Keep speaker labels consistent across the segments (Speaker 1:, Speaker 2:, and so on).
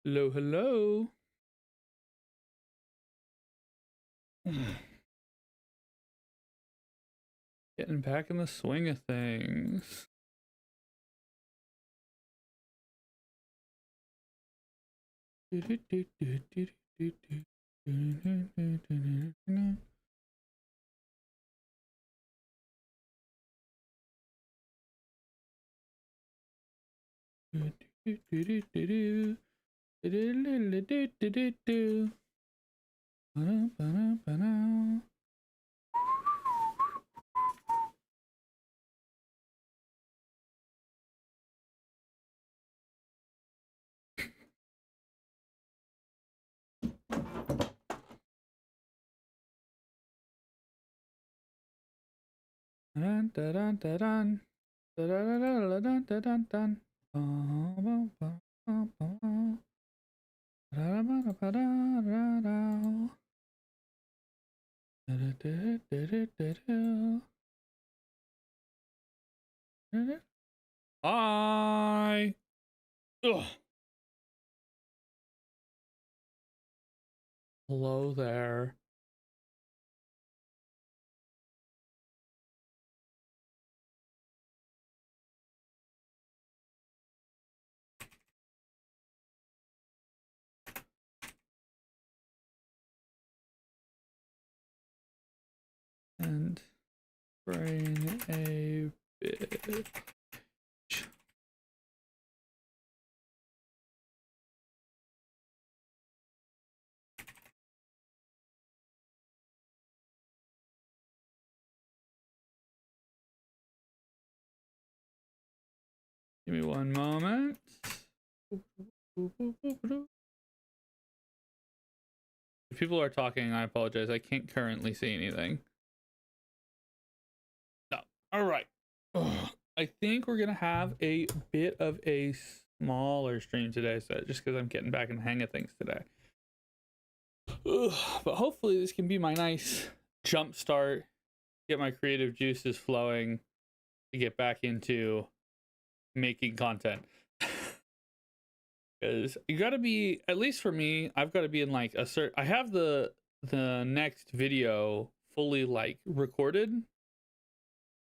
Speaker 1: Hello, hello. Getting back in the swing of things. Dun, dun, dun, dun, dun. Dun, dun, dun, dun, dun, dun, dun. Bum, bum, bum, bum, bum. Da-da-ba-da-ba-da-da-da. Da-da-da-da-da-da-da. Hi. Ugh. Hello there. And bring a bit. Give me one moment. If people are talking, I apologize. I can't currently see anything. No. All right. Ugh. I think we're gonna have a bit of a smaller stream today, so just because I'm getting back in the hang of things today. Ugh. But hopefully this can be my nice jump start, get my creative juices flowing to get back into making content. Because you got to be, at least for me, I've got to be in like a certain, I have the next video fully like recorded,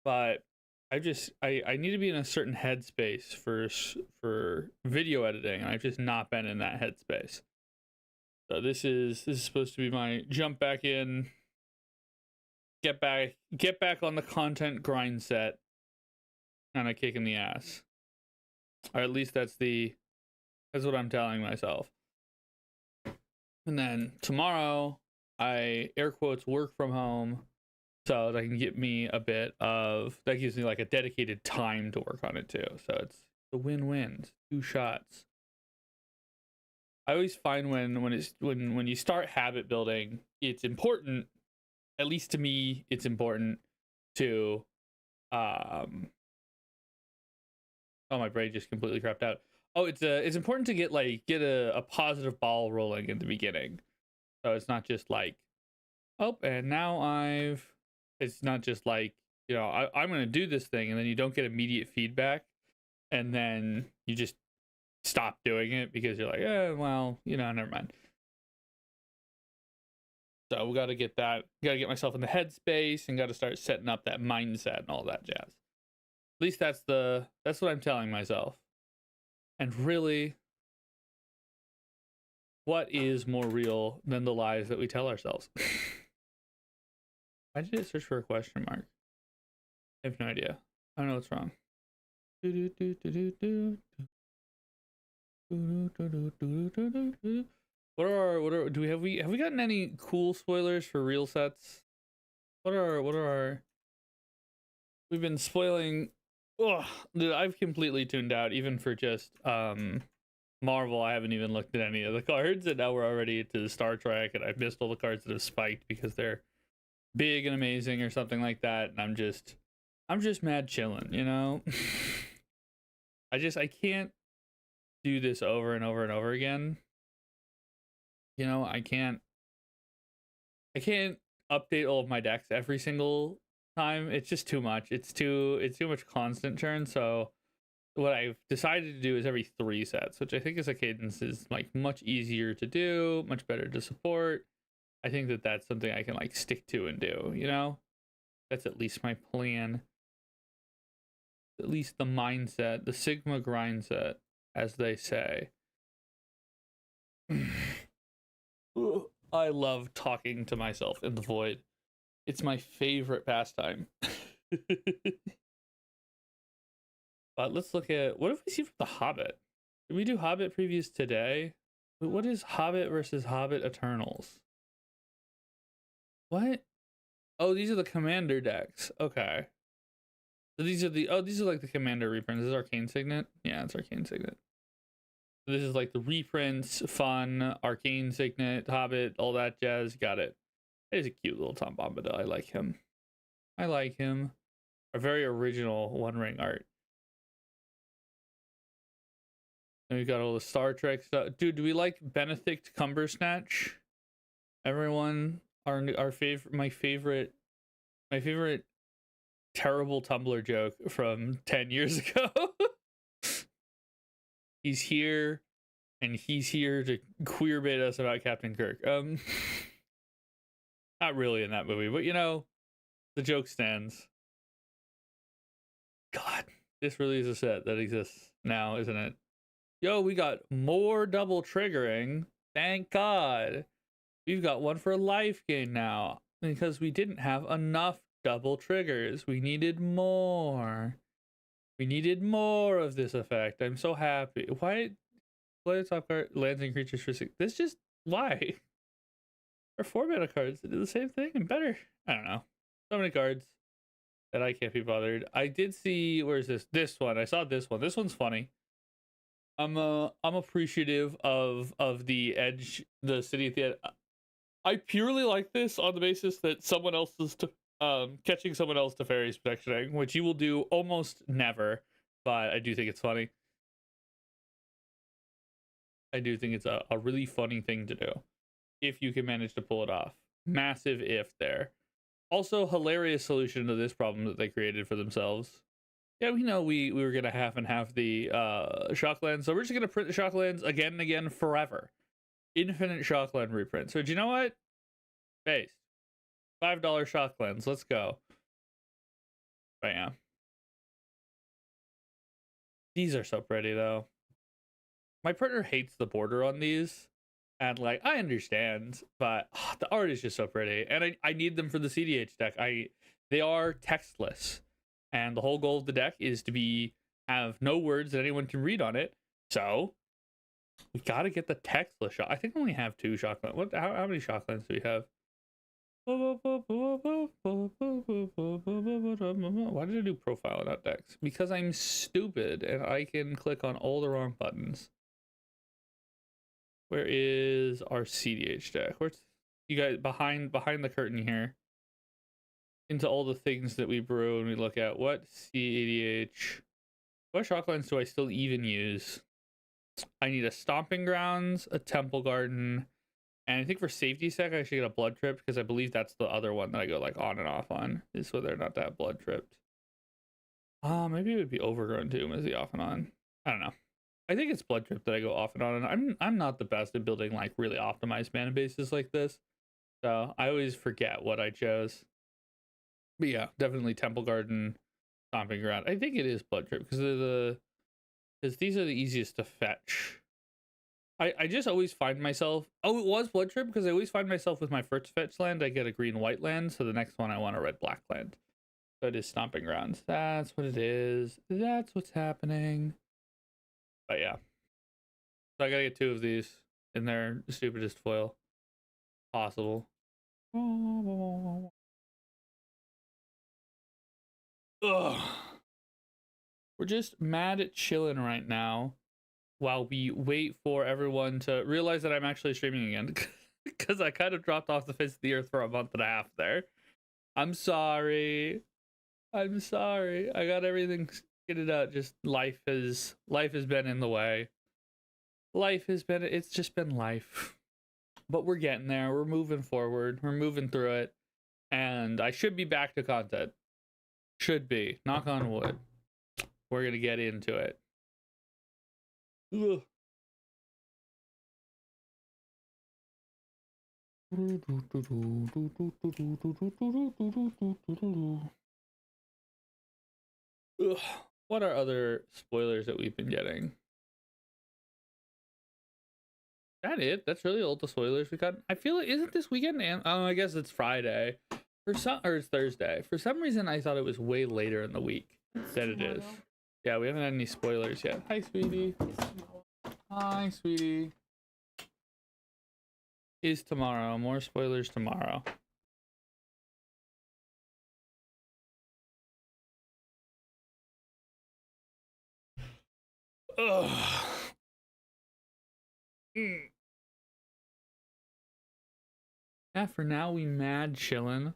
Speaker 1: but I need to be in a certain headspace for video editing, and I've just not been in that headspace. So this is supposed to be my jump back in, get back on the content grind set, kind of kicking the ass, or at least that's what I'm telling myself. And then tomorrow, I air quotes work from home, so that can get me a bit of, that gives me like a dedicated time to work on it too. So it's the win-win, two shots. I always find when you start habit building, it's important, at least to me, it's important to oh, my brain just completely crapped out. Oh, it's important to get a positive ball rolling in the beginning. So it's not just like, oh, and now it's not just like, I'm going to do this thing, and then you don't get immediate feedback, and then you just stop doing it because you're like, well, never mind. So we got to get myself in the headspace and got to start setting up that mindset and all that jazz. At least that's what I'm telling myself. And really, what is more real than the lies that we tell ourselves? Why did it search for a question mark? I have no idea. I don't know what's wrong. Do we have we gotten any cool spoilers for real sets? What are our we've been spoiling. Oh, dude, I've completely tuned out even for just Marvel. I haven't even looked at any of the cards, and now we're already into the Star Trek, and I've missed all the cards that have spiked because they're big and amazing or something like that, and I'm just mad chilling, I can't do this over and over and over again. I can't update all of my decks every single time. It's just too much. It's too much constant churn. So what I've decided to do is every 3 sets, which I think as a cadence is like much easier to do, much better to support. I think that that's something I can like stick to and do, you know? That's at least my plan. At least the mindset, the Sigma grind set, as they say. I love talking to myself in the void. It's my favorite pastime. But let's look at, what if we see from The Hobbit? Did we do Hobbit previews today? What is Hobbit versus Hobbit Eternals? What? Oh, these are the commander decks. Okay. So these are the, oh, these are like the commander reprints. This is Arcane Signet? Yeah, it's Arcane Signet. So this is like the reprints, fun, Arcane Signet, Hobbit, all that jazz. Got it. It is a cute little Tom Bombadil. I like him. I like him. A very original One Ring art. And we've got all the Star Trek stuff. Dude, do we like Benedict Cumbersnatch? Everyone, our favorite, my favorite terrible Tumblr joke from 10 years ago. He's here, and he's here to queer bait us about Captain Kirk. Not really in that movie, but you know, the joke stands. God, this really is a set that exists now, isn't it? Yo, we got more double triggering. Thank God. We've got one for life gain now because we didn't have enough double triggers. We needed more. We needed more of this effect. I'm so happy. Why? Play the top card, lands and creatures for 6. This just, why? Our 4-mana cards that do the same thing and better. I don't know. So many cards that I can't be bothered. I did see, where's this? This one. I saw this one. This one's funny. I'm appreciative of the edge, the city at the end. I purely like this on the basis that someone else is catching someone else to fairies protectioning, which you will do almost never, but I do think it's funny. I do think it's a really funny thing to do if you can manage to pull it off. Massive if there. Also, hilarious solution to this problem that they created for themselves. Yeah, we know we were gonna half and half the Shocklands, so we're just gonna print the Shocklands again and again forever. Infinite Shockland reprint. So do you know what? Based. $5 Shocklands. Let's go. Bam. These are so pretty though. My partner hates the border on these. And like, I understand, but the art is just so pretty. And I need them for the CDH deck. They are textless. And the whole goal of the deck is to have no words that anyone can read on it. So we gotta get the textless shot. I think I only have 2 Shocklands. How many Shocklands do we have? Why did I do profile not decks? Because I'm stupid and I can click on all the wrong buttons. Where is our CDH deck? Where's you guys behind the curtain here? Into all the things that we brew and we look at what CDH, what Shocklands do I still even use? I need a Stomping Grounds, a Temple Garden, and I think for safety sec I should get a Blood Trip because I believe that's the other one that I go like on and off on, is whether or not that Blood Tripped. Maybe it would be Overgrown Tomb as the off and on. I don't know. I think it's Blood Trip that I go off and on, and I'm not the best at building like really optimized mana bases like this, so I always forget what I chose. But yeah, definitely Temple Garden, Stomping Ground. I think it is Blood Trip because these are the easiest to fetch. I just always find myself, oh, it was Blood Trip because I always find myself with my first fetch land, I get a green-white land, so the next one I want a red-black land. So it is Stomping Grounds. That's what it is. That's what's happening. But yeah. So I gotta get 2 of these in their stupidest foil possible. Ugh. We're just mad at chilling right now while we wait for everyone to realize that I'm actually streaming again because I kind of dropped off the face of the earth for a month and a half there. I'm sorry. I'm sorry. I got everything figured out. Just life has been in the way. It's just been life. But we're getting there. We're moving forward. We're moving through it. And I should be back to content. Should be. Knock on wood. We're going to get into it. Ugh. Ugh. What are other spoilers that we've been getting? That it? That's really all the spoilers we got. I feel like isn't this weekend? And oh, I guess it's Friday. For some, or it's Thursday. For some reason, I thought it was way later in the week than it is. Yeah, we haven't had any spoilers yet. Hi, sweetie. Hi, sweetie. Is tomorrow. More spoilers tomorrow. Ugh. Yeah, for now we mad chillin'.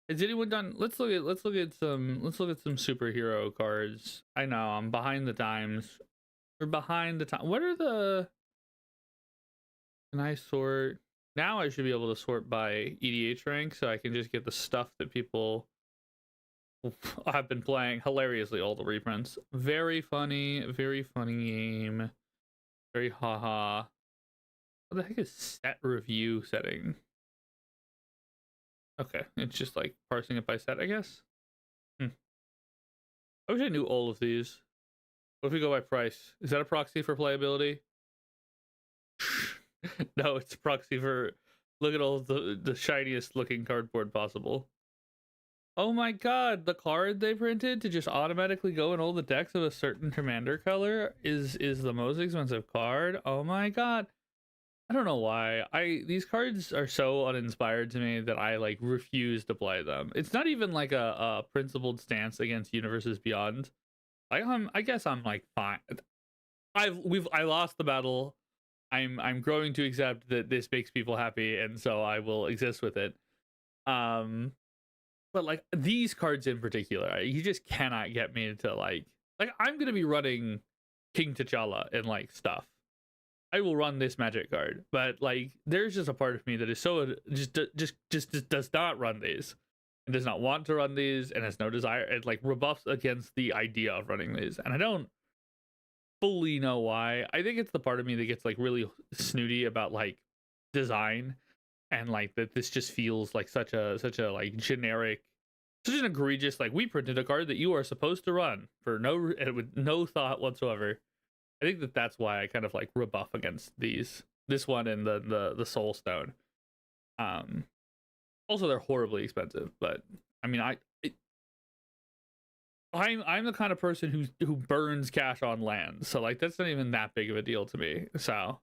Speaker 1: Is anyone done? Let's look at some superhero cards. I know I'm behind the times. We're behind the time. What are the? Can I sort? Now I should be able to sort by EDH rank, so I can just get the stuff that people have been playing hilariously. All the reprints. Very funny game. Very haha. What the heck is set review setting? Okay, it's just like parsing it by set, I guess. I wish I knew all of these. What if we go by price? Is that a proxy for playability? No, it's a proxy for look at all the shiniest looking cardboard possible. Oh my god, the card they printed to just automatically go in all the decks of a certain commander color is the most expensive card. Oh my god. I don't know why. These cards are so uninspired to me that I like refuse to play them. It's not even like a principled stance against Universes Beyond. I guess I'm like fine. I lost the battle. I'm growing to accept that this makes people happy, and so I will exist with it. But like these cards in particular, you just cannot get me to like I'm gonna be running King T'Challa and like stuff. I will run this magic card, but like there's just a part of me that is so just does not run these and does not want to run these and has no desire. It like rebuffs against the idea of running these, and I don't fully know why. I think it's the part of me that gets like really snooty about like design and like that this just feels like such a like generic, such an egregious like we printed a card that you are supposed to run for no with no thought whatsoever. I think that's why I kind of like rebuff against this one and the Soul Stone. Also they're horribly expensive, but I mean I'm the kind of person who burns cash on land, so like that's not even that big of a deal to me. So,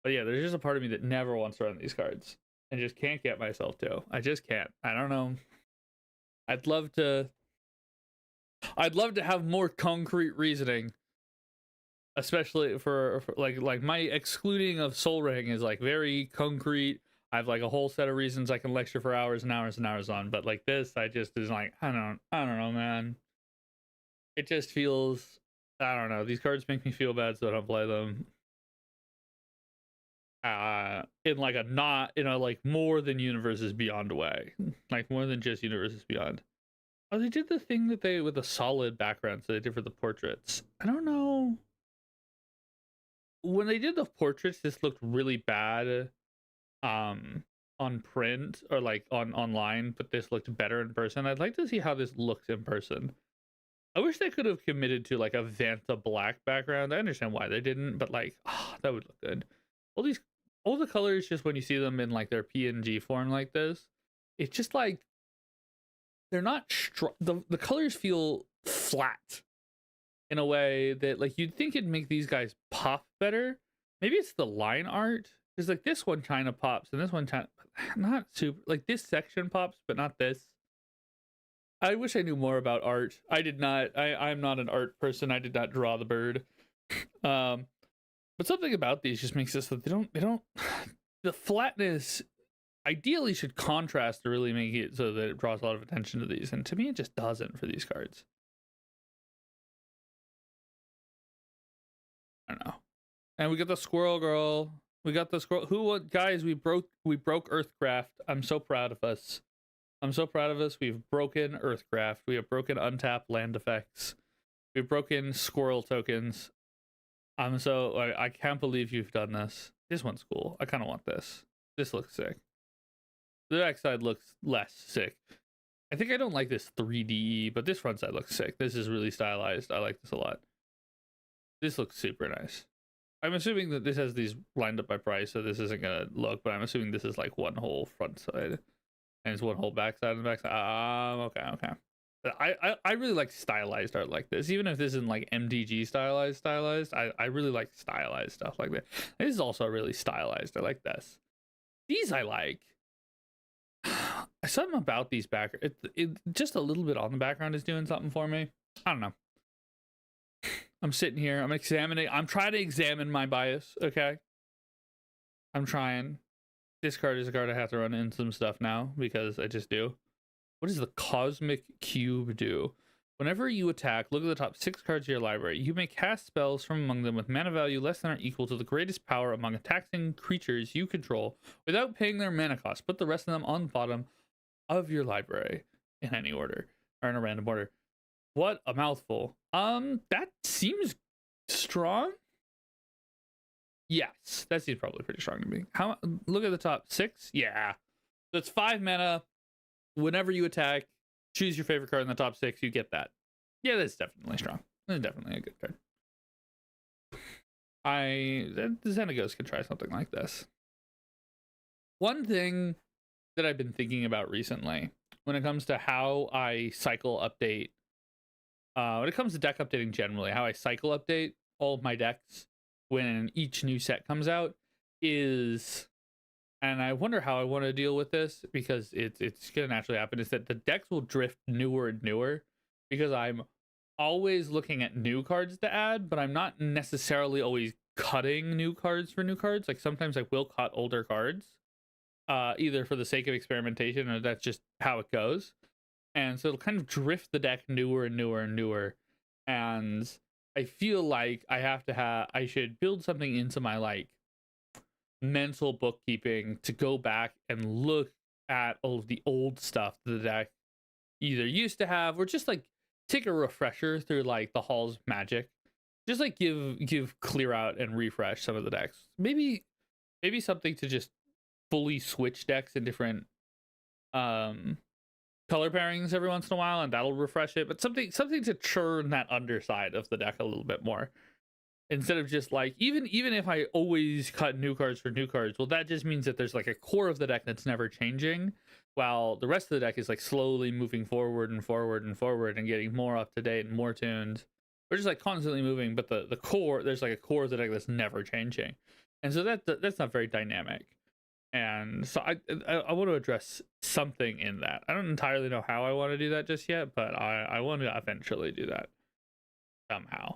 Speaker 1: but yeah, there's just a part of me that never wants to run these cards and just can't get myself to. I just can't. I don't know. I'd love to have more concrete reasoning, especially for like my excluding of Soul Ring is like very concrete. I have like a whole set of reasons I can lecture for hours and hours and hours on, but like this, I just is like I don't know, man. It just feels, I don't know. These cards make me feel bad, so I don't play them. In like a not in a like more than Universes Beyond way, like more than just Universes Beyond. Oh, they did the thing that they with a solid background, so they did for the portraits. I don't know. When they did the portraits, this looked really bad. On print or like on online, but this looked better in person. I'd like to see how this looks in person. I wish they could have committed to like a Vanta black background. I understand why they didn't, but like, that would look good. All the colors, just when you see them in like their PNG form like this, it's just like they're not the colors feel flat in a way that like you'd think it'd make these guys pop better. Maybe it's the line art. Because like this one kind of pops and this one not super, like this section pops, but not this. I wish I knew more about art. I did not. I'm not an art person. I did not draw the bird. But something about these just makes it so they don't. The flatness ideally should contrast to really make it so that it draws a lot of attention to these, and to me, it just doesn't for these cards. I don't know. And we got the Squirrel Girl. We got the Squirrel. Guys? We broke Earthcraft. I'm so proud of us. I'm so proud of us. We've broken Earthcraft. We have broken untapped land effects. We've broken squirrel tokens. I can't believe you've done this. This one's cool. I kind of want this. This looks sick. The back side looks less sick. I think I don't like this 3D, but this front side looks sick. This is really stylized. I like this a lot. This looks super nice. I'm assuming that this has these lined up by price, so this isn't gonna look, but I'm assuming this is like one whole front side and it's one whole back side and back side. Okay. I really like stylized art like this, even if this isn't like MTG stylized. I really like stylized stuff like that. This is also really stylized. I like this. These I like. Something about these just a little bit on the background is doing something for me. I don't know. I'm sitting here. I'm trying to examine my bias. Okay. I'm trying. This card is a card I have to run in some stuff now because I just do. What does the Cosmic Cube do? Whenever you attack, look at the top 6 cards of your library. You may cast spells from among them with mana value less than or equal to the greatest power among attacking creatures you control without paying their mana cost. Put the rest of them on the bottom of your library in any order or in a random order. What a mouthful. That seems strong. Yes, that seems probably pretty strong to me. Look at the top 6. Yeah. So it's 5 mana. Whenever you attack, choose your favorite card in the top 6, you get that. Yeah, that's definitely strong. That's definitely a good card. The Xenagos could try something like this. One thing that I've been thinking about recently when it comes to how I cycle update, when it comes to deck updating generally, how I cycle update all of my decks when each new set comes out is, and I wonder how I want to deal with this because it's going to naturally happen, is that the decks will drift newer and newer because I'm always looking at new cards to add, but I'm not necessarily always cutting new cards for new cards. Like sometimes I will cut older cards, either for the sake of experimentation or that's just how it goes. And so it'll kind of drift the deck newer and newer and newer. And I feel like I should build something into my like mental bookkeeping to go back and look at all of the old stuff that the deck either used to have or just like take a refresher through like the halls of magic. Just like give clear out and refresh some of the decks. Maybe something to just fully switch decks in different color pairings every once in a while, and that'll refresh it. But something to churn that underside of the deck a little bit more, instead of just like even if I always cut new cards for new cards, well, that just means that there's like a core of the deck that's never changing, while the rest of the deck is like slowly moving forward and forward and forward and getting more up to date and more tuned. We're just like constantly moving, but the core, there's like a core of the deck that's never changing, and so that's not very dynamic. And so I want to address something in that. I don't entirely know how I want to do that just yet, but I want to eventually do that somehow.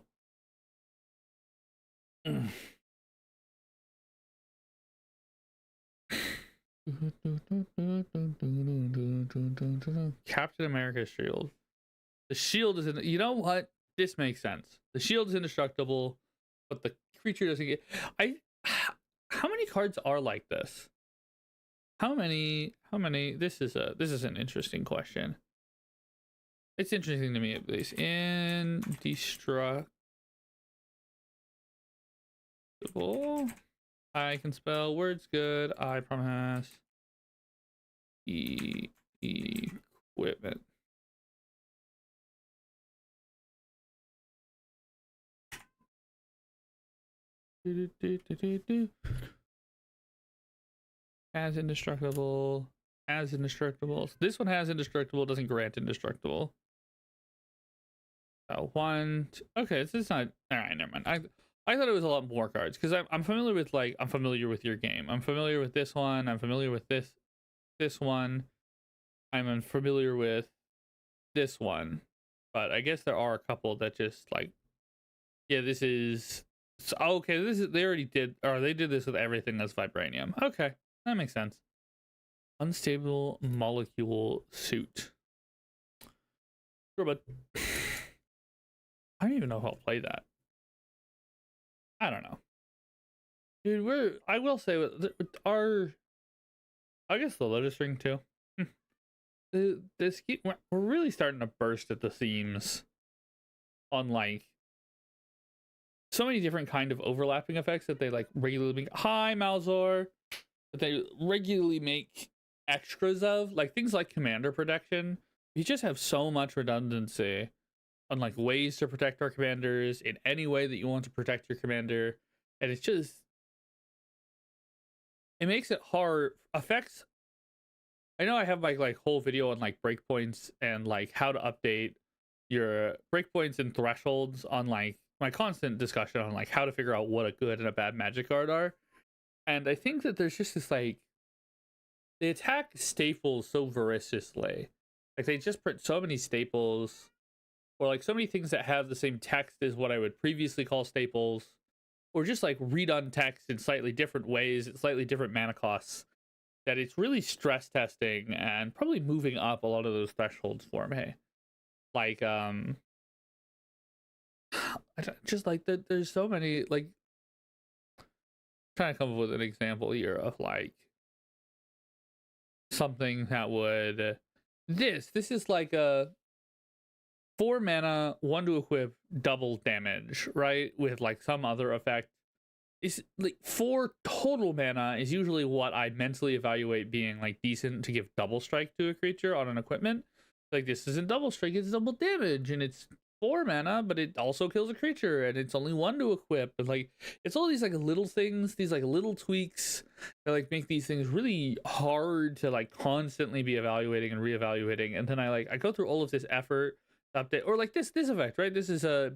Speaker 1: Captain America's shield. The shield is you know what? This makes sense. The shield is indestructible, but the creature doesn't get. How many cards are like this? How many? This is an interesting question. It's interesting to me at least. Indestructible. I can spell words good. I promise. Equipment. Has indestructible. Has indestructible. So this one has indestructible. Doesn't grant indestructible. Okay, this is not. All right, never mind. I thought it was a lot more cards because I'm familiar with I'm familiar with your game. I'm familiar with this one. I'm familiar with this one. I'm unfamiliar with this one, but I guess there are a couple that just like, yeah, this is. So, okay, they already did, or they did this with everything that's vibranium. Okay, that makes sense. Unstable molecule suit. Sure, but I don't even know how I'll play that. I don't know, dude. I will say I guess the Lotus Ring too. We're really starting to burst at the seams on like so many different kind of overlapping effects that they like regularly make. Hi, Malzor. That they regularly make extras of, like things like commander protection. You just have so much redundancy on like ways to protect our commanders in any way that you want to protect your commander, and it's just, it makes it hard. Affects, I know I have my like whole video on like breakpoints and like how to update your breakpoints and thresholds on like my constant discussion on like how to figure out what a good and a bad magic card are. And I think that there's just this like, they attack staples so voraciously. Like they just print so many staples, or like so many things that have the same text as what I would previously call staples, or just like redone text in slightly different ways, at slightly different mana costs, that it's really stress testing and probably moving up a lot of those thresholds for me. Like just like there's so many, like, trying to come up with an example here of like something that would, this is like a 4 mana 1 to equip double damage, right, with like some other effect. Is like 4 total mana is usually what I mentally evaluate being like decent to give double strike to a creature on an equipment. Like this isn't double strike, it's double damage, and it's 4 mana, but it also kills a creature, and it's only 1 to equip. And like, it's all these like little things, these like little tweaks that like make these things really hard to like constantly be evaluating and reevaluating. And then I go through all of this effort to update, or like this effect, right? This is a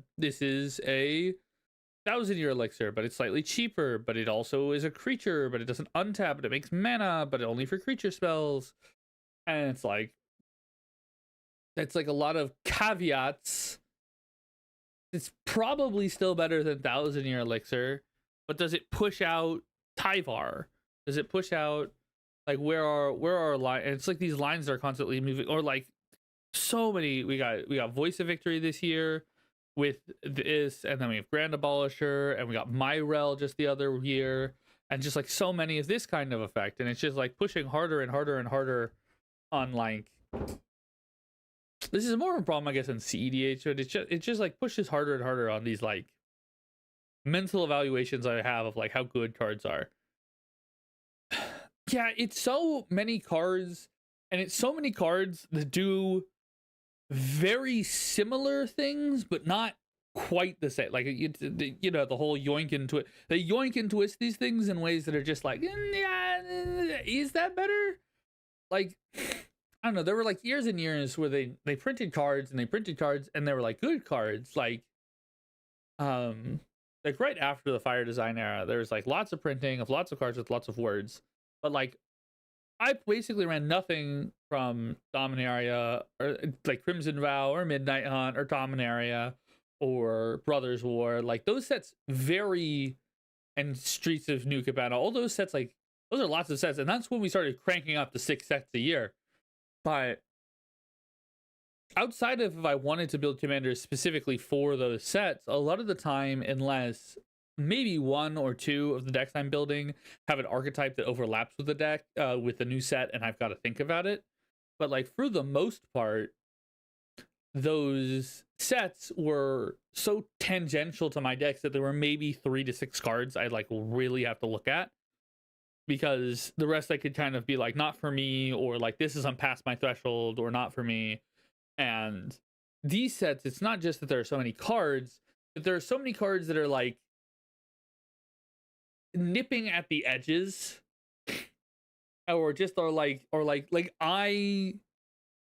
Speaker 1: 1,000-year elixir, but it's slightly cheaper, but it also is a creature, but it doesn't untap, but it makes mana, but only for creature spells. And it's like a lot of caveats. It's probably still better than 1,000-year elixir, but does it push out Tyvar? Does it push out like where are lines? And it's like these lines are constantly moving, or like so many. We got Voice of Victory this year with this, and then we have Grand Abolisher, and we got Myrel just the other year, and just like so many of this kind of effect, and it's just like pushing harder and harder and harder on like, this is more of a problem I guess in CEDH, but it just like pushes harder and harder on these like mental evaluations I have of like how good cards are. Yeah, it's so many cards, and it's so many cards that do very similar things, but not quite the same. Like, you know, the whole yoink into it. They yoink and twist these things in ways that are just like, yeah, is that better? Like, I don't know. There were like years and years where they printed cards and they were like good cards. Like right after the Fire Design era, there was like lots of printing of lots of cards with lots of words. But like, I basically ran nothing from Dominaria, or like Crimson Vow or Midnight Hunt or Dominaria or Brothers War. Like those sets vary, and Streets of New Cabana, all those sets, like those are lots of sets, and that's when we started cranking up to 6 sets a year. But outside of if I wanted to build commanders specifically for those sets, a lot of the time, unless maybe 1 or 2 of the decks I'm building have an archetype that overlaps with the deck, with the new set, and I've got to think about it. But like for the most part, those sets were so tangential to my decks that there were maybe 3 to 6 cards I'd like really have to look at, because the rest I could kind of be like, not for me, or like this isn't past my threshold, or not for me. And these sets, it's not just that there are so many cards, but there are so many cards that are like nipping at the edges, or just are like I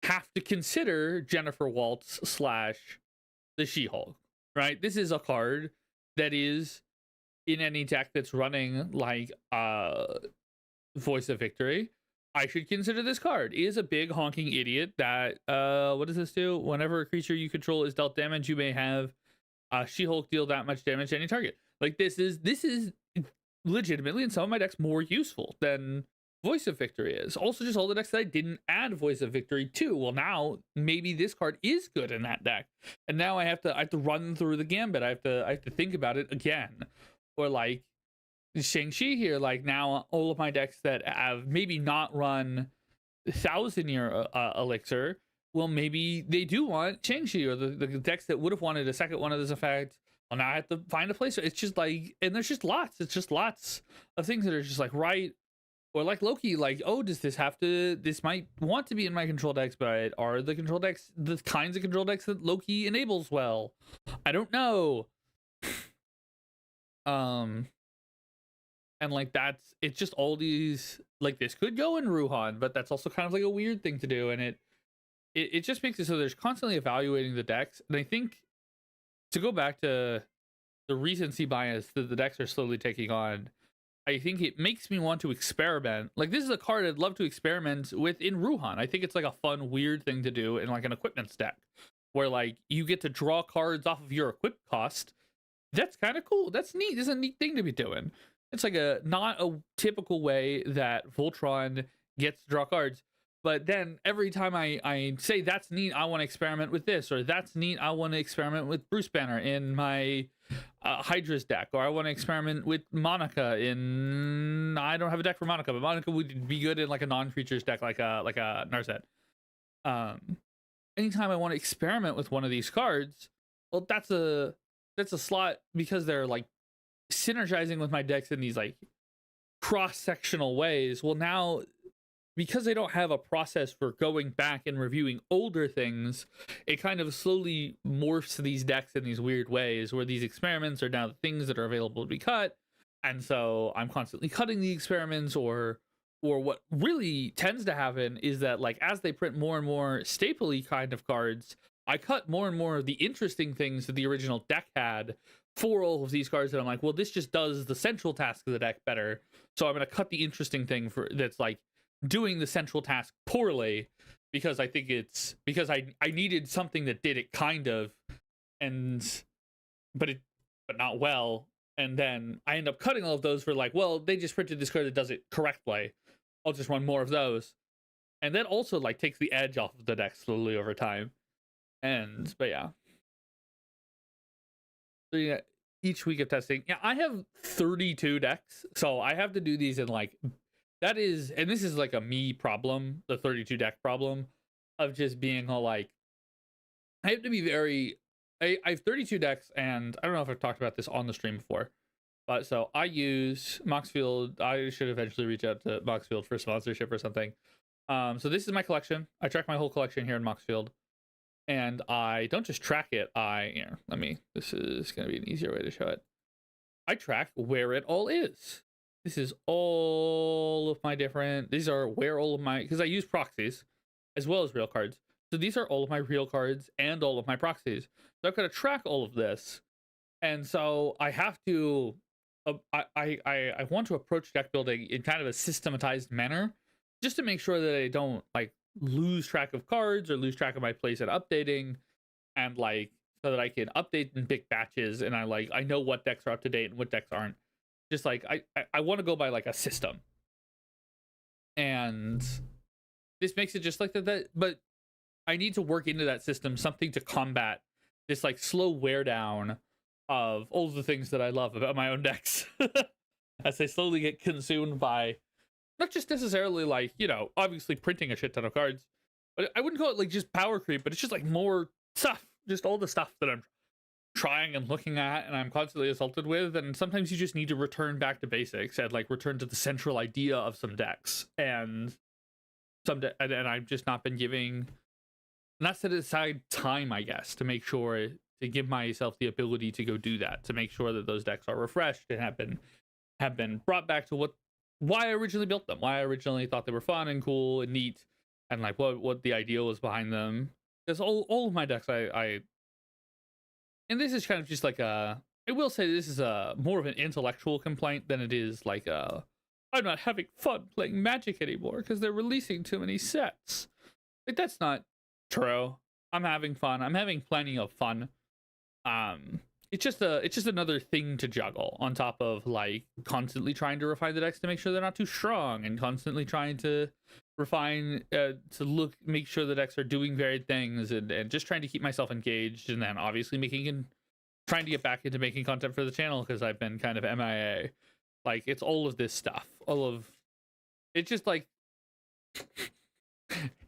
Speaker 1: have to consider Jennifer Waltz / the She-Hulk, right? This is a card that is in any deck that's running like Voice of Victory. I should consider this card. It is a big honking idiot that what does this do? Whenever a creature you control is dealt damage, you may have She-Hulk deal that much damage to any target. Like this is legitimately in some of my decks more useful than Voice of Victory is. Also, just all the decks that I didn't add Voice of Victory to. Well, now maybe this card is good in that deck, and now I have to run through the gambit. I have to think about it again. Or like Shang-Chi here, like now all of my decks that have maybe not run 1,000-year elixir, well, maybe they do want Shang-Chi, or the decks that would have wanted a second one of this effect well, now I have to find a place. It's just like, and there's just lots. It's just lots of things that are just like right, or like Loki. Like, oh, does this have to? This might want to be in my control decks, but are the control decks the kinds of control decks that Loki enables well? I don't know. Um, and like it's just all these, like, this could go in Ruhan, but that's also kind of like a weird thing to do, and it just makes it so there's constantly evaluating the decks, and I think to go back to the recency bias that the decks are slowly taking on, I think it makes me want to experiment. Like, this is a card I'd love to experiment with in Ruhan. I think it's like a fun, weird thing to do in like an equipment deck, where like you get to draw cards off of your equip cost. That's kind of cool. That's neat. This is a neat thing to be doing. It's like a not a typical way that Voltron gets to draw cards. But then every time I say that's neat, I want to experiment with this, or that's neat, I want to experiment with Bruce Banner in my Hydra's deck, or I want to experiment with Monica in, I don't have a deck for Monica, but Monica would be good in like a non-creatures deck, like a Narset. Anytime I want to experiment with one of these cards, well, that's a slot, because they're like synergizing with my decks in these like cross-sectional ways. Well, now, because they don't have a process for going back and reviewing older things, it kind of slowly morphs these decks in these weird ways, where these experiments are now the things that are available to be cut. And so I'm constantly cutting the experiments, or what really tends to happen is that, like, as they print more and more staple-y kind of cards, I cut more and more of the interesting things that the original deck had for all of these cards, that I'm like, well, this just does the central task of the deck better, so I'm going to cut the interesting thing for that's like doing the central task poorly, because I think it's because I needed something that did it kind of, but not well, and then I end up cutting all of those for like, well, they just printed this card that does it correctly, I'll just run more of those, and that also like takes the edge off of the deck slowly over time. But yeah. So yeah, each week of testing. Yeah, I have 32 decks, so I have to do these in like, that is, and this is like a me problem, the 32 deck problem of just being all like, I have to be very, I have 32 decks, and I don't know if I've talked about this on the stream before, but so I use Moxfield. I should eventually reach out to Moxfield for sponsorship or something. So this is my collection. I track my whole collection here in Moxfield. And I don't just track it, this is going to be an easier way to show it. I track where it all is. This is all of my these are where all of my, because I use proxies as well as real cards. So these are all of my real cards and all of my proxies. So I've got to track all of this. And so I have to, I want to approach deck building in kind of a systematized manner, just to make sure that I don't like lose track of cards or lose track of my place at updating, and like, so that I can update in big batches, and I know what decks are up to date and what decks aren't. Just like I want to go by like a system, and this makes it just like that, but I need to work into that system something to combat this like slow wear down of all of the things that I love about my own decks as they slowly get consumed by not just necessarily like, obviously printing a shit ton of cards, but I wouldn't call it like just power creep, but it's just like more stuff, just all the stuff that I'm trying and looking at and I'm constantly assaulted with. And sometimes you just need to return back to basics and like return to the central idea of some decks, and I've just not been not set aside time, I guess, to make sure to give myself the ability to go do that, to make sure that those decks are refreshed and have been brought back to why I originally built them, why I originally thought they were fun and cool and neat, and like what the ideal was behind them. Because all of my decks, and this is kind of just like I will say this is more of an intellectual complaint than it is like I'm not having fun playing Magic anymore because they're releasing too many sets. Like, that's not true. I'm having fun. I'm having plenty of fun. It's just another thing to juggle on top of like constantly trying to refine the decks to make sure they're not too strong, and constantly trying to refine make sure the decks are doing varied things, and just trying to keep myself engaged, and then obviously trying to get back into making content for the channel because I've been kind of MIA. Like, it's all of this stuff. It's just like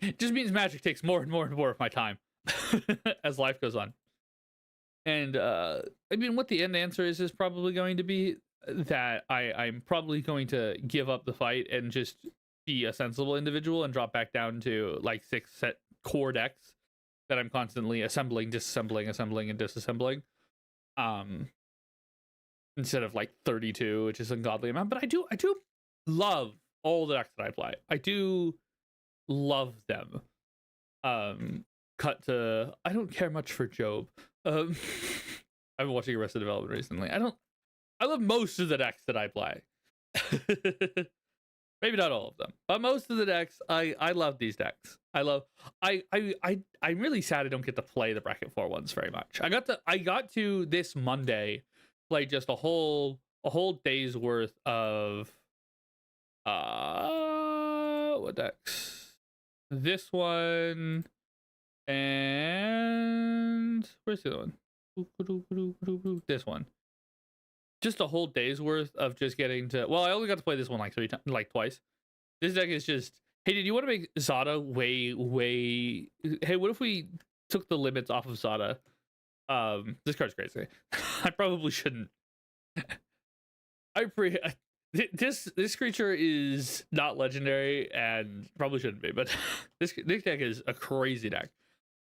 Speaker 1: it just means Magic takes more and more and more of my time as life goes on. And I mean, what the end answer is probably going to be that I'm probably going to give up the fight and just be a sensible individual and drop back down to like 6 set core decks that I'm constantly assembling, disassembling, assembling, and disassembling. Instead of like 32, which is an ungodly amount. But I do love all the decks that I play. I do love them. Cut to I don't care much for Job. I've been watching Arrested Development recently. I love most of the decks that I play. Maybe not all of them, but most of the decks I love these decks. I'm really sad I don't get to play the bracket 4 ones very much. I got to this Monday play just a whole day's worth of what decks? This one and where's the other one? This one. Just a whole day's worth of just getting to. Well, I only got to play this one like twice. This deck is just. Hey, did you want to make Zada way? Hey, what if we took the limits off of Zada? This card's crazy. I probably shouldn't. This creature is not legendary and probably shouldn't be, but this deck is a crazy deck.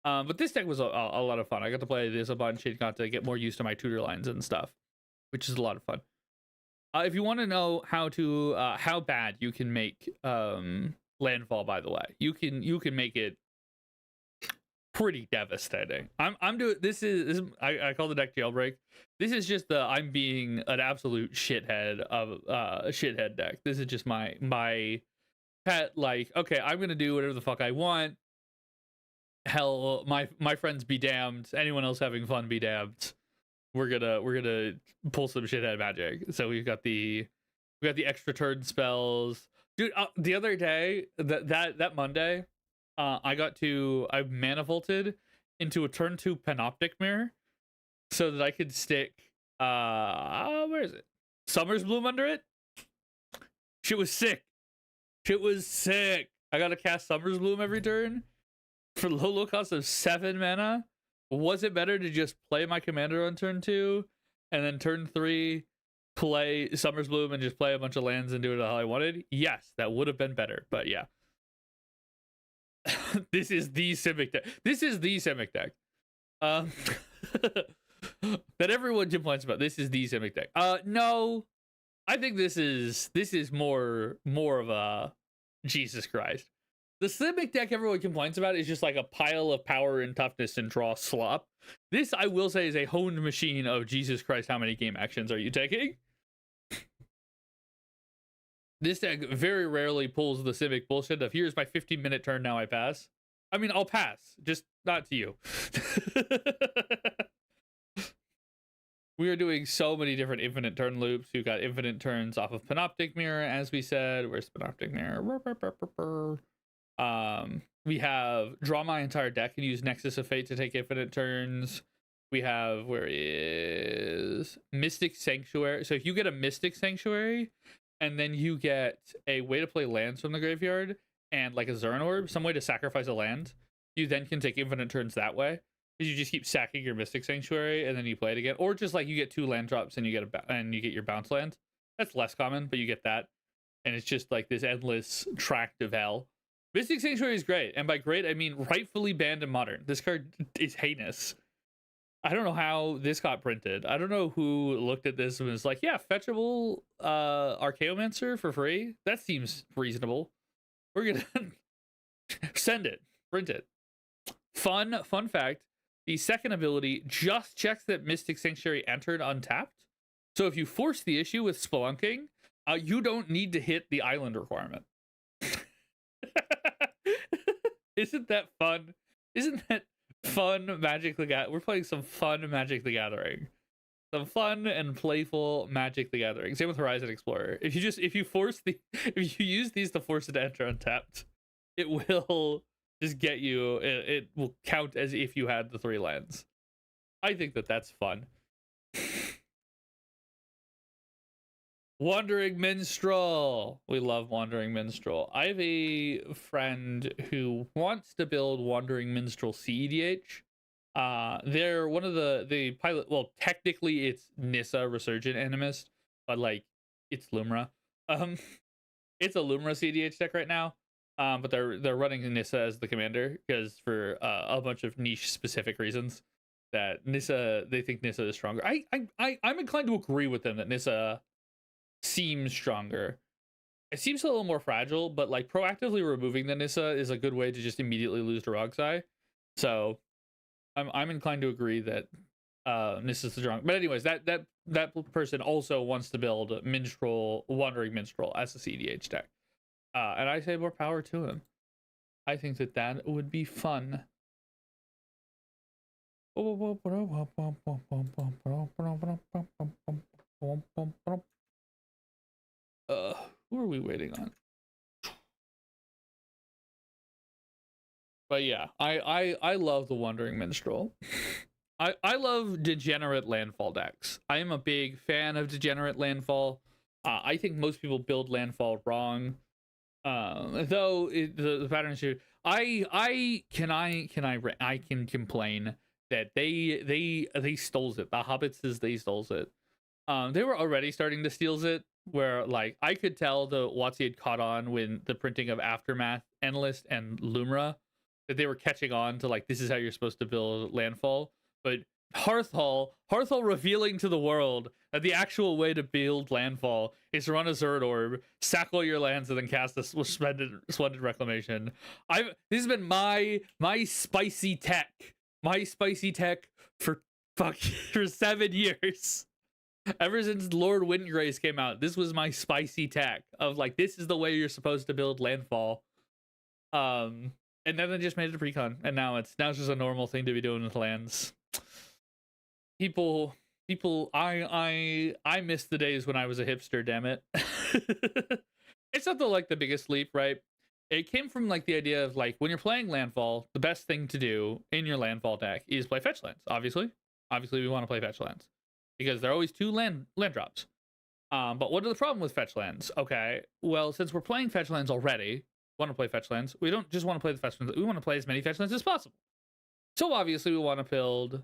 Speaker 1: But this deck was a lot of fun. I got to play this a bunch and got to get more used to my tutor lines and stuff, which is a lot of fun. If you want to know how bad you can make landfall, by the way, you can make it pretty devastating. I'm doing this is I call the deck jailbreak. This is just I'm being an absolute shithead of a shithead deck. This is just my pet, like, okay, I'm gonna do whatever the fuck I want. Hell, my friends be damned. Anyone else having fun be damned. We're gonna pull some shithead magic. So we got the extra turn spells, dude. The other day, that Monday, I mana vaulted into a turn 2 Panoptic Mirror so that I could stick where is it? Summer's Bloom under it. Shit was sick. I gotta cast Summer's Bloom every turn for low cost of 7 mana. Was it better to just play my commander on turn 2 and then turn 3 play Summer's Bloom and just play a bunch of lands and do it how I wanted? Yes, that would have been better, but yeah. This is the Simic deck. That everyone complains about. This is the Simic deck. No, I think this is more of a Jesus Christ. The Simic deck everyone complains about is just like a pile of power and toughness and draw slop. This, I will say, is a honed machine of Jesus Christ. How many game actions are you taking? This deck very rarely pulls the Simic bullshit of here's my 15-minute turn, now I pass. I mean, I'll pass, just not to you. We are doing so many different infinite turn loops. We've got infinite turns off of Panoptic Mirror, as we said. Where's Panoptic Mirror? We have draw my entire deck and use Nexus of Fate to take infinite turns. We have, where is Mystic Sanctuary? So if you get a Mystic Sanctuary, and then you get a way to play lands from the graveyard and like a Zern Orb, some way to sacrifice a land, you then can take infinite turns that way. Because you just keep sacking your Mystic Sanctuary and then you play it again. Or just like you get 2 land drops and you get your bounce land. That's less common, but you get that. And it's just like this endless tract of hell. Mystic Sanctuary is great. And by great, I mean rightfully banned in Modern. This card is heinous. I don't know how this got printed. I don't know who looked at this and was like, yeah, fetchable Archaeomancer for free. That seems reasonable. We're gonna send it, print it. Fun fact, the second ability just checks that Mystic Sanctuary entered untapped. So if you force the issue with Spelunking, you don't need to hit the island requirement. Isn't that fun? Isn't that fun Magic the Gathering? We're playing some fun Magic the Gathering. Some fun and playful Magic the Gathering. Same with Horizon Explorer. If you use these to force it to enter untapped, it will just get you, it will count as if you had the 3 lands. I think that's fun. Wandering Minstrel. We love Wandering Minstrel. I have a friend who wants to build Wandering Minstrel CEDH. They're one of the pilot. Well, technically it's Nissa Resurgent Animist, but like it's Lumra. Um, it's a Lumra CDH deck right now. But they're running Nissa as the commander because for a bunch of niche specific reasons that Nissa they think Nissa is stronger. I'm inclined to agree with them that Nissa seems stronger. It seems a little more fragile, but like proactively removing the Nissa is a good way to just immediately lose to Rogsai. So I'm inclined to agree that Nissa's strong. But anyways, that person also wants to build Minstrel, Wandering Minstrel as a CDH deck. And I say more power to him. I think that would be fun. Who are we waiting on? But yeah, I love the Wandering Minstrel. I love degenerate landfall decks. I am a big fan of degenerate landfall. I think most people build landfall wrong. Though the pattern issue, I can complain that they stole it. The Hobbits they stole it. They were already starting to steal it. Where like I could tell the WotC had caught on when the printing of Aftermath, Analyst, and Lumra that they were catching on to like this is how you're supposed to build landfall. But Hearthhall revealing to the world that the actual way to build landfall is to run a Zerd Orb, sack all your lands, and then cast a splendid reclamation. This has been my spicy tech. My spicy tech for 7 years. Ever since Lord Windgrace came out, this was my spicy tech of like this is the way you're supposed to build landfall. And then they just made it a precon, and now it's just a normal thing to be doing with lands. People, I miss the days when I was a hipster. Damn it! It's not the biggest leap, right? It came from like the idea of like when you're playing landfall, the best thing to do in your landfall deck is play fetch lands. Obviously, we want to play fetch lands because they're always 2 land drops. But what are the problem with fetch lands? Okay, well, since we're playing fetch lands already, want to play fetch lands. We don't just want to play the fetch lands. We want to play as many fetch lands as possible. So obviously, we want to build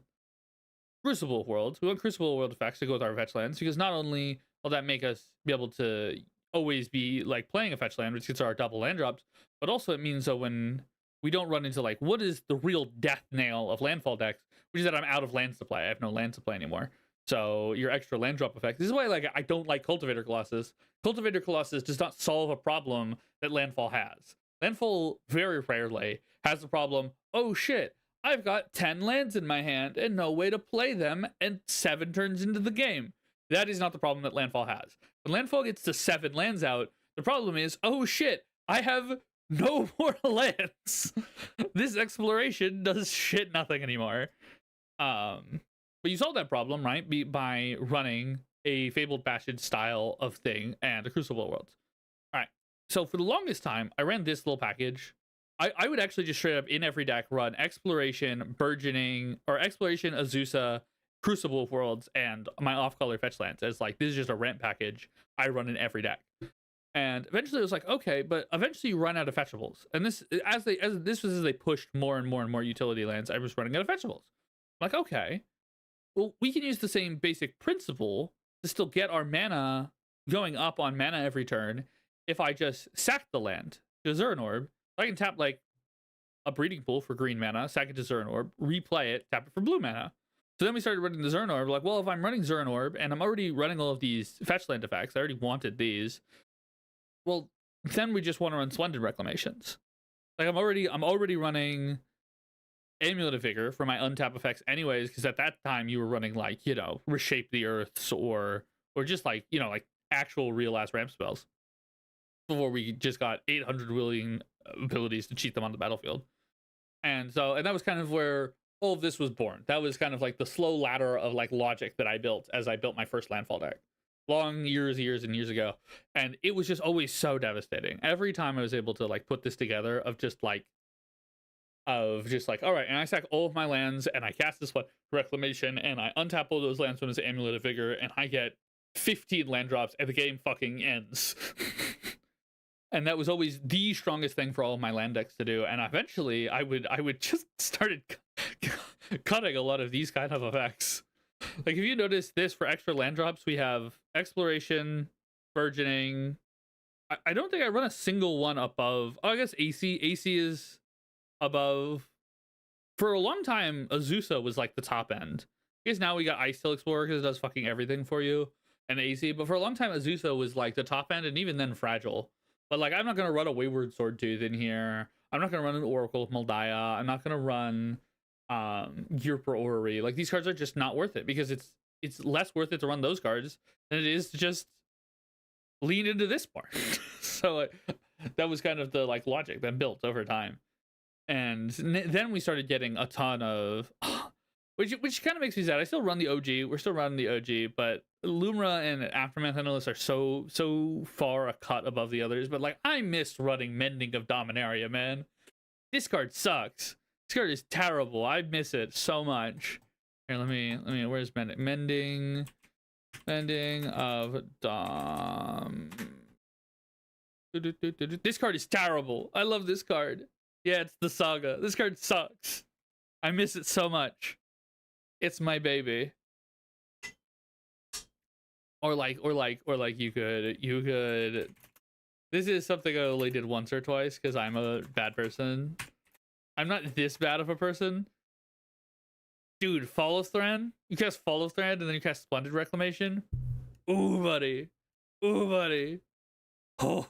Speaker 1: Crucible Worlds. We want Crucible World effects to go with our fetch lands because not only will that make us be able to always be like playing a fetch land, which gets our double land drops, but also it means that when we don't run into like what is the real death nail of landfall decks, which is that I'm out of land supply. I have no land supply anymore. So your extra land drop effect. This is why like I don't like Cultivator Colossus. Cultivator Colossus does not solve a problem that landfall has. Landfall very rarely has the problem, oh shit, I've got 10 lands in my hand and no way to play them, and 7 turns into the game. That is not the problem that landfall has. When landfall gets to 7 lands out, the problem is, oh shit, I have no more lands. This exploration does shit nothing anymore. But you solve that problem, right? By running a Fabled Bastion style of thing and a Crucible Worlds. All right. So for the longest time, I ran this little package. I would actually just straight up in every deck run Exploration, Burgeoning, or Exploration, Azusa, Crucible Worlds, and my off-color fetch lands. As like, this is just a rent package I run in every deck. And eventually it was like, okay, but eventually you run out of fetchables. And this, as they pushed more and more and more utility lands, I was running out of fetchables. I'm like, okay, well, we can use the same basic principle to still get our mana going up on mana every turn if I just sack the land to Zern Orb. I can tap like a Breeding Pool for green mana, sack it to Zern Orb, replay it, tap it for blue mana. So then we started running the Zern Orb. Like, well, if I'm running Zern Orb and I'm already running all of these fetch land effects, I already wanted these. Well, then we just want to run Splendid Reclamations. Like I'm already running Amulet of Vigor for my untap effects anyways, because at that time you were running like, you know, Reshape the Earths or just like, you know, like actual real ass ramp spells before we just got 800 willing abilities to cheat them on the battlefield. And that was kind of where all of this was born. That was kind of like the slow ladder of like logic that I built as I built my first landfall deck. Long years and years ago. And it was just always so devastating. Every time I was able to like put this together of just like, all right, and I sack all of my lands and I cast this one Reclamation and I untap all those lands when it's Amulet of Vigor and I get 15 land drops and the game fucking ends. And that was always the strongest thing for all of my land decks to do. And eventually I would just started cutting a lot of these kind of effects. Like if you notice this for extra land drops, we have exploration, burgeoning. I don't think I run a single one above. Oh, I guess AC. AC is above. For a long time, Azusa was like the top end. I guess now we got Ice Tail Explorer because it does fucking everything for you, and AC. But for a long time, Azusa was like the top end, and even then, Fragile. But like, I'm not gonna run a Wayward Swordtooth in here. I'm not gonna run an Oracle of Moldiah. I'm not gonna run Gyurper Orrery. Like these cards are just not worth it because it's less worth it to run those cards than it is to just lean into this part. So that was kind of the like logic that built over time. And then we started getting a ton of which kind of makes me sad. I still run the OG. We're still running the OG, but Lumra and Aftermath Analyst are so far a cut above the others. But like I missed running Mending of Dominaria, man. This card sucks. This card is terrible. I miss it so much. Here, let me where's Mending of Dom. This card is terrible. I love this card. Yeah, it's the Saga. This card sucks. I miss it so much. It's my baby. Or like you could. This is something I only did once or twice because I'm a bad person. I'm not this bad of a person. Dude, Follow Thread. You cast Follow Thread and then you cast Splendid Reclamation. Ooh, buddy. Ooh, buddy. Oh.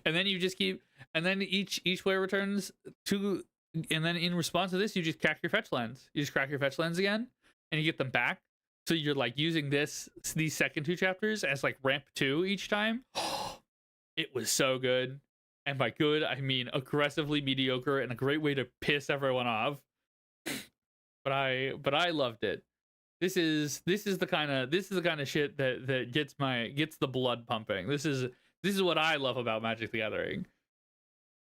Speaker 1: And then you just keep, and then each way returns to, and then in response to this, you just crack your fetch lands. You just crack your fetch lands again, and you get them back. So you're like using these second two chapters as like ramp 2 each time. It was so good. And by good, I mean aggressively mediocre and a great way to piss everyone off. But I loved it. This is the kind of shit that gets the blood pumping. This is what I love about Magic the Gathering.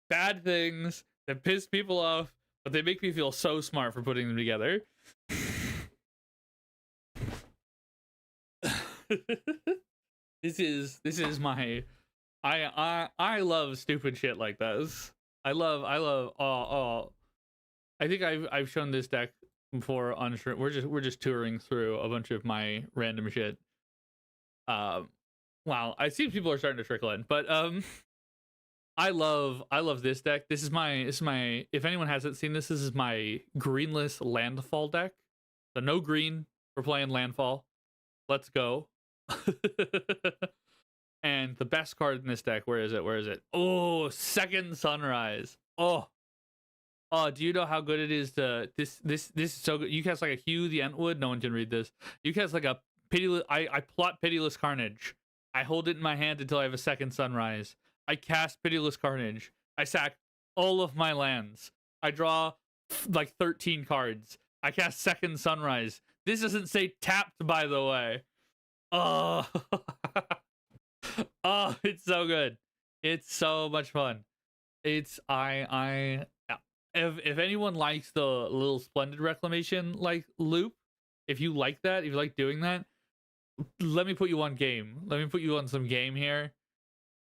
Speaker 1: Bad things that piss people off, but they make me feel so smart for putting them together. This is my I love stupid shit like this. I love I think I've shown this deck before on we're just touring through a bunch of my random shit. Wow, I see people are starting to trickle in, but I love this deck. This is my if anyone hasn't seen this is my greenless landfall deck. So no green, we're playing landfall. Let's go. And the best card in this deck, where is it? Oh, Second Sunrise. Oh, do you know how good it is to this is so good. You cast like a Hugh the Entwood, no one can read this. You cast like a pitiless I plot Pitiless Carnage. I hold it in my hand until I have a Second Sunrise. I cast Pitiless Carnage. I sack all of my lands. I draw like 13 cards. I cast Second Sunrise. This doesn't say tapped, by the way. Oh, oh, it's so good. It's so much fun. It's if anyone likes the little Splendid Reclamation like loop, if you like that, if you like doing that, let me put you on game. Let me put you on some game here.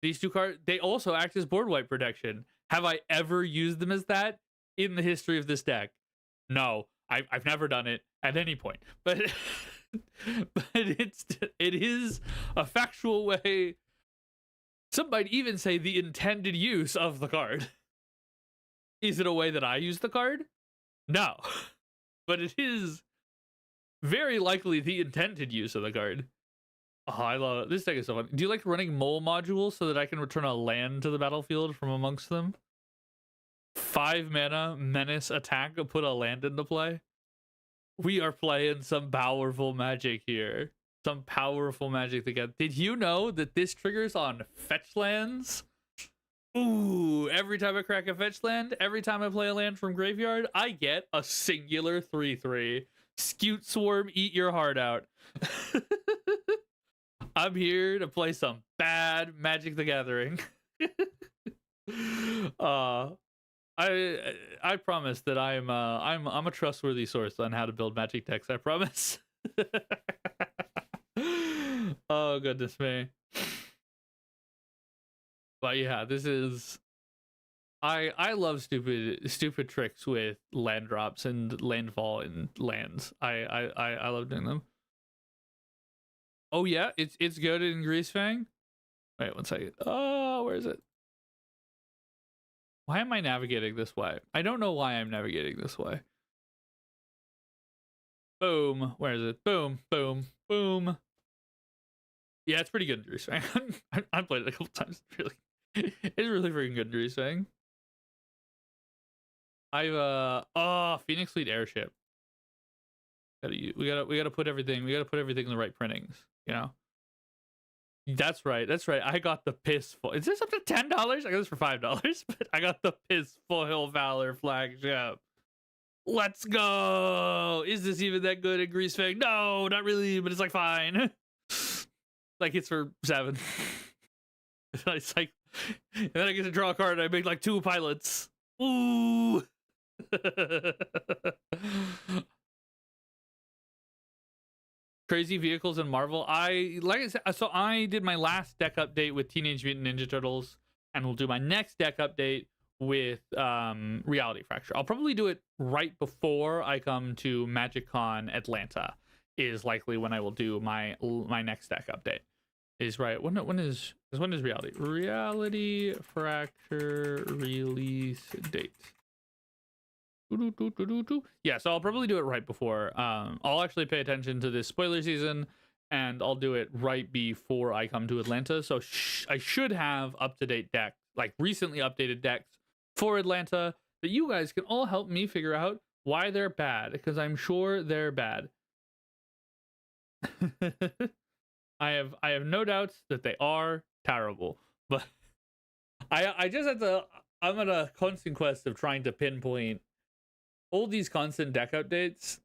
Speaker 1: These two cards, they also act as board wipe protection. Have I ever used them as that in the history of this deck? No, I've never done it at any point. But but it is a factual way. Some might even say the intended use of the card. Is it a way that I use the card? No. But it is very likely the intended use of the card. Oh, I love it. This deck is so fun. Do you like running mole modules so that I can return a land to the battlefield from amongst them? 5 mana, menace, attack, put a land into play? We are playing some powerful Magic here. Some powerful Magic together. Did you know that this triggers on fetch lands? Ooh, every time I crack a fetch land, every time I play a land from graveyard, I get a singular 3/3. Scute Swarm, eat your heart out. I'm here to play some bad Magic the Gathering. I promise that I'm a trustworthy source on how to build Magic decks. I promise. Oh goodness me. But yeah, this is I love stupid tricks with land drops and landfall and lands. I love doing them. Oh yeah, it's good in Greasefang. Wait 1 second. Oh, where is it? Why am I navigating this way? I don't know why I'm navigating this way. Boom. Where is it? Boom, boom, boom. Yeah, it's pretty good in Greasefang. I've played it a couple times. Really, it's really freaking good in Greasefang. I've Phoenix Fleet airship. We gotta put everything. We gotta put everything in the right printings. You know. That's right. That's right. I got the piss full. Is this up to $10? I got this for $5, but I got the piss full Hill Valor flagship. Let's go. Is this even that good at Greasefang? No, not really, but it's like fine. Like it's for 7. It's like, and then I get to draw a card. And I make like 2 pilots. Ooh. Crazy vehicles in Marvel. I said, so I did my last deck update with Teenage Mutant Ninja Turtles, and we'll do my next deck update with Reality Fracture. I'll probably do it right before I come to MagicCon Atlanta. Is likely when I will do my next deck update. Is right when is Reality Fracture release date? Yeah, so I'll probably do it right before. I'll actually pay attention to this spoiler season, and I'll do it right before I come to Atlanta. So I should have up-to-date decks, like recently updated decks for Atlanta, that you guys can all help me figure out why they're bad, because I'm sure they're bad. I have no doubts that they are terrible, but I just have to. I'm on a constant quest of trying to pinpoint all these constant deck updates.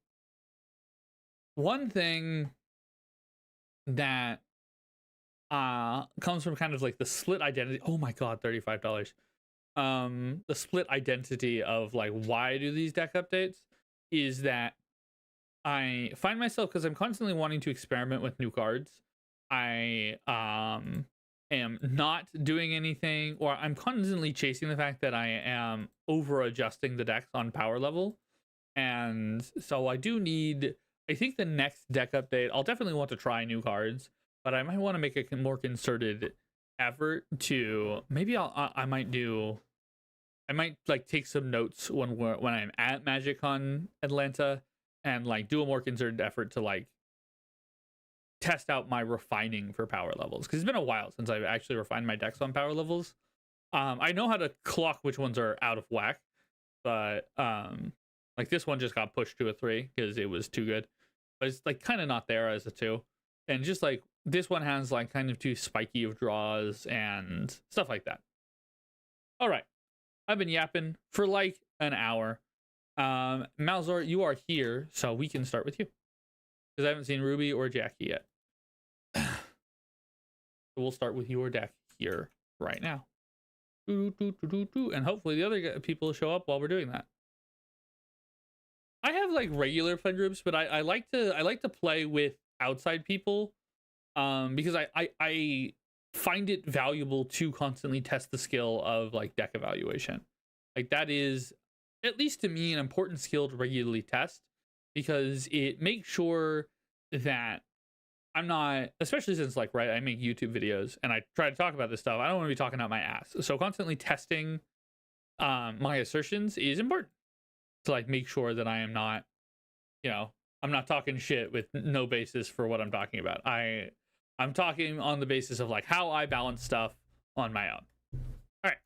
Speaker 1: One thing that comes from kind of like the split identity. Oh my god, $35. The split identity of like why I do these deck updates is that I find myself, because I'm constantly wanting to experiment with new cards, I am not doing anything, or I'm constantly chasing the fact that I am over adjusting the decks on power level. And so I think the next deck update, I'll definitely want to try new cards, but I might want to make a more concerted effort to, maybe I might like take some notes when I'm at MagicCon Atlanta, and like do a more concerted effort to like test out my refining for power levels, because it's been a while since I've actually refined my decks on power levels. I know how to clock which ones are out of whack, but like this one just got pushed to a 3 because it was too good, but it's like kind of not there as a 2, and just like this one has like kind of too spiky of draws and stuff like that. All right, I've been yapping for like an hour. Malzor, you are here, so we can start with you, because I haven't seen Ruby or Jackie yet. So we'll start with your deck here right now. And hopefully the other people show up while we're doing that. I have like regular play groups, but I like to play with outside people, because I find it valuable to constantly test the skill of like deck evaluation. Like that is, at least to me, an important skill to regularly test, because it makes sure that I'm not, especially since like, right, I make YouTube videos and I try to talk about this stuff. I don't want to be talking out my ass. So constantly testing my assertions is important to like make sure that I am not, I'm not talking shit with no basis for what I'm talking about. I'm talking on the basis of like how I balance stuff on my own. All right.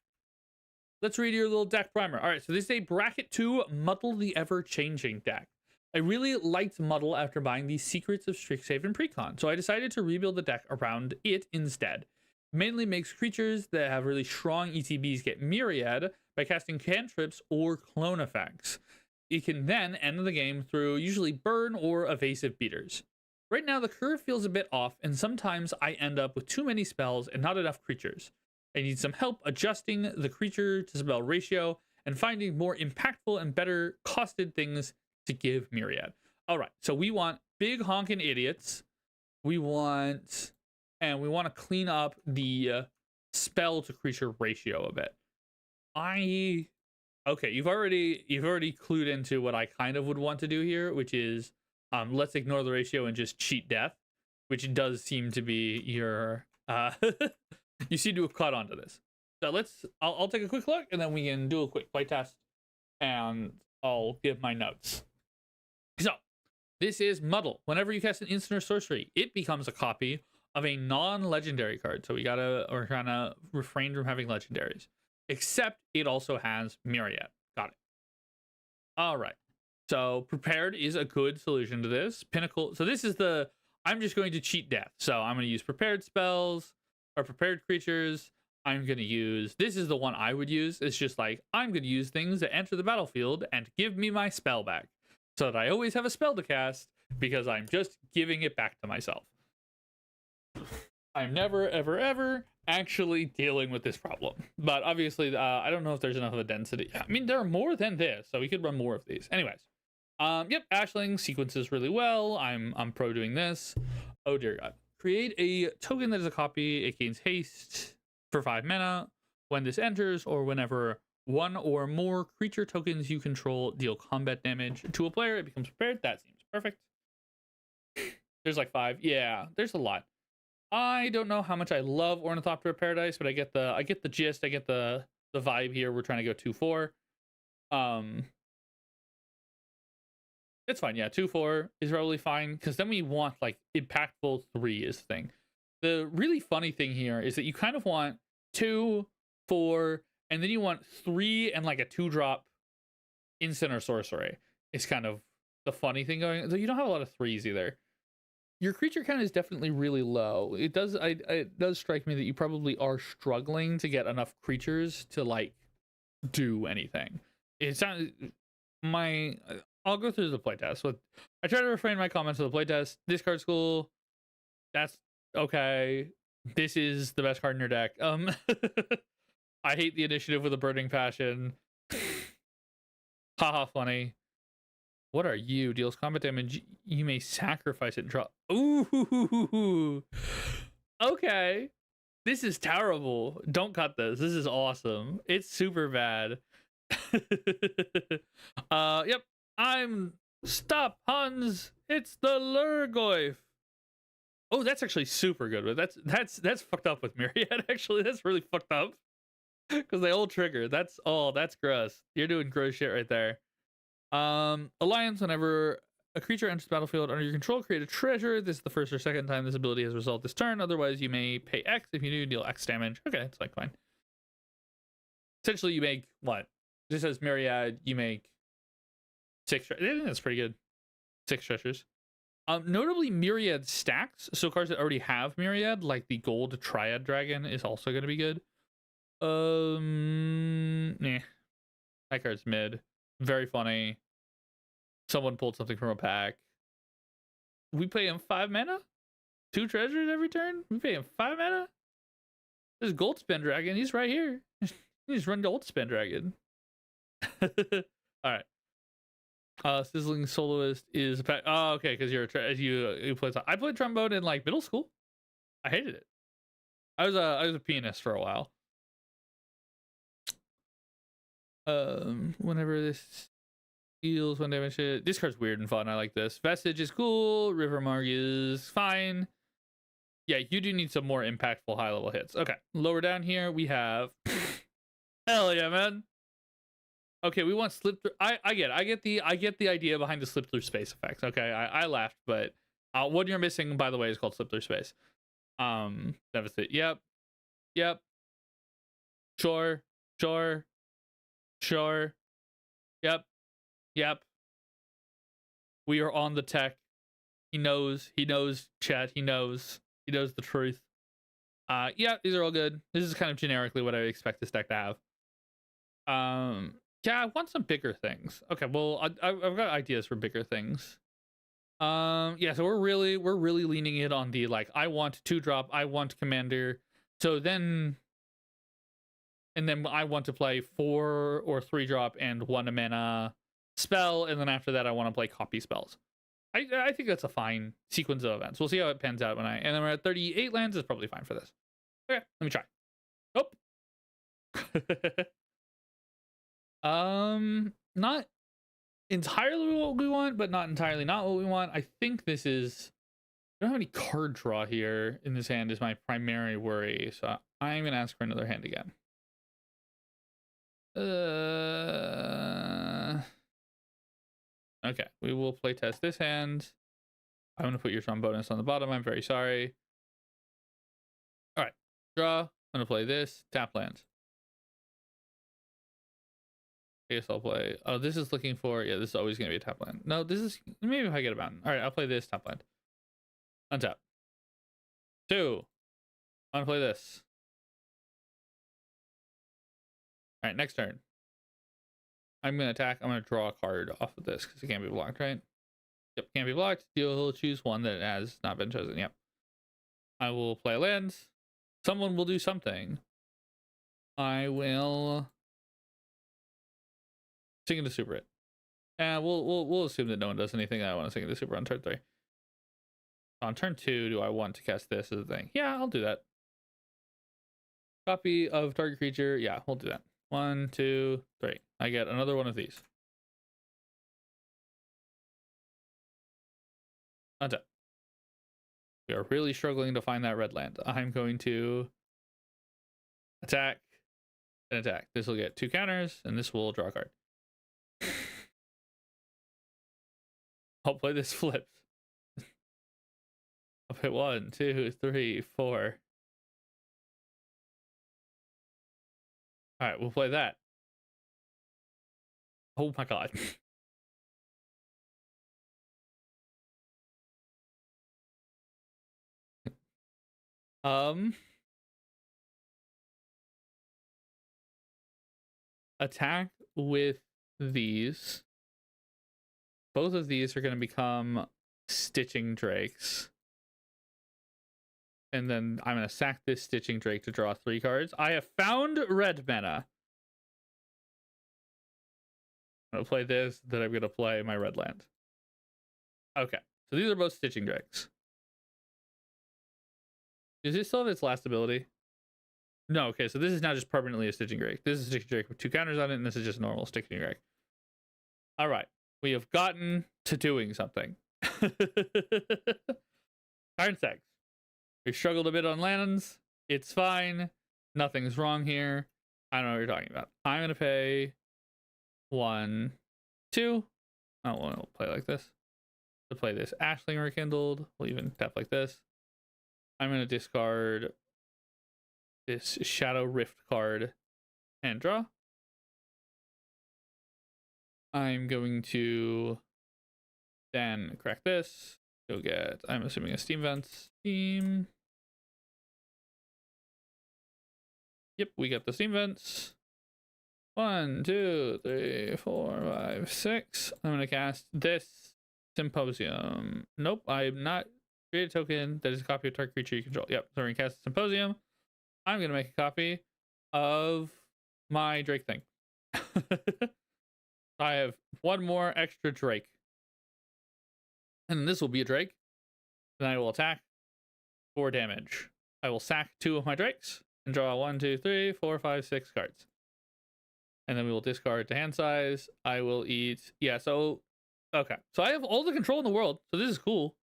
Speaker 1: Let's read your little deck primer. All right, so this is a bracket 2 Muddle the Ever-Changing deck. I really liked Muddle after buying the Secrets of Strixhaven Precon, so I decided to rebuild the deck around it instead. Mainly makes creatures that have really strong ETBs get Myriad by casting cantrips or clone effects. It can then end the game through usually burn or evasive beaters. Right now the curve feels a bit off, and sometimes I end up with too many spells and not enough creatures. I need some help adjusting the creature to spell ratio and finding more impactful and better costed things to give Myriad. All right, so we want big honking idiots. We want to clean up the spell to creature ratio a bit. Okay, you've already clued into what I kind of would want to do here, which is let's ignore the ratio and just cheat death, which does seem to be your you seem to have caught on to this. So I'll take a quick look and then we can do a quick play test and I'll give my notes. So this is Muddle. Whenever you cast an instant or sorcery, it becomes a copy of a non-legendary card. So we're trying to refrain from having legendaries. Except it also has Myriad. Got it. All right. So Prepared is a good solution to this. Pinnacle. So this is I'm just going to cheat death. So I'm going to use Prepared spells or Prepared creatures. I'm going to use, this is the one I would use. It's just like, I'm going to use things that enter the battlefield and give me my spell back. So that I always have a spell to cast because I'm just giving it back to myself. I'm never, ever, ever actually dealing with this problem. But obviously, I don't know if there's enough of a density. I mean, there are more than this, so we could run more of these. Anyways, yep, Ashling sequences really well. I'm pro doing this. Oh dear God. Create a token that is a copy. It gains haste for 5 mana. When this enters, or whenever one or more creature tokens you control deal combat damage to a player, it becomes prepared. That seems perfect. There's like 5. Yeah, there's a lot. I don't know how much I love Ornithopter of Paradise, but I get the gist. I get the vibe here. We're trying to go 2/4. It's fine. Yeah, 2/4 is probably fine because then we want like impactful 3 is the thing. The really funny thing here is that you kind of want 2, 4, and then you want 3 and like a 2-drop instant or sorcery. It's kind of the funny thing going. So you don't have a lot of 3s either. Your creature count is definitely really low. It does strike me that you probably are struggling to get enough creatures to like do anything. It's not I'll go through the playtest. So I try to refrain my comments to the playtest. This card's cool. That's okay. This is the best card in your deck. I hate the initiative with a burning passion. Haha, funny. What are you? Deals combat damage. You may sacrifice it and draw. Ooh. Okay. This is terrible. Don't cut this. This is awesome. It's super bad. Yep. Stop, Hans. It's the Lurgoyf. Oh, that's actually super good. That's fucked up with Myriad, actually. That's really fucked up. Because they all trigger. That's gross. You're doing gross shit right there. Alliance, whenever a creature enters the battlefield under your control, create a treasure. This is the first or second time this ability has resolved this turn. Otherwise, you may pay X. If you do, deal X damage. Okay, it's like fine. Essentially, you make what? This says Myriad, you make 6. I think that's pretty good. 6 treasures. Notably, Myriad stacks. So cards that already have Myriad, like the Gold Triad Dragon, is also going to be good. That card's mid. Very funny. Someone pulled something from a pack. We pay him 5 mana? 2 treasures every turn? We pay him 5 mana? There's Gold Spin Dragon. He's right here. You just run Gold Spin Dragon. Alright. Sizzling Soloist is a pack. Oh, okay, because you play. I played trombone in like middle school. I hated it. I was a pianist for a while. Whenever this deals 1 damage hit, this card's weird and fun. I like this. Vestige is cool. Rivermark is fine. Yeah, you do need some more impactful high level hits. Okay, lower down here we have. Hell yeah, man. Okay, we want slip through. I get the idea behind the slip through space effects. Okay, I laughed, but what you're missing, by the way, is called slip through space. Deficit. Yep. Sure. Yep. We are on the tech. He knows, chat. He knows the truth. Yeah, these are all good. This is kind of generically what I would expect this deck to have. Yeah, I want some bigger things. Okay, well, I've got ideas for bigger things. Yeah, so we're really leaning it on the like, I want 2-drop, I want commander. So then, and then I want to play 4 or 3-drop and 1 mana spell, and then after that I want to play copy spells. I think that's a fine sequence of events. We'll see how it pans out and then we're at 38 lands. Is probably fine for this. Okay, let me try. Oh. Not entirely what we want, but not entirely not what we want. I think this is... I don't have any card draw here in this hand is my primary worry, so I'm going to ask for another hand again. Okay, we will play test this hand. I'm going to put your Tron bonus on the bottom. I'm very sorry. All right, draw. I'm going to play this. Tap land. I guess I'll play... Oh, this is looking for... Yeah, this is always going to be a tap land. No, this is... Maybe if I get a mountain. All right, I'll play this tap land. Untap. 2. I'm going to play this. All right, next turn. I'm going to attack. I'm going to draw a card off of this because it can't be blocked, right? Yep, can't be blocked. He'll choose one that has not been chosen. Yep. I will play land. Someone will do something. I will sing into super it. And we'll assume that no one does anything. I want to sing into super on turn 3. On turn 2, do I want to cast this as a thing? Yeah, I'll do that. Copy of target creature. Yeah, we'll do that. 1, 2, 3. I get another one of these. Untap. We are really struggling to find that red land. I'm going to attack and attack. This will get 2 counters, and this will draw a card. I'll play this flipped. I'll play 1, 2, 3, 4. All right, we'll play that. Oh my god. Attack with these. Both of these are going to become Stitching Drakes. And then I'm going to sack this Stitching Drake to draw 3 cards. I have found red mana. I'm going to play this, then I'm going to play my red land. Okay, so these are both Stitching Drakes. Does it still have its last ability? No, okay, so this is now just permanently a Stitching Drake. This is a Stitching Drake with 2 counters on it, and this is just a normal Stitching Drake. All right, we have gotten to doing something. Turn 6. We struggled a bit on lands. It's fine. Nothing's wrong here. I don't know what you're talking about. I'm going to pay 1, 2. Oh, we'll play like this. To play this Ashling Rekindled. We'll even tap like this. I'm going to discard this Shadow Rift card and draw. I'm going to then crack this. Go get, I'm assuming, a Steam Vents. Steam. Yep, we got the Steam Vents. 1, 2, 3, 4, 5, 6. I'm going to cast this Symposium. Nope, I'm not. Create a token that is a copy of target creature you control. Yep, so we're going to cast Symposium. I'm going to make a copy of my Drake thing. I have 1 more extra Drake. And this will be a Drake. Then I will attack 4 damage. I will sack 2 of my Drakes and draw 1, 2, 3, 4, 5, 6 cards. And then we will discard to hand size. I will eat. Yeah, so. Okay. So I have all the control in the world. So this is cool.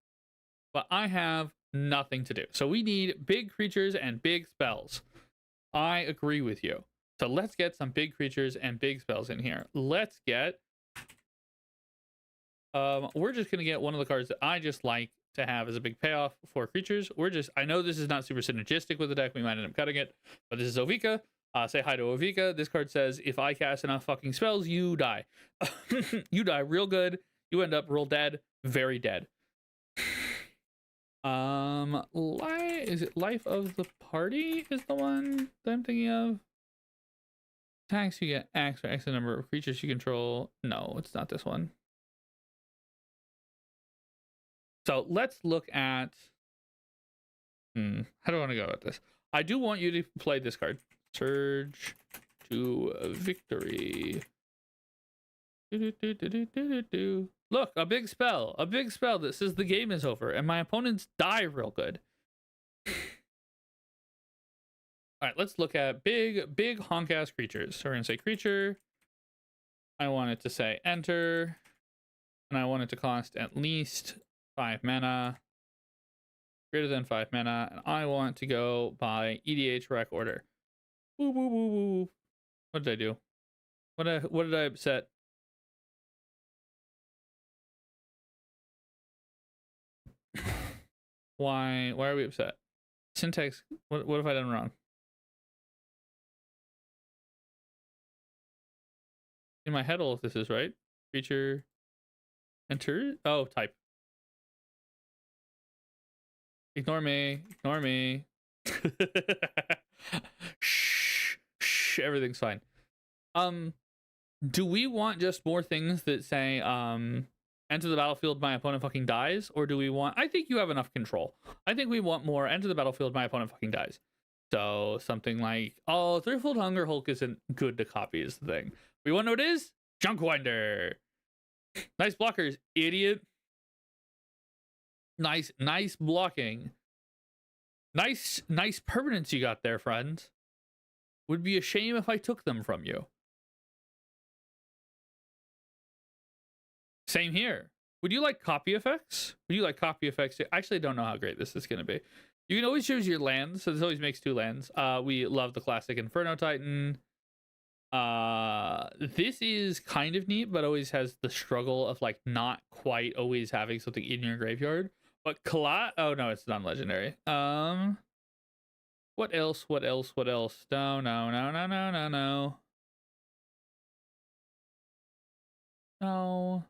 Speaker 1: But I have nothing to do. So we need big creatures and big spells. I agree with you. So let's get some big creatures and big spells in here. Let's get... we're just going to get one of the cards that I just like to have as a big payoff for creatures. I know this is not super synergistic with the deck. We might end up cutting it. But this is Ovika. Say hi to Ovika. This card says, if I cast enough fucking spells, you die. You die real good. You end up real dead. Very dead. Is it Life of the Party is the one that I'm thinking of? Attacks you get X or X the number of creatures you control. No, it's not this one. So let's look at how do I want to go about this? I do want you to play this card. Surge to Victory. Look, a big spell. A big spell that says the game is over and my opponents die real good. All right, let's look at big honk-ass creatures. So we're going to say creature. I want it to say enter, and I want it to cost at least 5 mana, greater than 5 mana, and I want to go by EDH rec order. Woo, woo, woo, woo. What did I do? What did I upset? Why are we upset? Syntax, what have I done wrong? In my head, all of this is right. Creature, enter. Oh, type. Ignore me. Ignore me. Shh. Shh. Everything's fine. Do we want just more things that say, enter the battlefield, my opponent fucking dies? Or do we want, I think you have enough control. I think we want more, enter the battlefield, my opponent fucking dies. So something like, oh, Thriftfold Hunger Hulk isn't good to copy is the thing. We want to know what it is? Junkwinder. Nice blockers, idiot. Nice blocking. Nice permanents you got there, friend. Would be a shame if I took them from you. Same here. Would you like copy effects? Would you like copy effects? I actually don't know how great this is going to be. You can always choose your lands, so this always makes 2 lands. We love the classic Inferno Titan. This is kind of neat, but always has the struggle of like not quite always having something in your graveyard. But Kalat, oh no, it's non-legendary. What else? No.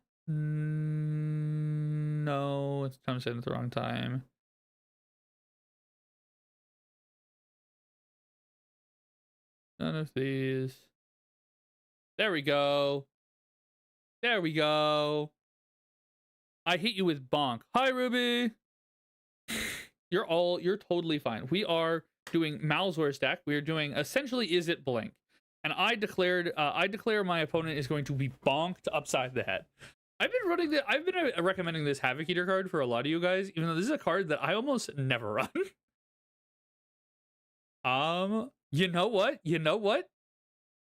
Speaker 1: No, it's time set at the wrong time. None of these. There we go. There we go. I hit you with bonk. Hi, Ruby. You're totally fine. We are doing Malzore's deck. We are doing essentially Izzet Blink. And I declare my opponent is going to be bonked upside the head. I've been recommending this Havoc Eater card for a lot of you guys, even though this is a card that I almost never run. You know what?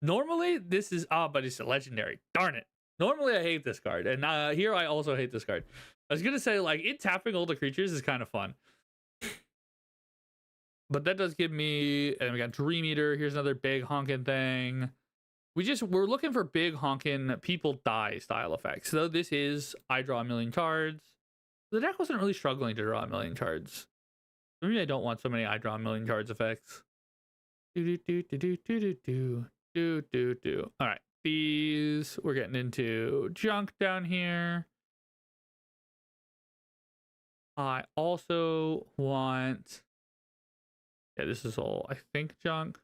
Speaker 1: Normally this is but it's a legendary. Darn it. Normally I hate this card, and here I also hate this card. I was gonna say, like, it tapping all the creatures is kind of fun. But that does give me, and we got Dream Eater. Here's another big honking thing. We're looking for big honking people die style effects. So this is, I draw a million cards. The deck wasn't really struggling to draw a million cards. Maybe I don't want so many I draw a million cards effects. All right, these, we're getting into junk down here. I also want, yeah, this is all, I think, junk.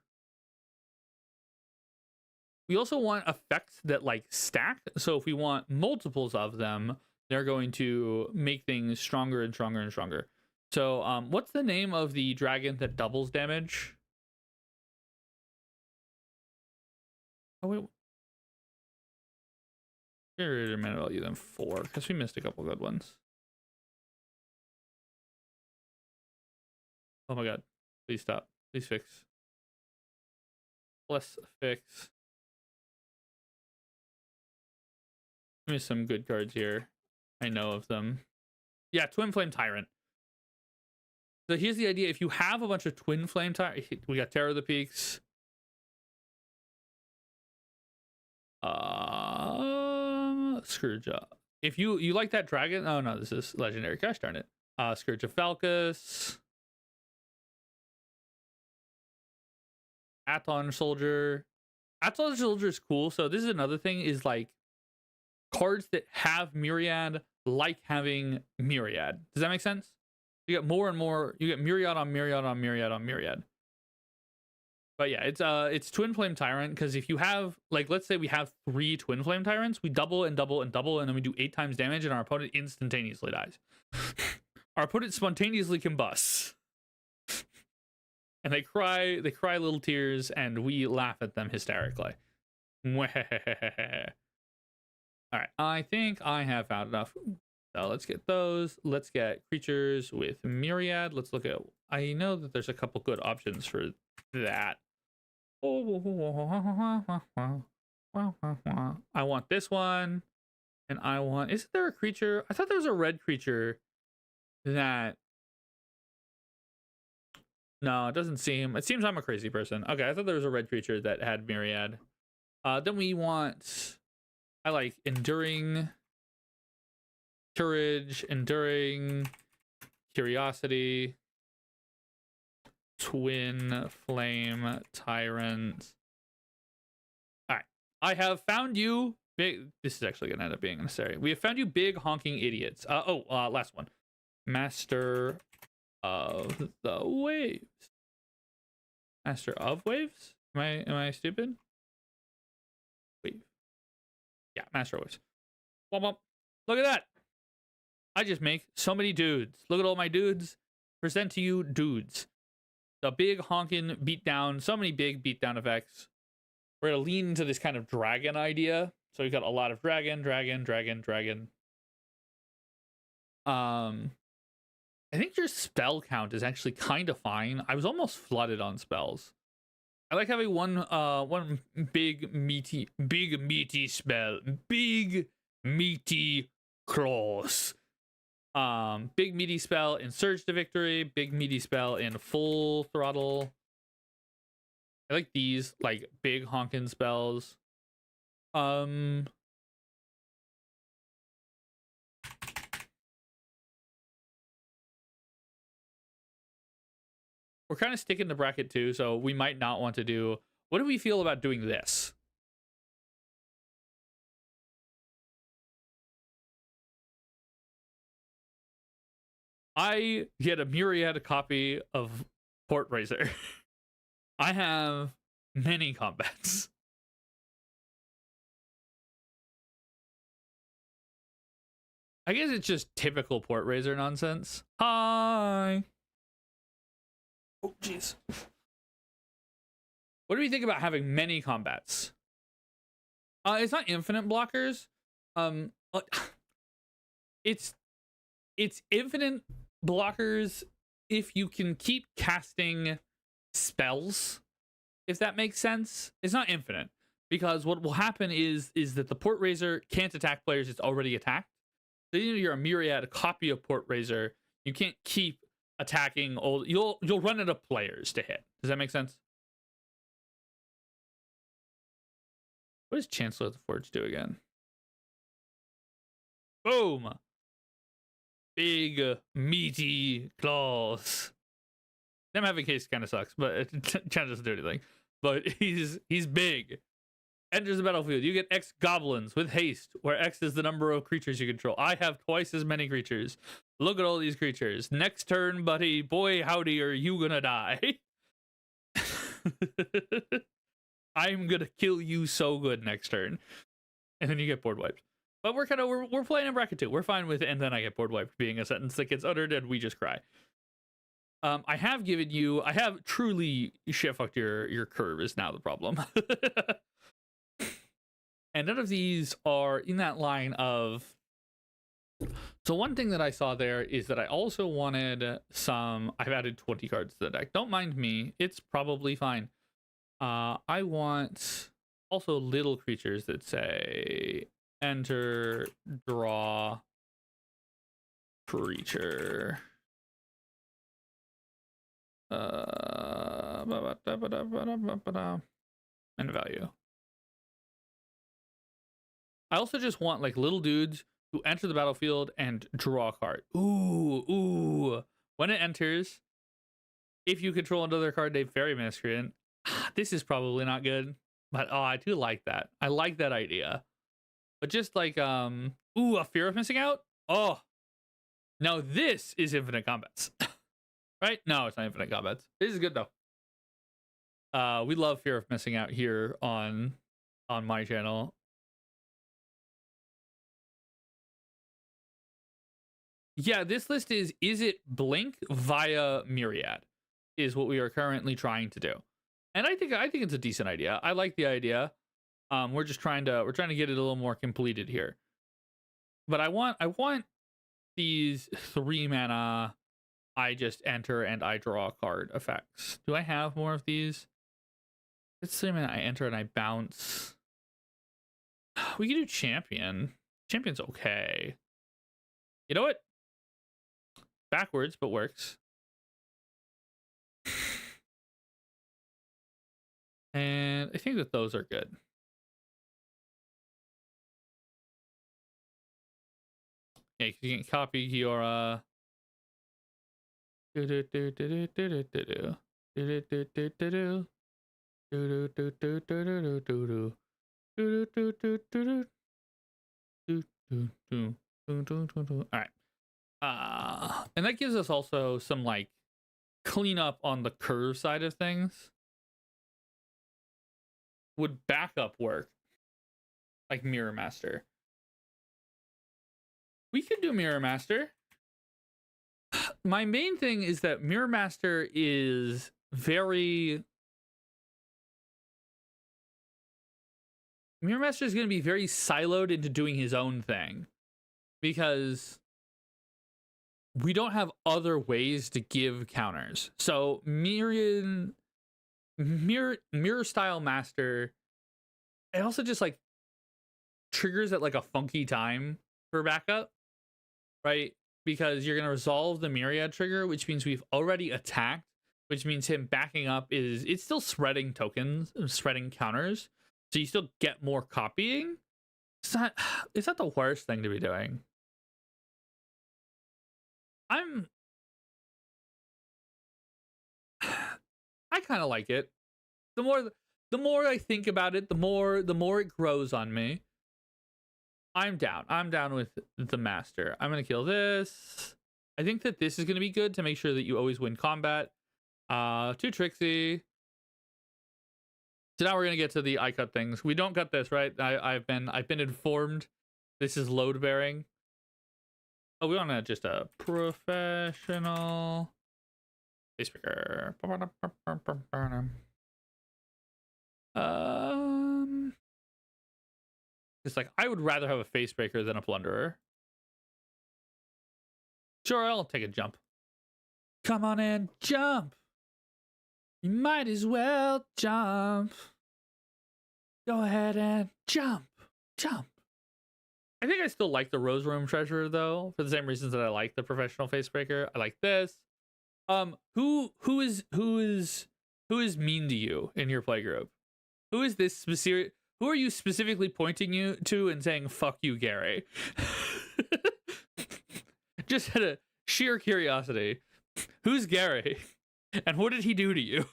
Speaker 1: We also want effects that like stack. So if we want multiples of them, they're going to make things stronger and stronger and stronger. So what's the name of the dragon that doubles damage? Oh, wait. Here in a minute, I'll use them 4 because we missed a couple good ones. Oh my god. Please stop. Please fix. Let's fix. Give me some good cards here. I know of them. Yeah, Twin Flame Tyrant. So here's the idea. If you have a bunch of Twin Flame Tyrant, we got Terror of the Peaks. Scourge. If you like that dragon, oh no, this is legendary. Gosh darn it. Scourge of Falcus. Aton Soldier. Aton Soldier is cool. So this is another thing, is like cards that have Myriad like having Myriad. Does that make sense? You get more and more. You get Myriad on Myriad on Myriad on Myriad. But yeah, it's Twin Flame Tyrant, because if you have, like, let's say we have 3 Twin Flame Tyrants, we double and double and double, and then we do 8 times damage, and our opponent instantaneously dies. Our opponent spontaneously combusts. And they cry little tears, and we laugh at them hysterically. All right, I think I have found enough. So let's get those. Let's get creatures with Myriad. Let's look at, I know that there's a couple good options for that. I want this one, and I want. Isn't there a creature? I thought there was a red creature that. No, it doesn't seem. It seems I'm a crazy person. Okay, I thought there was a red creature that had myriad. Then we want. I like enduring, courage, enduring, curiosity, twin flame, tyrant. All right, I have found you. Big. This is actually gonna end up being necessary. We have found you, big honking idiots. Last one, master of the waves. Master of waves? Am I stupid? Wave. Yeah, master of waves. Womp womp. Look at that. I just make so many dudes. Look at all my dudes. Present to you dudes. The big honking beatdown. So many big beatdown effects. We're gonna lean into this kind of dragon idea. So we've got a lot of dragon. I think your spell count is actually kind of fine. I was almost flooded on spells. I like having one big meaty spell. Big meaty claws. Big meaty spell in Surge to Victory. Big meaty spell in Full Throttle. I like these like big honkin' spells. We're kind of sticking to bracket 2, so we might not want to do... What do we feel about doing this? I get a myriad copy of Port Razor. I have many combats. I guess it's just typical Port Razor nonsense. Hi! Oh, jeez. What do we think about having many combats? It's not infinite blockers. It's infinite blockers if you can keep casting spells, if that makes sense. It's not infinite, because what will happen is that the Port Razor can't attack players it's already attacked. So even if you're a myriad copy of Port Razor, you can't keep attacking old. You'll run out of players to hit. Does that make sense? What does Chancellor of the Forge do again? Boom! Big meaty claws. Them having case kind of sucks, but it doesn't do anything. But he's big. Enters the battlefield. You get X goblins with haste, where X is the number of creatures you control. I have twice as many creatures. Look at all these creatures. Next turn, buddy. Boy, howdy, are you gonna die? I'm gonna kill you so good next turn. And then you get board wiped. But we're playing in bracket 2. We're fine with it, and then I get board wiped being a sentence that gets uttered and we just cry. I have truly shit fucked your curve is now the problem. And none of these are in that line of... So one thing that I saw there is that I also wanted some... I've added 20 cards to the deck. Don't mind me. It's probably fine. I want also little creatures that say enter, draw, creature. And value. I also just want like little dudes who enter the battlefield and draw a card. Ooh. When it enters, if you control another card named Fairy Miscreant, this is probably not good, but I do like that. I like that idea. But just like a fear of missing out. Oh, now this is infinite combats, right? No, it's not infinite combats. This is good though. We love fear of missing out here on my channel. Yeah, this list is it Blink via Myriad is what we are currently trying to do. And I think it's a decent idea. I like the idea. We're trying to get it a little more completed here. But I want these 3 mana I just enter and I draw a card effects. Do I have more of these? It's 3 mana I enter and I bounce. We can do champion. Champion's okay. You know what? Backwards, but works. And I think that those are good. Yeah, you can copy your all right. And that gives us also some like cleanup on the curve side of things. Would backup work? Like Mirror Master. We could do Mirror Master. My main thing is that Mirror Master is very... Mirror Master is going to be very siloed into doing his own thing. Because we don't have other ways to give counters. So mirror style master, it also just like triggers at like a funky time for backup, right? Because you're gonna resolve the myriad trigger, which means we've already attacked, which means him backing up it's still spreading tokens, spreading counters, so you still get more copying. It's not the worst thing to be doing. I kind of like it. The more I think about it, the more it grows on me. I'm down. I'm down with the master. I'm gonna kill this. I think that this is gonna be good to make sure that you always win combat. Too tricksy. So now we're gonna get to the I cut things. We don't cut this, right? I've been informed. This is load bearing. Oh, we want to just a professional face breaker. It's like I would rather have a face breaker than a plunderer. Sure, I'll take a jump. Come on in, jump. You might as well jump. Go ahead and jump. I think I still like the Rose Room Treasurer though, for the same reasons that I like the professional face breaker. I like this. Who is mean to you in your playgroup? Who is this specific? Who are you specifically pointing you to and saying "fuck you, Gary"? Just out of sheer curiosity, who's Gary, and what did he do to you?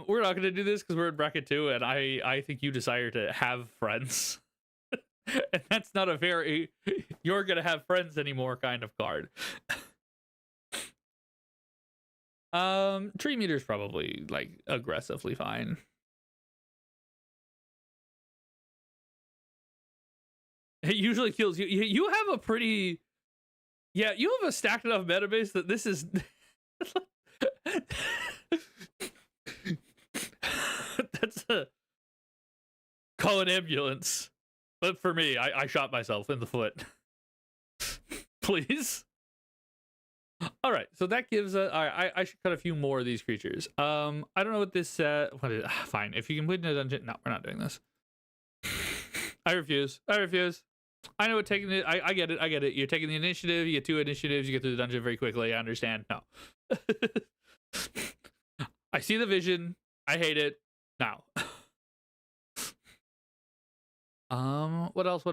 Speaker 1: We're not gonna do this because we're in bracket 2, and I think you desire to have friends, and that's not a very "you're gonna have friends anymore" kind of card. Tree meter's probably like aggressively fine. It usually kills you. You have a pretty, yeah, you have a stacked enough metabase that this is that's a call an ambulance. But for me, I shot myself in the foot. Please. All right, so that gives I should cut a few more of these creatures. I don't know what this what is fine. If you complete a dungeon, no, we're not doing this. I refuse. I know what taking it. I get it. You're taking the initiative. You get 2 initiatives. You get through the dungeon very quickly. I understand. No. I see the vision. I hate it. Now. What else?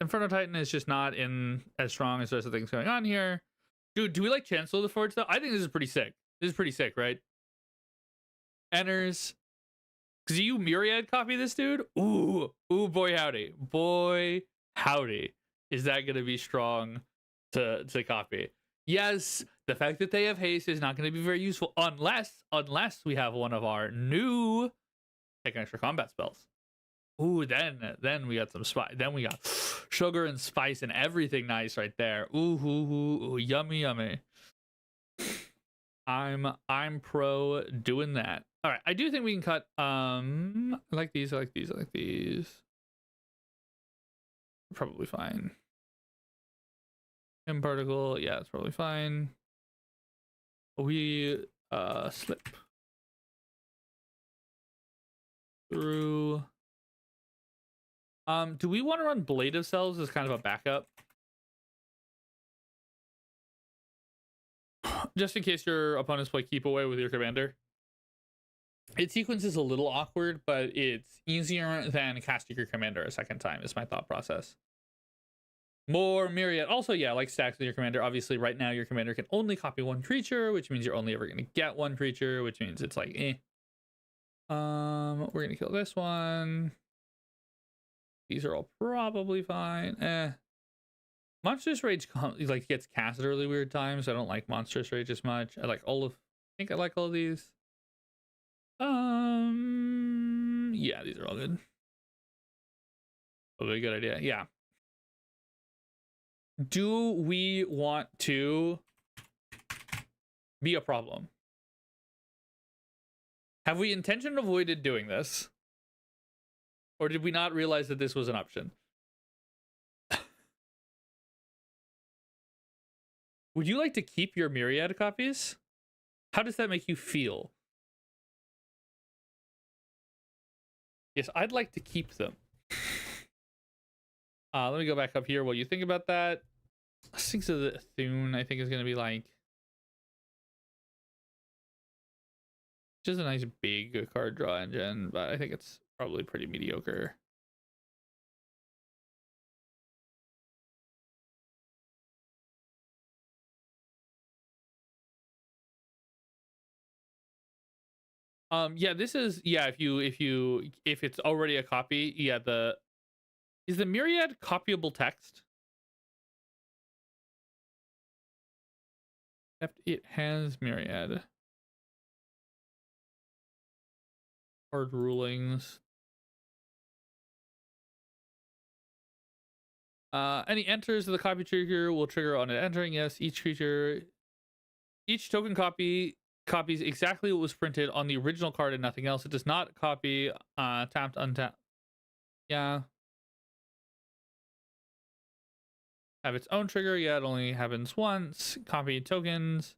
Speaker 1: Inferno Titan is just not in as strong as the rest of things going on here. Dude, do we like Chancellor of the Forge though? I think this is pretty sick. This is pretty sick, right? Enters. Do you myriad copy this dude? Ooh, boy howdy. Boy howdy. Is that gonna be strong to copy? Yes, the fact that they have haste is not gonna be very useful unless we have one of our new take extra combat spells. Ooh, then we got some spice. Then we got sugar and spice and everything nice right there. Ooh, yummy. I'm pro doing that. All right, I do think we can cut. I like these. Probably fine. Imparticle, yeah, it's probably fine. We slip. through. Do we want to run Blade of Cells as kind of a backup? Just in case your opponents play keep away with your commander. Its sequence is a little awkward, but it's easier than casting your commander a second time, is my thought process. More Myriad. Also, yeah, like stacks with your commander. Obviously, right now, your commander can only copy one creature, which means you're only ever going to get one creature, which means it's like, eh. We're going to kill this one. These are all probably fine. Monstrous Rage like gets cast at really weird times. I don't like Monstrous Rage as much. I think I like all of these. Yeah, these are all good. Probably a good idea. Yeah. Do we want to be a problem? Have we intentionally avoided doing this? Or did we not realize that this was an option? Would you like to keep your Myriad copies? How does that make you feel? Yes, I'd like to keep them. Let me go back up here while you think about that. Sphinx of the Thune, I think, is going to be like... just a nice big card draw engine, but I think it's probably pretty mediocre. Yeah, this is, yeah, if it's already a copy, yeah, is the Myriad copyable text? It has Myriad. Hard rulings. Any enters of the copy trigger will trigger on it entering. Yes, each token copies exactly what was printed on the original card and nothing else. It does not copy tapped, untapped. Yeah. Have its own trigger. Yeah, it only happens once. Copy tokens.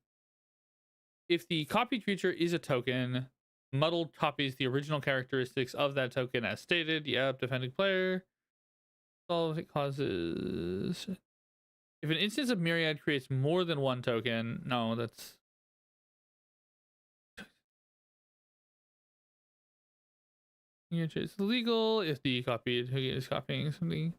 Speaker 1: If the copied creature is a token, muddled copies the original characteristics of that token as stated. Yep, defending player. All it causes. If an instance of Myriad creates more than one token, no, that's... it's illegal if the copied token is copying something.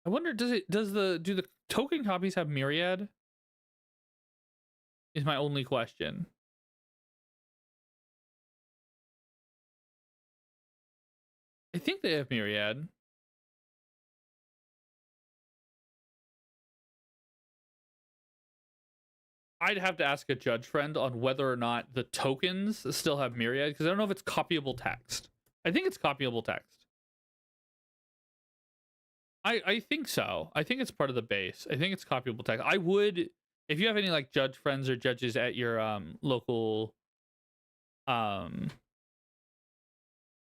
Speaker 1: I wonder, do the token copies have Myriad? Is my only question. I think they have Myriad. I'd have to ask a judge friend on whether or not the tokens still have Myriad, because I don't know if it's copyable text. I think it's copyable text. I think so. I think it's part of the base. I think it's copyable text. I would, if you have any like judge friends or judges at your local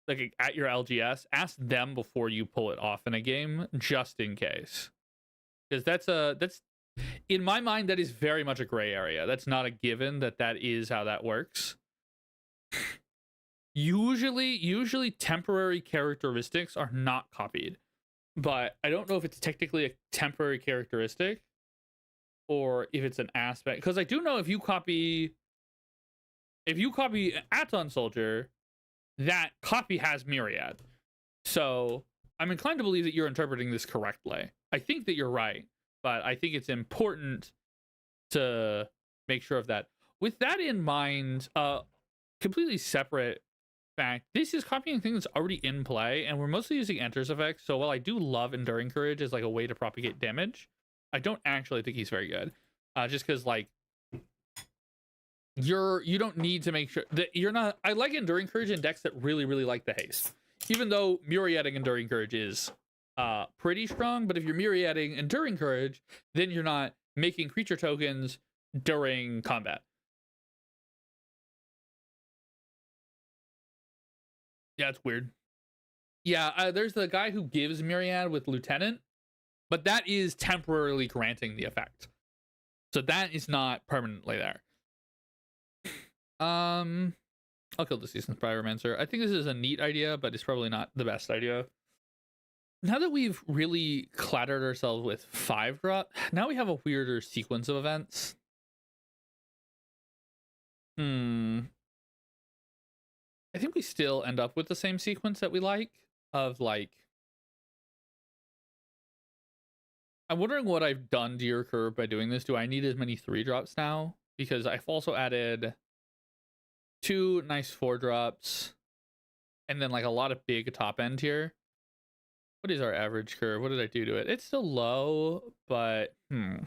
Speaker 1: like at your LGS, ask them before you pull it off in a game, just in case. Because that's in my mind, that is very much a gray area. That's not a given that is how that works. Usually temporary characteristics are not copied. But I don't know if it's technically a temporary characteristic or if it's an aspect. Because I do know if you copy Aton Soldier, that copy has Myriad. So I'm inclined to believe that you're interpreting this correctly. I think that you're right, but I think it's important to make sure of that. With that in mind, completely separate fact, this is copying things that's already in play, and we're mostly using Enters effects. So while I do love Enduring Courage as like a way to propagate damage, I don't actually think he's very good. Just because like you don't need to make sure that you're not. I like Enduring Courage in decks that really like the haste, even though myriading Enduring Courage is pretty strong. But if you're myriading Enduring Courage, then you're not making creature tokens during combat. Yeah, it's weird. Yeah, there's the guy who gives Myriad with Lieutenant, but that is temporarily granting the effect. So that is not permanently there. I'll kill the Season's Pyromancer. I think this is a neat idea, but it's probably not the best idea. Now that we've really clattered ourselves with 5-drop, now we have a weirder sequence of events. I think we still end up with the same sequence that we like, of like... I'm wondering what I've done to your curve by doing this. Do I need as many 3-drops now? Because I've also added 2 nice 4-drops, and then like a lot of big top end here. What is our average curve? What did I do to it? It's still low, but I've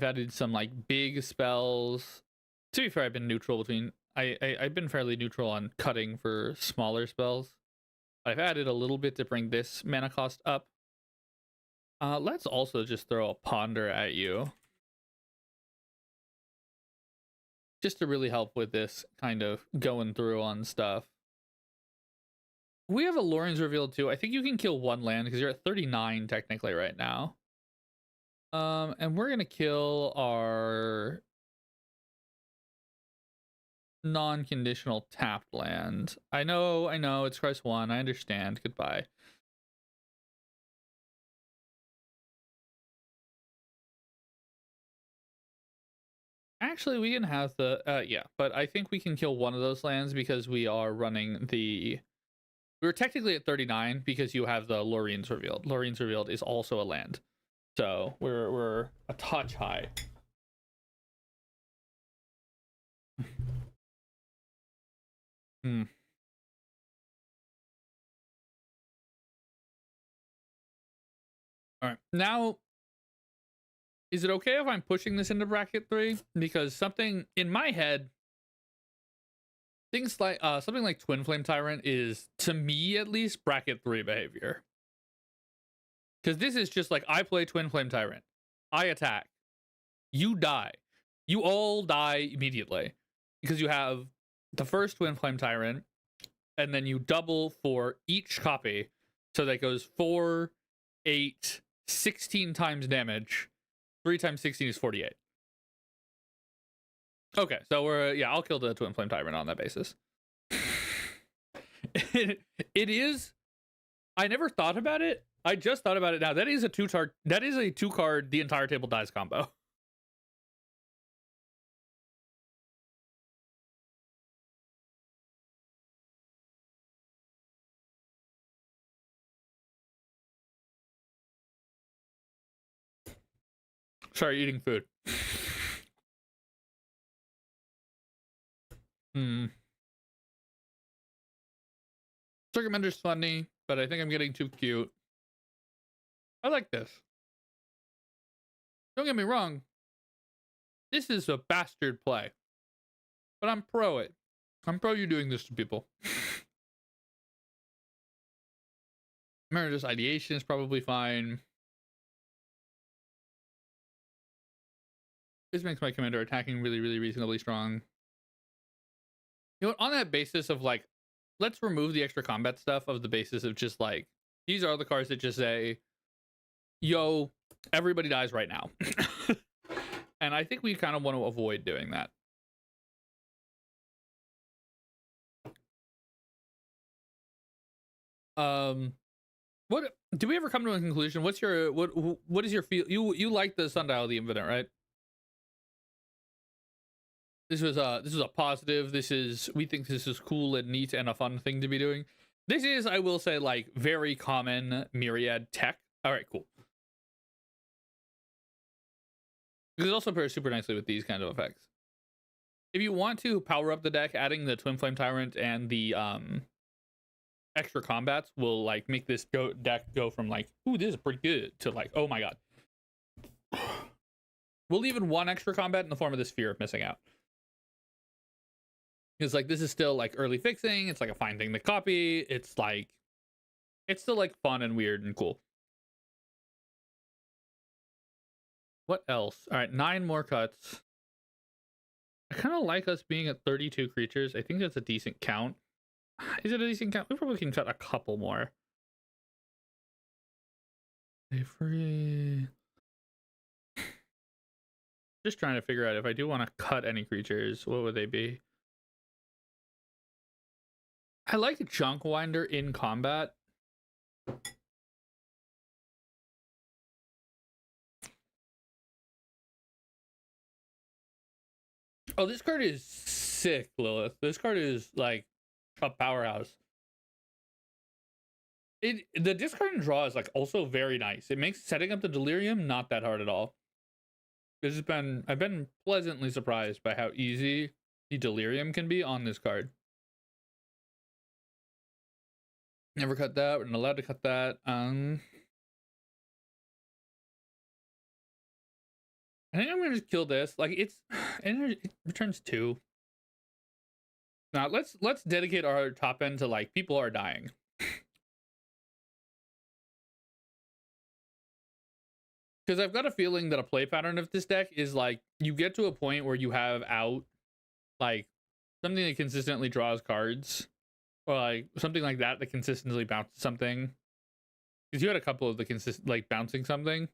Speaker 1: added some like big spells. To be fair, I've been neutral between... I've been fairly neutral on cutting for smaller spells. I've added a little bit to bring this mana cost up. Let's also just throw a Ponder at you, just to really help with this kind of going through on stuff. We have a Lorian's Revealed too. I think you can kill 1 land because you're at 39 technically right now. And we're gonna kill our non-conditional tapped land. I know, it's price 1. I understand. Goodbye. Actually, we can have the yeah, but I think we can kill 1 of those lands because we are running the... We're technically at 39 because you have the Lorian's Revealed. Lorian's Revealed is also a land. So we're a touch high. All right. Now, is it okay if I'm pushing this into bracket 3? Because something in my head, things like something like Twin Flame Tyrant is, to me at least, bracket 3 behavior. Because this is just like, I play Twin Flame Tyrant, I attack, you die, you all die immediately because you have the first Twin Flame Tyrant, and then you double for each copy, so that goes 4, 8, 16 times damage. 3 times 16 is 48. Okay, so we're... Yeah, I'll kill the Twin Flame Tyrant on that basis. It is... I never thought about it. I just thought about it now. That is a 2-card... That is a 2-card the entire table dies combo. Sorry, eating food. Circumenter's funny, but I think I'm getting too cute. I like this. Don't get me wrong. This is a bastard play. But I'm pro it. I'm pro you doing this to people. Meritus Ideation is probably fine. This makes my commander attacking really, really reasonably strong. You know what, on that basis of like, let's remove the extra combat stuff of the basis of just like, these are the cards that just say, yo, everybody dies right now. And I think we kind of want to avoid doing that. What do we ever come to a conclusion? What's your what is your feel? You like the Sundial of the Infinite, right? This was a positive. We think this is cool and neat and a fun thing to be doing. This is, I will say, like very common Myriad tech. All right, cool. Because it also pairs super nicely with these kind of effects. If you want to power up the deck, adding the Twin Flame Tyrant and the extra combats will like make this deck go from like, ooh, this is pretty good, to like, oh my god. We'll leave in 1 extra combat in the form of this fear of missing out. Because like this is still like early fixing. It's like a fine thing to copy. It's like, it's still like fun and weird and cool. What else? All right, 9 more cuts. I kind of like us being at 32 creatures. I think that's a decent count. Is it a decent count? We probably can cut a couple more. Free. Just trying to figure out if I do want to cut any creatures, what would they be? I like Junk Winder in combat. Oh, this card is sick, Lilith. This card is like a powerhouse. The discard and draw is like also very nice. It makes setting up the Delirium not that hard at all. I've been pleasantly surprised by how easy the Delirium can be on this card. Never cut that. We're not allowed to cut that. I think I'm gonna just kill this. Like it returns 2. Now let's dedicate our top end to like people are dying. Because I've got a feeling that a play pattern of this deck is like you get to a point where you have out like something that consistently draws cards, or like something like that that consistently bounces something. Because you had a couple of the consistent like bouncing something,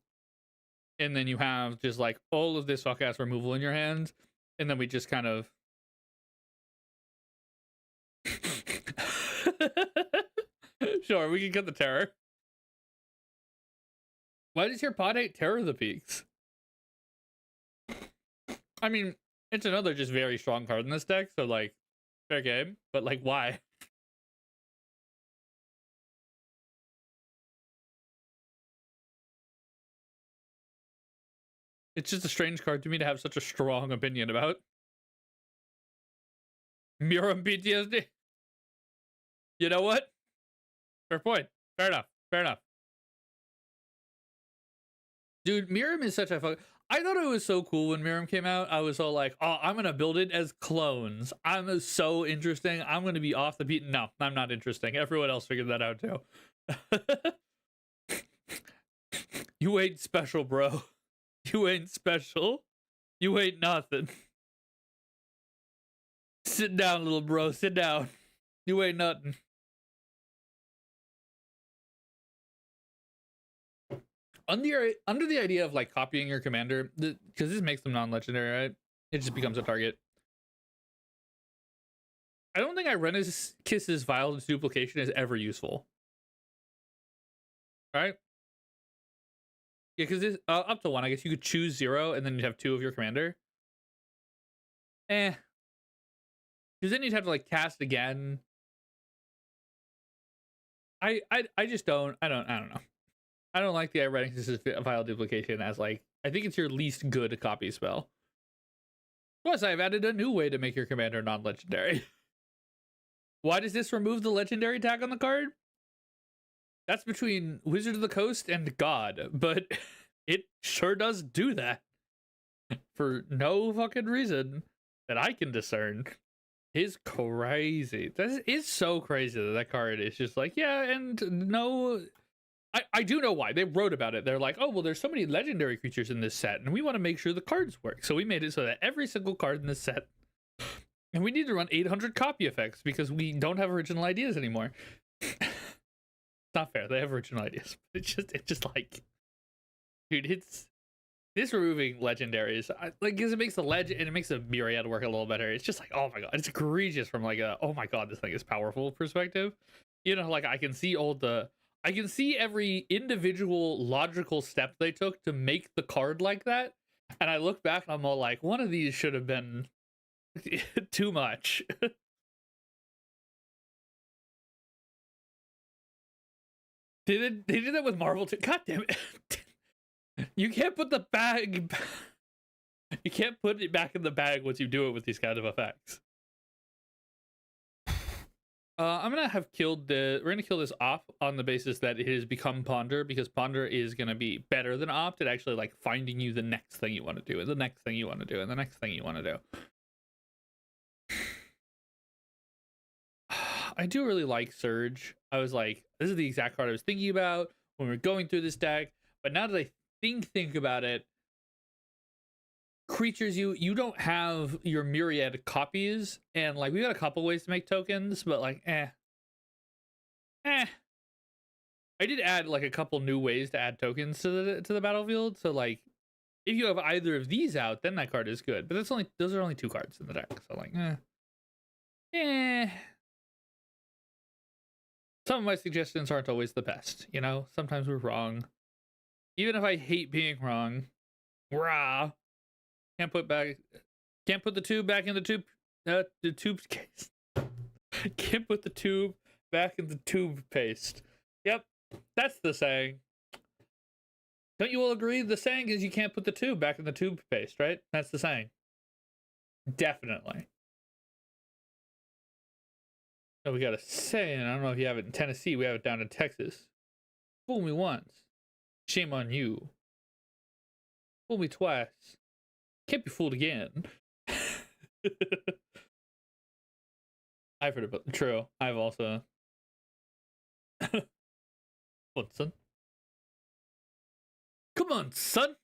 Speaker 1: and then you have just like all of this fuck ass removal in your hands, and then we just kind of sure we can cut the terror. Why does your pot 8 Terror the Peaks? I mean, it's another just very strong card in this deck, so like, fair game. But like, why? It's just a strange card to me to have such a strong opinion about. Miram PTSD. You know what? Fair point. Fair enough. Fair enough. Dude, Miram is such a fuck. I thought it was so cool when Miram came out. I was all like, oh, I'm going to build it as clones. I'm so interesting. I'm going to be off the beaten. No, I'm not interesting. Everyone else figured that out too. You ain't special, bro. You ain't special. You ain't nothing. Sit down, little bro. Sit down. You ain't nothing. Under the idea of like copying your commander, because this makes them non-legendary, right? It just becomes a target. I don't think Irena's Kiss's Violence Duplication is ever useful. Right? Yeah, because this up to 1, I guess you could choose 0 and then you'd have 2 of your commander. Because then you'd have to like cast again. I just don't. I don't know. I don't like the Irena's Vial Duplication as like, I think it's your least good copy spell. Plus, I've added a new way to make your commander non-legendary. Why does this remove the legendary tag on the card? That's between Wizard of the Coast and God, but it sure does do that. For no fucking reason that I can discern. It's crazy. That is so crazy that card is just like, yeah, and no... I do know why. They wrote about it. They're like, oh, well, there's so many legendary creatures in this set, and we want to make sure the cards work. So we made it so that every single card in this set, and we need to run 800 copy effects because we don't have original ideas anymore. Not fair. They have original ideas. It's just like, dude, it's this removing legendaries, like, because it makes the legend and it makes the myriad work a little better. It's just like, oh my god, it's egregious from like a, oh my god, this thing is powerful perspective. You know, like I can see every individual logical step they took to make the card like that, and I look back and I'm all like, one of these should have been too much. They did that with Marvel too. God damn it. You can't put the bag. You can't put it back in the bag once you do it with these kind of effects. I'm gonna have killed we're gonna kill this Op on the basis that it has become Ponder, because Ponder is gonna be better than Opt at actually like finding you the next thing you want to do, and the next thing you want to do, and the next thing you want to do. I do really like Surge. I was like, this is the exact card I was thinking about when we were going through this deck. But now that I think about it, creatures, you don't have your myriad copies, and like we got a couple ways to make tokens, but like I did add like a couple new ways to add tokens to the battlefield. So like if you have either of these out, then that card is good. But those are only 2 cards in the deck. So like some of my suggestions aren't always the best, you know? Sometimes we're wrong. Even if I hate being wrong. Rah. Can't put the tube back in the tube case. Can't put the tube back in the tube paste. Yep, that's the saying. Don't you all agree? The saying is you can't put the tube back in the tube paste, right? That's the saying. Definitely. So we got a saying. I don't know if you have it in Tennessee. We have it down in Texas. Fool me once. Shame on you. Fool me twice. Can't be fooled again. I've heard about true. I've also. What, son? Come on, son.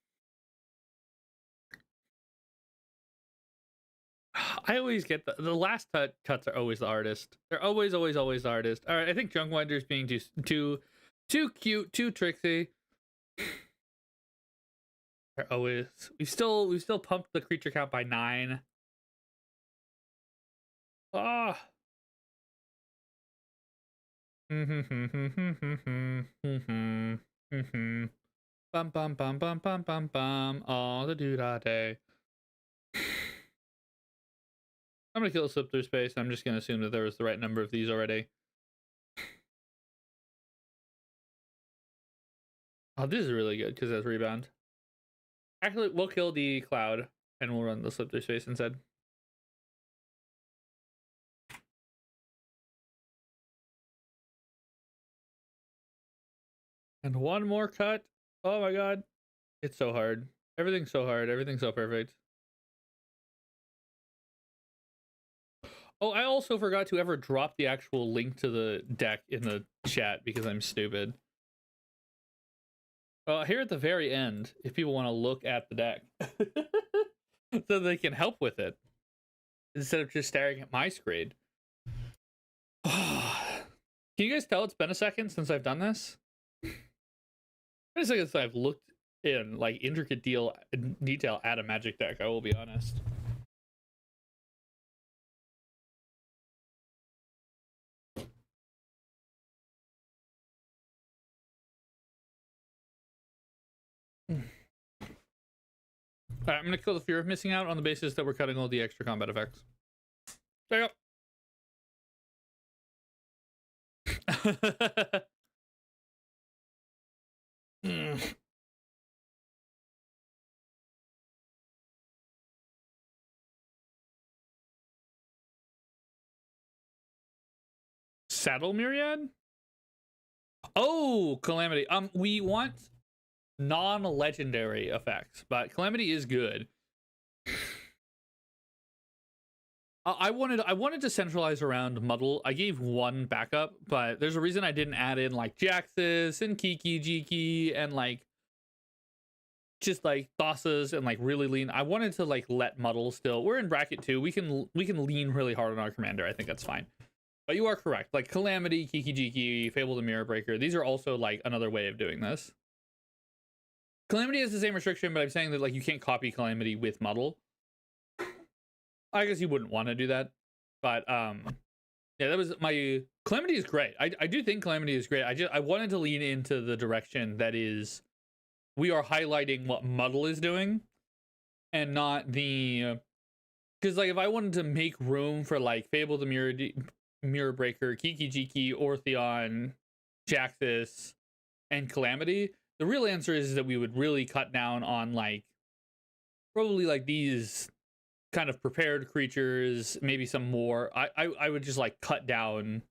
Speaker 1: I always get the last cuts are always the hardest. They're always the hardest. All right, I think Junk Winder's being too cute, too tricksy. They're always we still pumped the creature count by 9. Ah. Bum bum bum bum bum bum bum. Oh, the doo-dah day. I'm gonna kill a slip through space. I'm just gonna assume that there was the right number of these already. Oh, this is really good because that's rebound. Actually, we'll kill the cloud and we'll run the slip through space instead. And one more cut. Oh my god. It's so hard. Everything's so hard. Everything's so perfect. Oh, I also forgot to ever drop the actual link to the deck in the chat because I'm stupid. Here at the very end, if people want to look at the deck, so they can help with it, instead of just staring at my screen. Can you guys tell it's been a second since I've done this? Been a second since I've looked in like intricate detail at a Magic deck, I will be honest. Alright, I'm gonna kill the fear of missing out on the basis that we're cutting all the extra combat effects. There you go. Saddle Myriad? Oh, Calamity. We want non-legendary effects, but Calamity is good. I wanted to centralize around Muddle. I gave 1 backup, but there's a reason I didn't add in like Jaxus and Kiki Jiki and like just like Thassa's and like really lean. I wanted to like let Muddle still. We're in bracket 2. We can lean really hard on our commander. I think that's fine. But you are correct. Like Calamity, Kiki Jiki, Fable the Mirror Breaker. These are also like another way of doing this. Calamity has the same restriction, but I'm saying that like you can't copy Calamity with Muddle. I guess you wouldn't want to do that, but yeah, that was my Calamity is great. I do think Calamity is great. I wanted to lean into the direction that is we are highlighting what Muddle is doing, and not the because like if I wanted to make room for like Fable the Mirror Breaker, Kiki Jiki, Ortheon, Jaxus, and Calamity, the real answer is that we would really cut down on like probably like these kind of prepared creatures, maybe some more. I would just like cut down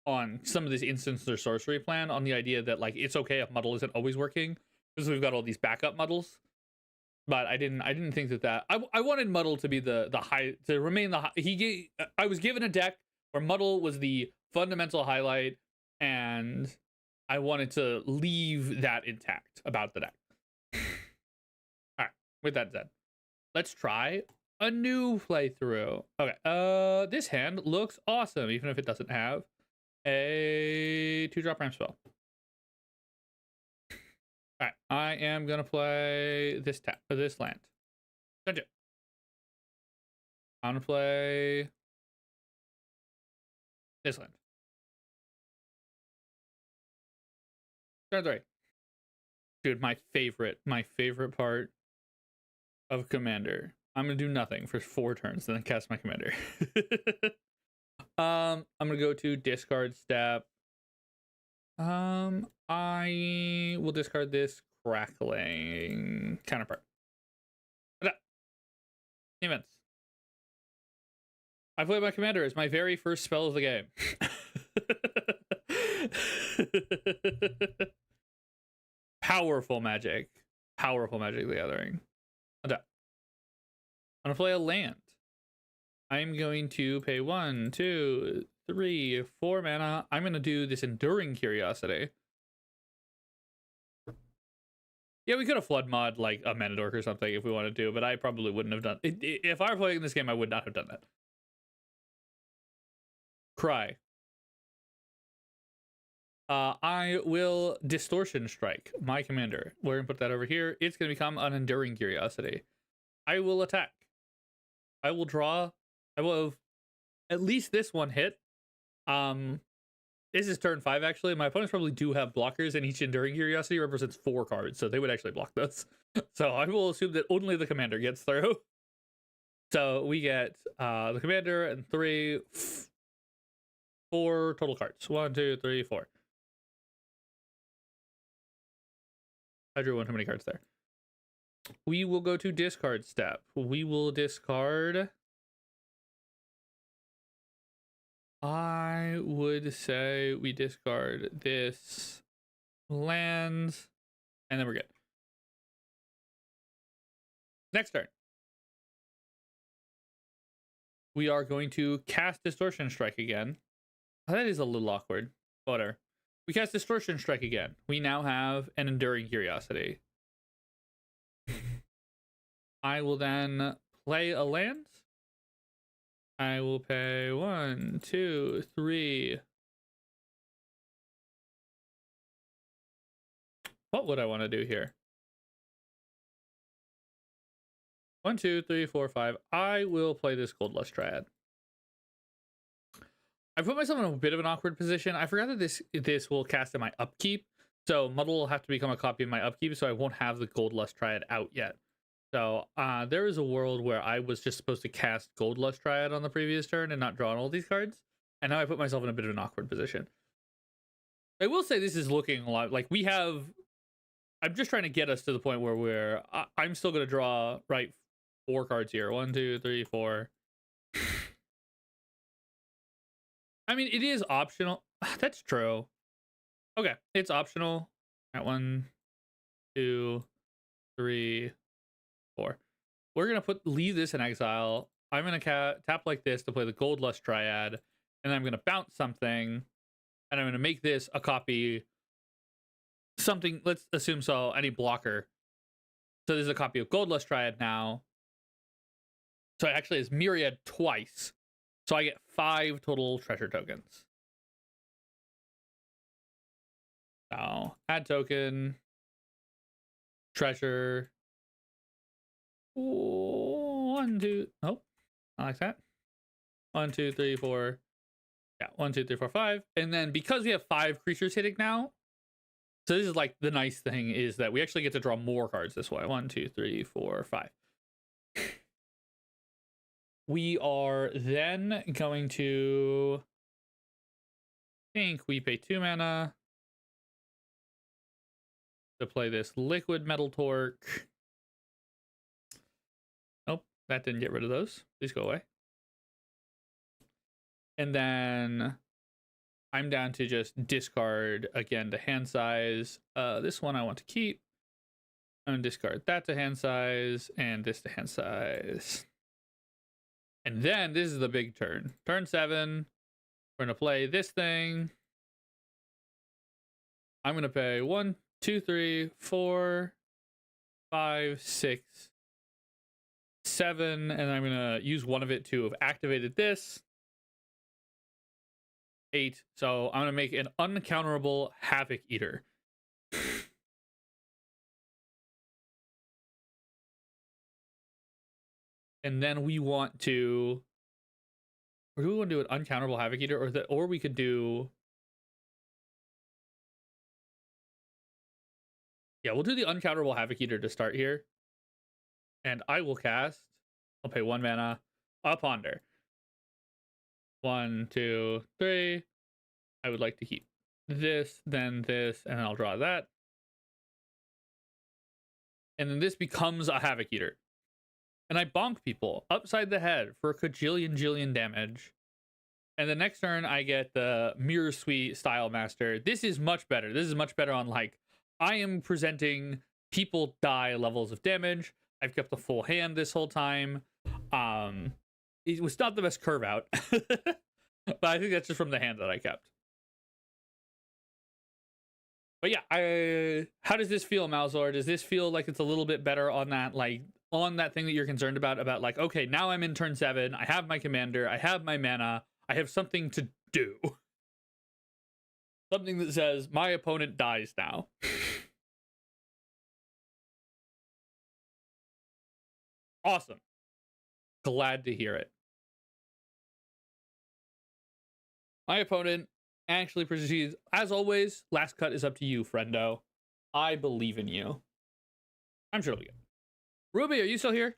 Speaker 1: on some of this instance or sorcery plan on the idea that like it's okay if Muddle isn't always working because we've got all these backup Muddles. But I didn't think that I wanted Muddle to be the high, to remain the high. I was given a deck where Muddle was the fundamental highlight, and I wanted to leave that intact about the deck. All right, with that said, let's try a new playthrough. Okay, this hand looks awesome, even if it doesn't have a 2-drop ramp spell. All right, I am gonna play this land. Dungeon. I'm gonna play this land. Turn 3. Dude, my favorite part of Commander. I'm gonna do nothing for 4 turns, then cast my Commander. I'm gonna go to discard step. I will discard this crackling counterpart. Events. I play my Commander as my very first spell of the game. Powerful Magic the Gathering. I'm gonna play a land. I'm going to pay 1, 2, 3, 4 mana. I'm gonna do this Enduring Curiosity. Yeah, we could have flood mod like a mana dork or something if we wanted to, but I probably wouldn't have done it. If I were playing this game, I would not have done that. Cry. I will Distortion Strike my Commander. We're gonna put that over here. It's gonna become an Enduring Curiosity. I will attack. I will draw. I will have at least this one hit. This is turn 5 actually. My opponents probably do have blockers, and each Enduring Curiosity represents 4 cards, so they would actually block those. So I will assume that only the Commander gets through. So we get the Commander and 4 total cards. 1, 2, 3, 4. I drew one too many cards there. We will go to discard step. We will discard. I would say we discard this land, and then we're good. Next turn. We are going to cast Distortion Strike again. Oh, that is a little awkward. Whatever. We cast Distortion Strike again. We now have an Enduring Curiosity. I will then play a land. I will pay 1, 2, 3. What would I want to do here? 1, 2, 3, 4, 5. I will play this Gold Lust Triad. I put myself in a bit of an awkward position. I forgot that this will cast in my upkeep. So Muddle will have to become a copy of my upkeep, so I won't have the Gold Lust Triad out yet. So there is a world where I was just supposed to cast Gold Lust Triad on the previous turn and not draw on all these cards. And now I put myself in a bit of an awkward position. I will say this is looking a lot like we have... I'm just trying to get us to the point where I'm still going to draw, right, 4 cards here. 1, 2, 3, 4. I mean, it is optional. That's true. Okay, it's optional. At 1, 2, 3, 4. We're gonna leave this in exile. I'm gonna tap like this to play the Gold Lust Triad, and I'm gonna bounce something, and I'm gonna make this a copy. Something. Let's assume so. Any blocker. So this is a copy of Gold Lust Triad now. So it actually is Myriad twice. So I get 5 total treasure tokens. Now add token. Treasure. 1, 2. Nope. I like that. 1, 2, 3, 4. Yeah, 1, 2, 3, 4, 5. And then because we have 5 creatures hitting now, so this is like the nice thing is that we actually get to draw more cards this way. 1, 2, 3, 4, 5. We are then going to think we pay 2 mana to play this Liquid Metal Torque. Nope, that didn't get rid of those. Please go away. And then I'm down to just discard again to hand size. This one I want to keep. I'm gonna discard that to hand size and this to hand size. And then this is the big turn. Turn 7. We're gonna play this thing. I'm gonna pay 1, 2, 3, 4, 5, 6, 7, and I'm gonna use one of it to have activated this. 8. So I'm gonna make an uncounterable Havoc Eater. And then we want to, or do we want to do an uncountable Havoc Eater, or we could do, yeah, we'll do the uncounterable Havoc Eater to start here. And I will cast, I'll pay 1 mana, a Ponder. 1, 2, 3. I would like to keep this, then this, and I'll draw that. And then this becomes a Havoc Eater. And I bonk people upside the head for a kajillion damage. And the next turn, I get the Mirror Suite Style Master. This is much better. This is much better on, like, I am presenting people die levels of damage. I've kept the full hand this whole time. It was not the best curve out. But I think that's just from the hand that I kept. But yeah, how does this feel, Malzor? Does this feel like it's a little bit better on that, like, on that thing that you're concerned about like, okay, now I'm in turn 7, I have my commander, I have my mana, I have something to do. Something that says, my opponent dies now. Awesome. Glad to hear it. My opponent actually proceeds. As always, last cut is up to you, friendo. I believe in you. I'm sure it'll be good. Ruby, are you still here?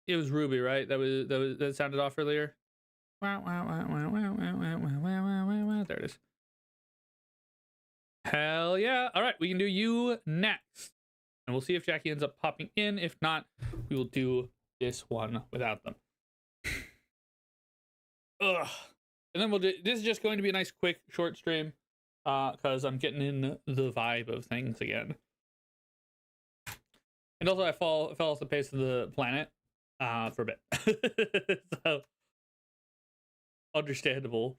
Speaker 1: It was Ruby, right? That sounded off earlier. There it is. Hell yeah. All right, we can do you next. And we'll see if Jackie ends up popping in. If not, we will do this one without them. Ugh. And then we'll do, this is just going to be a nice quick short stream. Because I'm getting in the vibe of things again. And also I fell off the pace of the planet for a bit. So understandable.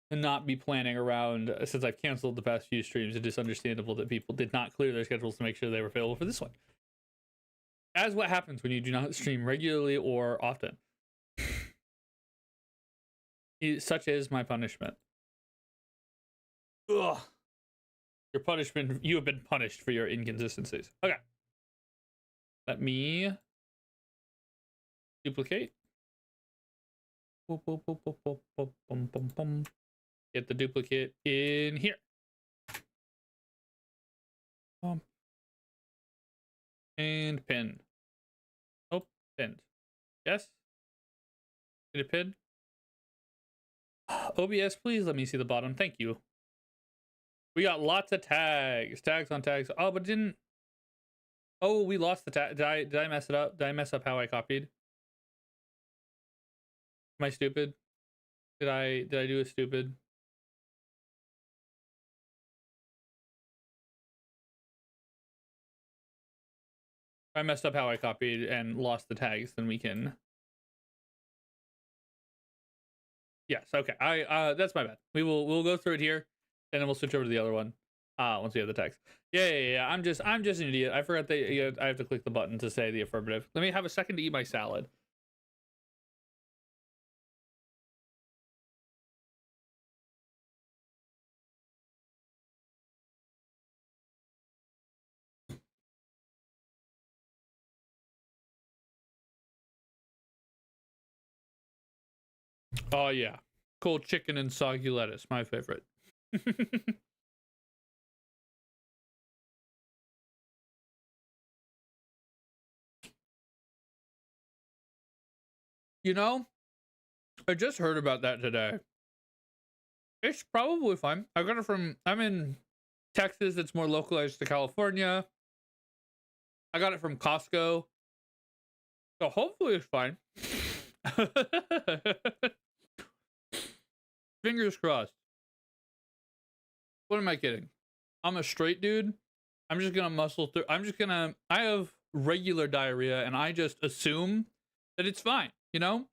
Speaker 1: And not be planning around, since I've canceled the past few streams, it is understandable that people did not clear their schedules to make sure they were available for this one. As what happens when you do not stream regularly or often. Such is my punishment. Ugh. Your punishment, you have been punished for your inconsistencies. Okay. Let me duplicate. Get the duplicate in here. And pin. Oh, pinned. Yes? Did it pin? OBS, please let me see the bottom. Thank you. We got lots of tags. Tags on tags. Oh, but didn't... Oh, we lost the tag. Did I mess it up? Did I mess up how I copied? Am I stupid? Did I do a stupid? If I messed up how I copied and lost the tags, then we can... Yes, okay. That's my bad. We'll go through it here, and then we'll switch over to the other one. Once we have the text. Yeah. I'm just an idiot. I forgot that I have to click the button to say the affirmative. Let me have a second to eat my salad. Oh yeah, cold chicken and soggy lettuce, my favorite. You know, I just heard about that today. It's probably fine. I got it from, I'm in Texas. It's more localized to California. I got it from Costco. So hopefully it's fine. Fingers crossed. What am I kidding? I'm a straight dude. I'm just gonna muscle through. I have regular diarrhea and I just assume that it's fine, you know?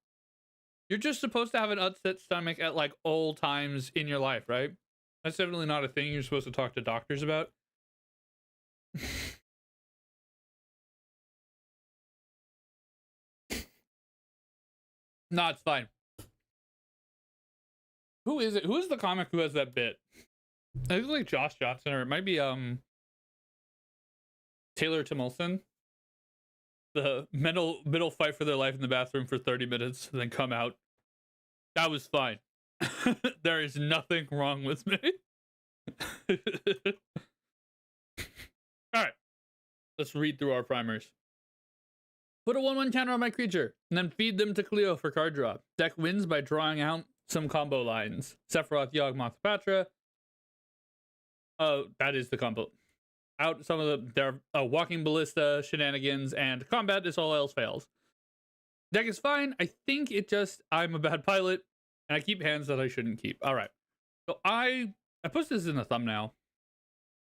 Speaker 1: You're just supposed to have an upset stomach at like all times in your life, right? That's definitely not a thing you're supposed to talk to doctors about. No, it's fine. Who is it? Who is the comic who has that bit? I think it's like Josh Johnson, or it might be Taylor Tomlinson. The middle fight for their life in the bathroom for 30 minutes, and then come out. That was fine. There is nothing wrong with me. All right, let's read through our primers. Put a 1/1 counter on my creature, and then feed them to Cleo for card draw. Deck wins by drawing out some combo lines. Sephiroth, Yawgmoth, Patra. Oh, that is the combo. Out some of their Walking Ballista shenanigans, and combat is all else fails. Deck is fine. I think it just, I'm a bad pilot, and I keep hands that I shouldn't keep. All right. So I put this in the thumbnail.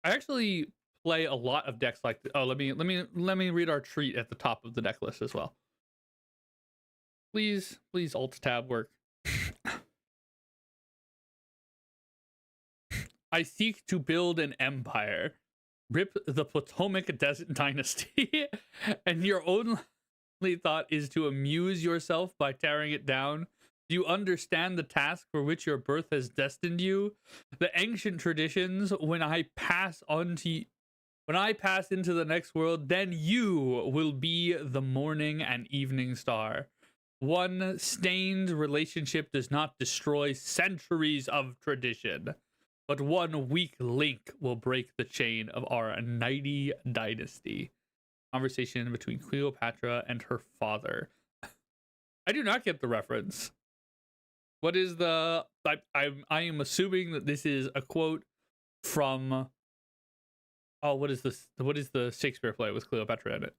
Speaker 1: I actually play a lot of decks like this. Oh, let me read our treat at the top of the deck list as well. Please Alt Tab work. I seek to build an empire. Rip the Potomac Dynasty, and your only thought is to amuse yourself by tearing it down. Do you understand the task for which your birth has destined you? The ancient traditions, when I pass into the next world, then you will be the morning and evening star. One stained relationship does not destroy centuries of tradition, but one weak link will break the chain of our mighty dynasty. Conversation between Cleopatra and her father. I do not get the reference. What is the... I am assuming that this is a quote from... Oh, what is this? What is the Shakespeare play with Cleopatra in it?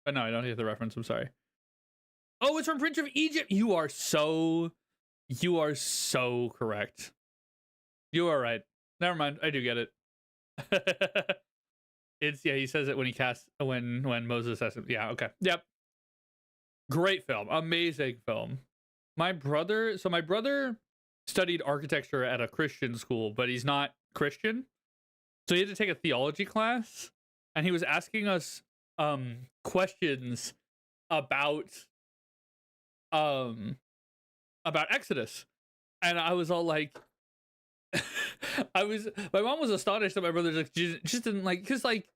Speaker 1: But no, I don't get the reference. I'm sorry. Oh, it's from Prince of Egypt. You are so correct. You are right. Never mind. I do get it. It's, yeah, he says it when he casts, when Moses has him. Yeah, okay. Yep. Great film. Amazing film. My brother studied architecture at a Christian school, but he's not Christian. So he had to take a theology class, and he was asking us questions about Exodus. And I was all like, my mom was astonished that my brother just didn't like, because like,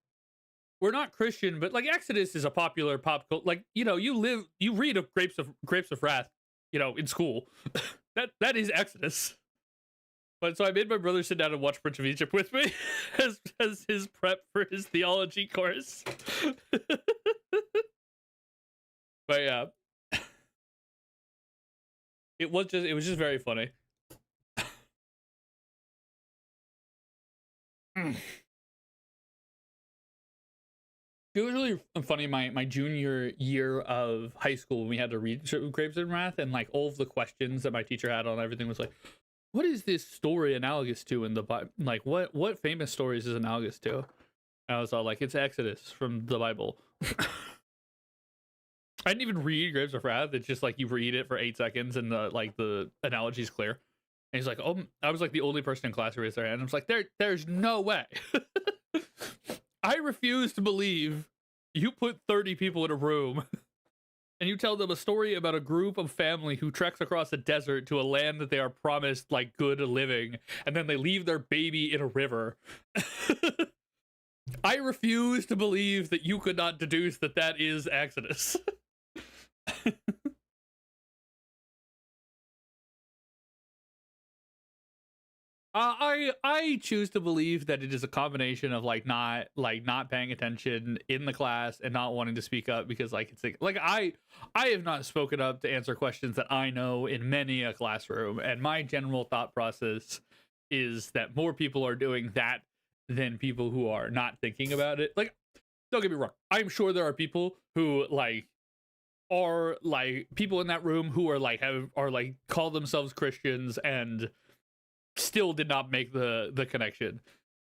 Speaker 1: we're not Christian, but like Exodus is a popular pop culture. Like, you know, you read of Grapes of Wrath, you know, in school. that is Exodus. But so I made my brother sit down and watch Prince of Egypt with me as his prep for his theology course. But yeah, it was just very funny. It was really funny my junior year of high school when we had to read Grapes of Wrath, and like all of the questions that my teacher had on everything was like, what is this story analogous to in the Bible? Like what famous stories is analogous to? And I was all like, it's Exodus from the Bible. I didn't even read Grapes of Wrath. It's just like you read it for 8 seconds and the analogy's clear. And he's like, oh, I was like the only person in class who raised their hand. I was like, there's no way. I refuse to believe you put 30 people in a room and you tell them a story about a group of family who treks across a desert to a land that they are promised like good living, and then they leave their baby in a river. I refuse to believe that you could not deduce that is Exodus. I choose to believe that it is a combination of not paying attention in the class and not wanting to speak up, because like it's like I have not spoken up to answer questions that I know in many a classroom, and my general thought process is that more people are doing that than people who are not thinking about it. Like, don't get me wrong, I'm sure there are people who are people in that room who are call themselves Christians and still did not make the connection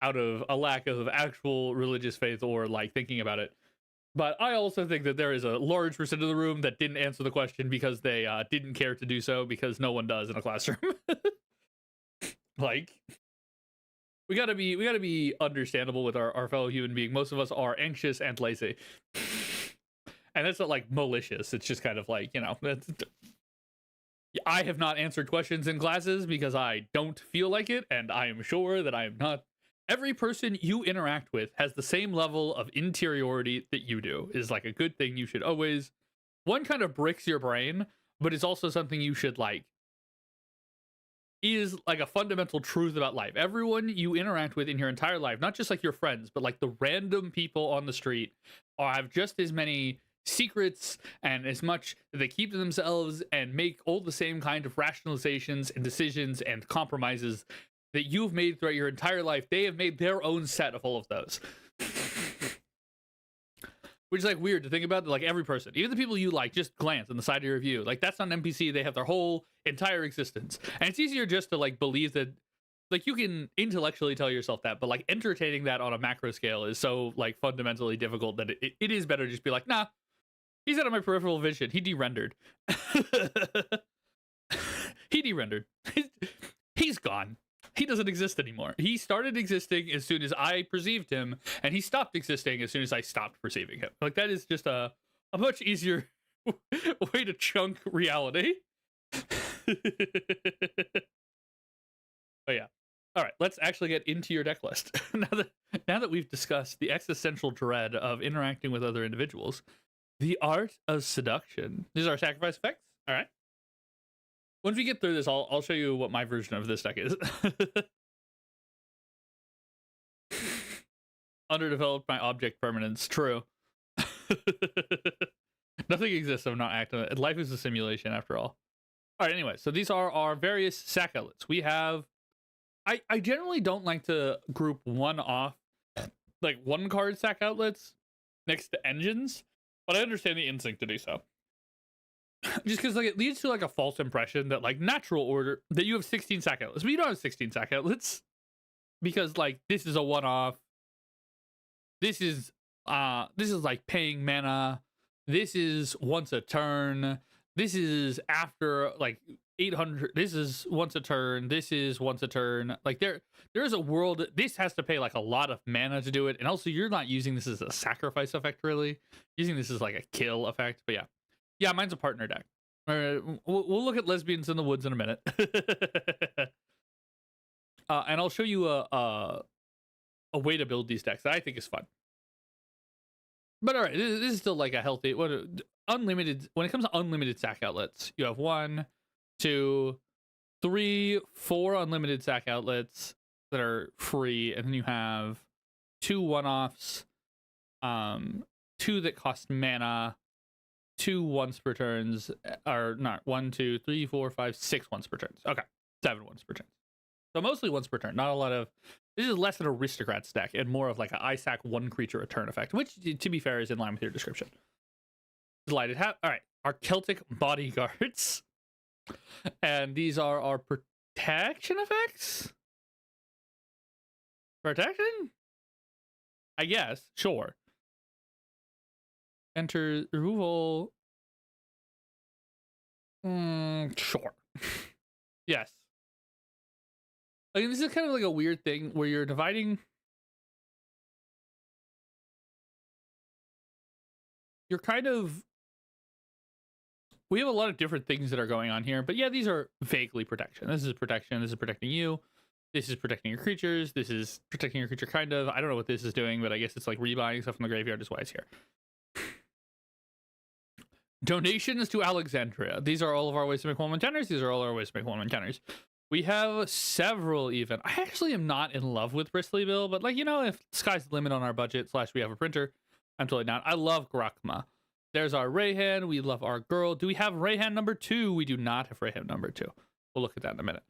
Speaker 1: out of a lack of actual religious faith or like thinking about it. But I also think that there is a large percent of the room that didn't answer the question because they didn't care to do so, because no one does in a classroom. Like, we gotta be understandable with our fellow human being. Most of us are anxious and lazy. And that's not like malicious. It's just kind of like, you know, I have not answered questions in classes because I don't feel like it, and I am sure that I am not. Every person you interact with has the same level of interiority that you do, is like a good thing you should always, one, kind of bricks your brain, but it's also something you should like, is like a fundamental truth about life. Everyone you interact with in your entire life, not just like your friends, but like the random people on the street, have just as many secrets and as much that they keep to themselves and make all the same kind of rationalizations and decisions and compromises that you've made throughout your entire life. They have made their own set of all of those. Which is like weird to think about. Like every person, even the people you like, just glance on the side of your view. Like that's not an NPC. They have their whole entire existence. And it's easier just to like believe that, like you can intellectually tell yourself that, but like entertaining that on a macro scale is so like fundamentally difficult that it is better to just be like, nah, he's out of my peripheral vision. He de-rendered. He de-rendered. He's gone. He doesn't exist anymore. He started existing as soon as I perceived him, and he stopped existing as soon as I stopped perceiving him. Like that is just a much easier way to chunk reality. But yeah. All right, let's actually get into your deck list. now that we've discussed the existential dread of interacting with other individuals, the art of seduction. These are sacrifice effects. All right. Once we get through this, I'll show you what my version of this deck is. Underdeveloped my object permanence. True. Nothing exists if I'm not acting. Life is a simulation after all. All right, anyway, so these are our various sack outlets. We have... I generally don't like to group one off, like one card sack outlets next to engines, but I understand the instinct to do so. Just because like it leads to like a false impression that like natural order that you have 16 sack outlets, but you don't have 16 sack outlets because like this is a one-off. This is like paying mana. This is once a turn. This is after like 800. This is once a turn. This is once a turn. Like there's a world. This has to pay like a lot of mana to do it, and also you're not using this as a sacrifice effect really. Using this as like a kill effect, but yeah. Yeah, mine's a partner deck. All right, we'll look at lesbians in the woods in a minute. And I'll show you a way to build these decks that I think is fun. But all right, this is still like a healthy, unlimited. When it comes to unlimited sack outlets, you have 1, 2, 3, 4 unlimited sack outlets that are free, and then you have 2 one-offs, 2 that cost mana, 2 once per turns, or not 1, 2, 3, 4, 5, 6 once per turns. Okay, 7 once per turn. So mostly once per turn. Not a lot of. This is less an aristocrat stack and more of like an I sack 1 creature a turn effect, which to be fair is in line with your description. Delighted. All right, our Celtic bodyguards, and these are our protection effects. Protection, I guess. Sure. Enter removal. Sure. Yes. I mean, this is kind of like a weird thing where you're dividing. You're kind of. We have a lot of different things that are going on here, but yeah, these are vaguely protection. This is protection. This is protecting you. This is protecting your creatures. This is protecting your creature, kind of. I don't know what this is doing, but I guess it's like rebuying stuff from the graveyard is why it's here. Donations to Alexandria. These are all of our ways to make 1/1 counters. These are all our ways to make 1/1 counters. We have several even. I actually am not in love with Bristly Bill, but like, you know, if sky's the limit on our budget / we have a printer, I'm totally down. I love Grakma. There's our Rayhan. We love our girl. Do we have Rayhan number 2? We do not have Rayhan number 2. We'll look at that in a minute.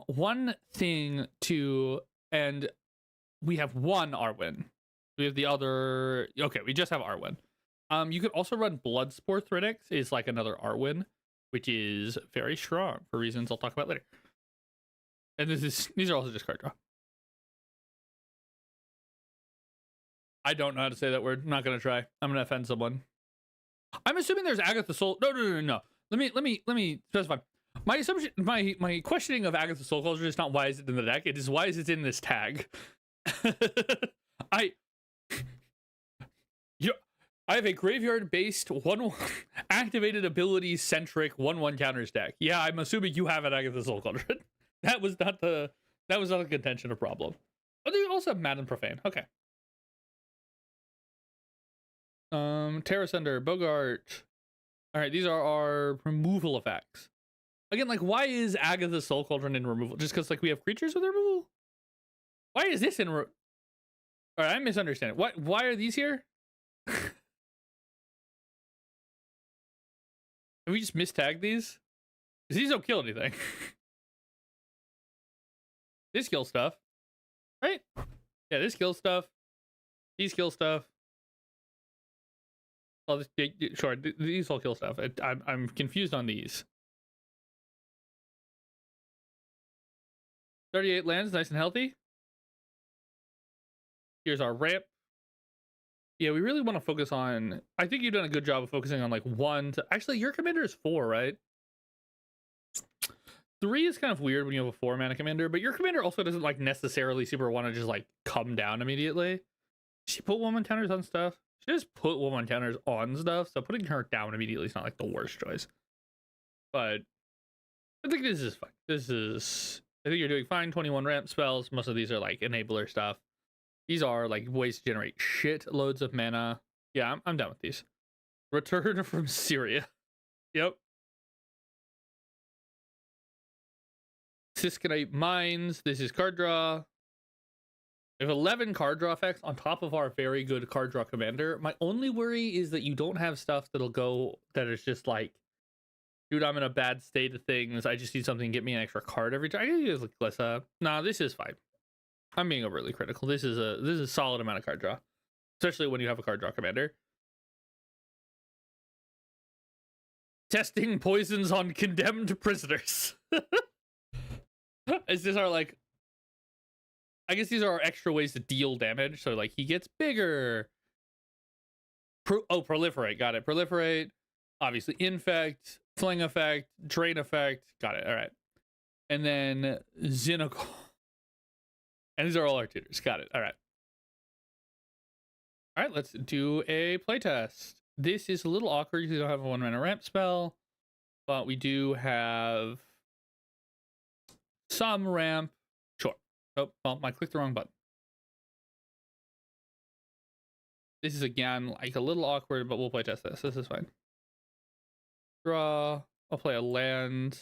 Speaker 1: One thing to, and we have 1 Arwen. We have the other. Okay, we just have Arwen. You could also run Bloodsport Thrinics is like another Arwen, which is very strong for reasons I'll talk about later. And these are also just card draw. I don't know how to say that word. I'm not gonna try. I'm gonna offend someone. I'm assuming there's Agatha Soul. No. Let me specify. My assumption, my questioning of Agatha Soul Culture is not why is it in the deck. It is why is it in this tag. I have a graveyard-based 1/1 activated abilities-centric 1/1 counters deck. Yeah, I'm assuming you have an Agatha Soul Cauldron. That was not a contention or problem. Oh, they also have Mad and Profane. Okay. Terra Sender, Bogart. All right, these are our removal effects. Again, like, why is Agatha Soul Cauldron in removal? Just because, like, we have creatures with removal? Why is this in? All right, I misunderstand it. Why are these here? Have we just mistagged these? Because these don't kill anything. This kills stuff, right? Yeah, this kills stuff. These kill stuff. Oh, sure. These all kill stuff. I'm confused on these. 38 lands, nice and healthy. Here's our ramp. Yeah, we really want to focus on. I think you've done a good job of focusing on like 1 to. Actually, your commander is 4, right? 3 is kind of weird when you have a 4-mana commander, but your commander also doesn't like necessarily super want to just like come down immediately. She put 1/1 counters on stuff. She just put 1/1 counters on stuff, so putting her down immediately is not like the worst choice. But I think this is fine. I think you're doing fine. 21 ramp spells. Most of these are like enabler stuff. These are like ways to generate shit loads of mana. Yeah, I'm done with these. Return from Syria. Yep. Siskinite Mines. This is card draw. We have 11 card draw effects on top of our very good card draw commander. My only worry is that you don't have stuff that'll go that is just like, dude, I'm in a bad state of things. I just need something to get me an extra card every time. I can use like Glissa. Nah, this is fine. I'm being overly critical. This is a solid amount of card draw, especially when you have a card draw commander. Testing poisons on condemned prisoners. Is this our like? I guess these are our extra ways to deal damage. So like he gets bigger. Proliferate. Got it. Proliferate. Obviously, infect, fling effect, drain effect. Got it. All right. And then Xenocal. And these are all our tutors. Got it. All right. All right, let's do a playtest. This is a little awkward because we don't have a 1-mana ramp spell, but we do have some ramp. Sure. Oh, well, I clicked the wrong button. This is, again, like a little awkward, but we'll playtest this. This is fine. Draw. I'll play a land.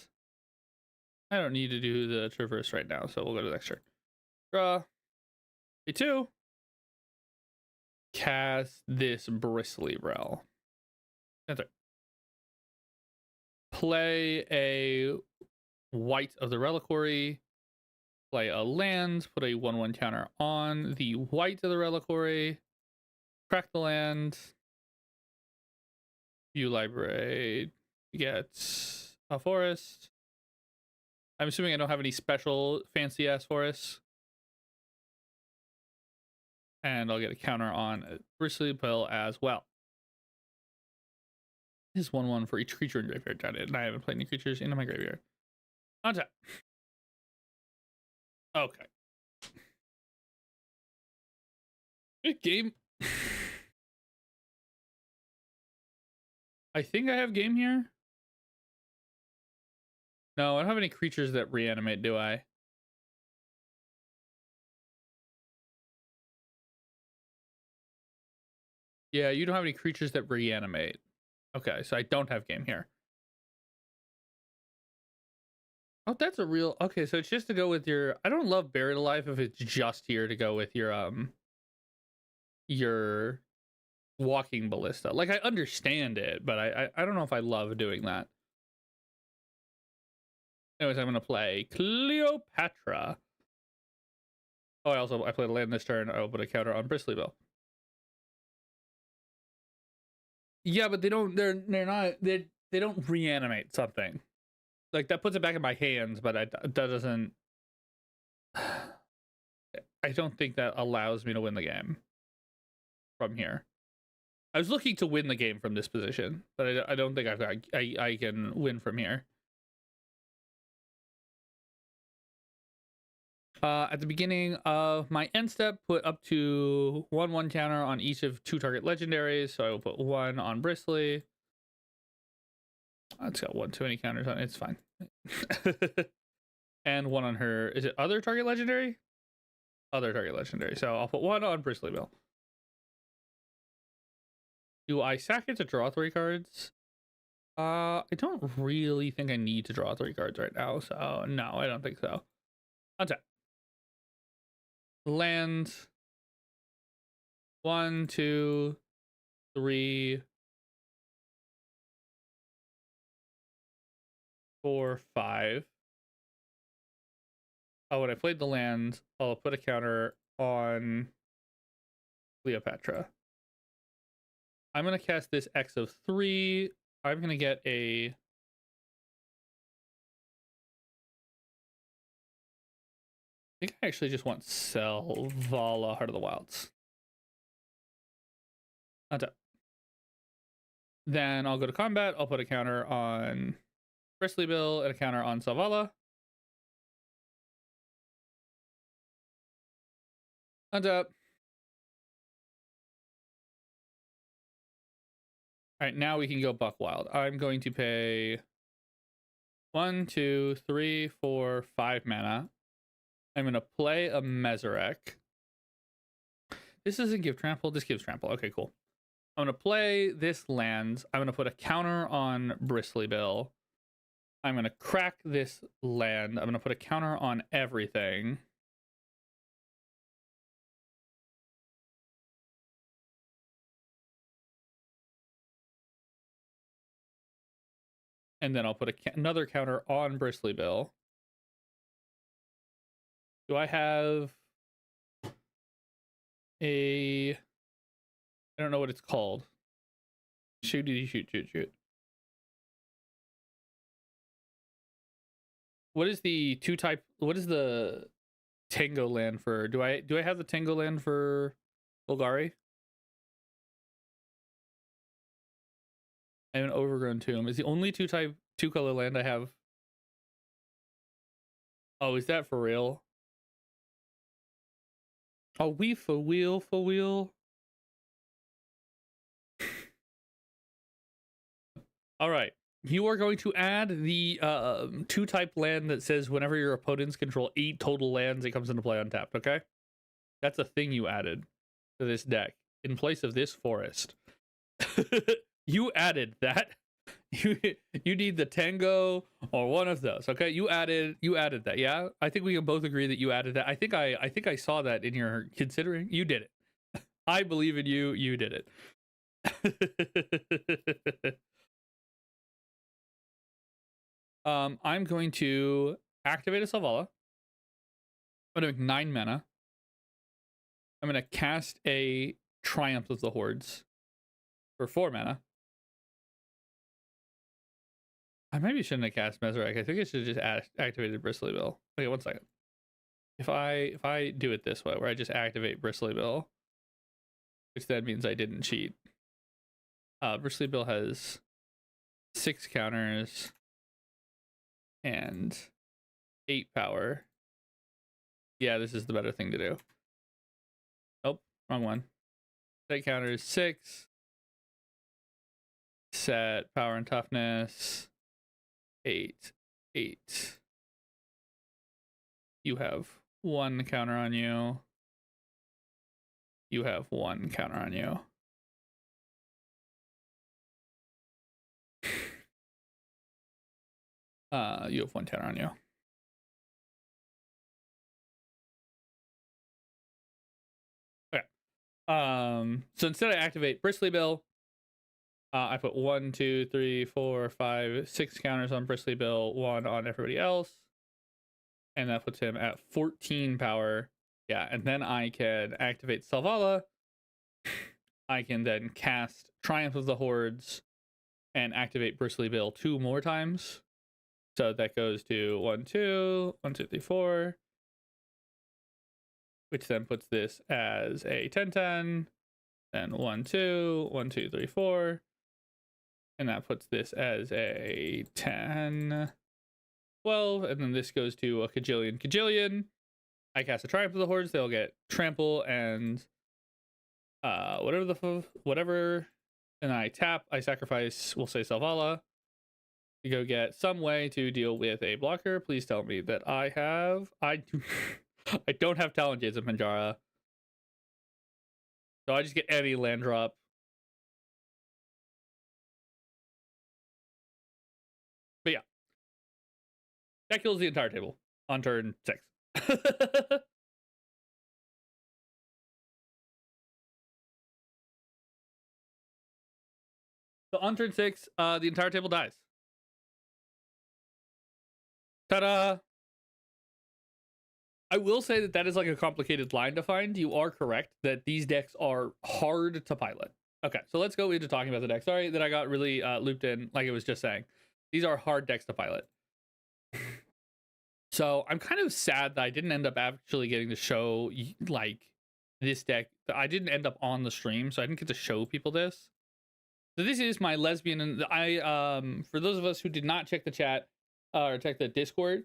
Speaker 1: I don't need to do the traverse right now, so we'll go to the next turn. Draw. A2. Cast this Bristly Rel. That's right. Play a white of the Reliquary. Play a land. Put a 1/1 counter on the white of the Reliquary. Crack the land. View library. Get a forest. I'm assuming I don't have any special fancy ass forests. And I'll get a counter on Bristly Pill as well. This is 1/1 for each creature in graveyard. Got it. And I haven't played any creatures into my graveyard. On tap. Okay. Good game. I think I have game here. No, I don't have any creatures that reanimate, do I? Yeah, you don't have any creatures that reanimate. Okay, so I don't have game here. Oh, that's a real... Okay, so it's just to go with your... I don't love Buried Alive if it's just here to go with your Walking Ballista. Like, I understand it, but I don't know if I love doing that. Anyways, I'm going to play Cleopatra. Oh, I played a land this turn. I'll put a counter on Bristly Bill. Yeah, but they don't reanimate something. Like, that puts it back in my hands, but that doesn't... I don't think that allows me to win the game from here. I was looking to win the game from this position, but I don't think I can win from here. At the beginning of my end step, put up to 1/1 counter on each of 2 target legendaries. So I will put 1 on Bristly. It's got 1 too many counters on it. It's fine. And 1 on her. Is it other target legendary? Other target legendary. So I'll put 1 on Bristly Bill. Do I sack it to draw 3 cards? I don't really think I need to draw 3 cards right now. So no, I don't think so. Untap. Land. 1, 2, 3, 4, 5. Oh, when I played the land, I'll put a counter on Cleopatra. I'm going to cast this X of 3. I'm going to get a... I think I actually just want Selvala, Heart of the Wilds. Untap. Then I'll go to combat. I'll put a counter on Bristly Bill and a counter on Selvala. Untap. All right, now we can go buck wild. I'm going to pay 1, 2, 3, 4, 5 mana. I'm going to play a Mezarek. This doesn't give trample. This gives trample. Okay, cool. I'm going to play this land. I'm going to put a counter on Bristly Bill. I'm going to crack this land. I'm going to put a counter on everything. And then I'll put another counter on Bristly Bill. Do I have a... I don't know what it's called. Shoot. What is the 2-type... What is the Tango land for... Do I have the Tango land for Golgari? I have an Overgrown Tomb. Is the only 2-color land I have... Oh, is that for real? Oh, we for wheel. All right. You are going to add the 2-type land that says whenever your opponents control 8 total lands, it comes into play untapped, okay? That's a thing you added to this deck in place of this forest. You added that. You need the Tango or one of those, okay? You added that, yeah? I think we can both agree that you added that. I think I saw that in your considering. You did it. I believe in you. You did it. I'm going to activate a Selvala. I'm going to make 9 mana. I'm going to cast a Triumph of the Hordes for 4 mana. I maybe shouldn't have cast Mezarek. I think I should have just activated Bristly Bill. Okay, 1 second. If I do it this way, where I just activate Bristly Bill, which then means I didn't cheat. Bristly Bill has 6 counters and 8 power. Yeah, this is the better thing to do. Nope, wrong one. Set counters 6. Set power and toughness 8. You have 1 counter on you. You have 1 counter on you. You have 1 counter on you. Okay. So instead I activate Bristly Bill. I put 1, 2, 3, 4, 5, 6 counters on Bristly Bill, 1 on everybody else. And that puts him at 14 power. Yeah, and then I can activate Selvala. I can then cast Triumph of the Hordes and activate Bristly Bill 2 more times. So that goes to 1, 2, 1, 2, 3, 4. Which then puts this as a 10-10. Then 1, 2, 1, 2, 3, 4. And that puts this as a 10, 12. And then this goes to a Kajillion. I cast a Triumph of the Hordes, they'll get Trample and whatever, and I tap, I sacrifice, we'll say Selvala. You go get some way to deal with a blocker. Please tell me that I don't have Talonjays of Panjara. So I just get any land drop. But yeah. That kills the entire table on turn 6. So on turn 6, the entire table dies. Ta-da! I will say that that is like a complicated line to find. You are correct that these decks are hard to pilot. Okay, so let's go into talking about the deck. Sorry that I got really looped in, like I was just saying. These are hard decks to pilot. So I'm kind of sad that I didn't end up actually getting to show like this deck. I didn't end up on the stream, so I didn't get to show people this. So this is my lesbian, and for those of us who did not check the chat or check the Discord,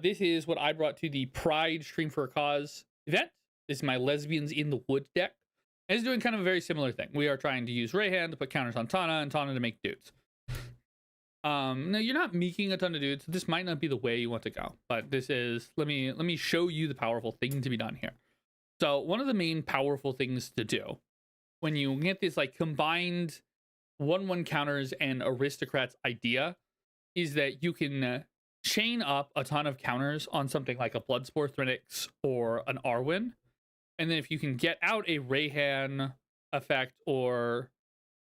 Speaker 1: this is what I brought to the Pride Stream for a Cause event. This is my Lesbians in the Wood deck. And it's doing kind of a very similar thing. We are trying to use Rayhan to put counters on Tana and Tana to make dudes. Now you're not meeking a ton of dudes. This might not be the way you want to go, but this is, let me show you the powerful thing to be done here. So one of the main powerful things to do when you get this like combined 1/1 counters and aristocrats idea is that you can chain up a ton of counters on something like a Bloodspore Thrinix or an Arwen. And then if you can get out a Rayhan effect, or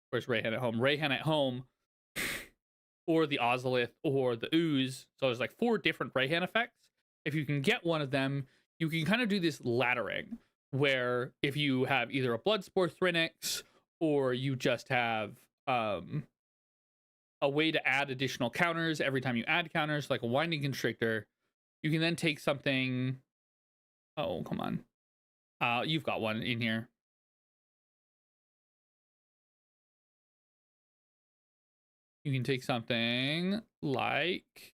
Speaker 1: where's Rayhan at home? Rayhan at home, or the Ozolith or the Ooze. So there's like 4 different Rayhan effects. If you can get one of them, you can kind of do this laddering where if you have either a Bloodspore Thrinix or you just have a way to add additional counters every time you add counters, like a Winding Constrictor, you can then take something. Oh, come on. You've got one in here. You can take something like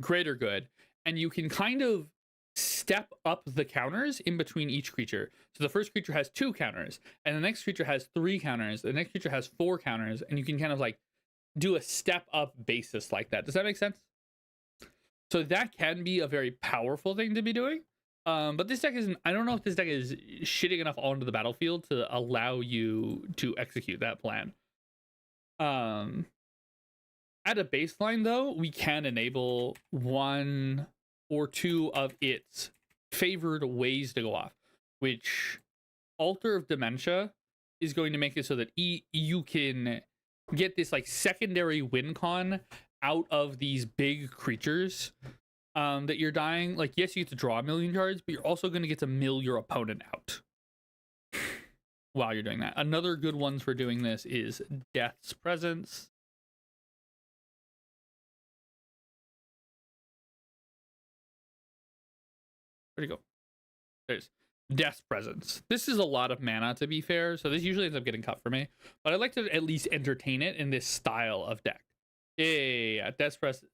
Speaker 1: Greater Good, and you can kind of step up the counters in between each creature. So the first creature has 2 counters, and the next creature has 3 counters, the next creature has 4 counters, and you can kind of like do a step up basis like that. Does that make sense? So that can be a very powerful thing to be doing. But this deck isn't, I don't know if this deck is shitting enough onto the battlefield to allow you to execute that plan. At a baseline though, we can enable 1 or 2 of its favored ways to go off, which Altar of Dementia is going to make it so that you can get this like secondary win con out of these big creatures that you're dying. Like, yes, you get to draw a million cards, but you're also going to get to mill your opponent out while you're doing that. Another good one for doing this is Death's Presence. Where'd he go? There's Death's Presence. This is a lot of mana, to be fair, so this usually ends up getting cut for me, but I like to at least entertain it in this style of deck. Yeah, Death's Presence.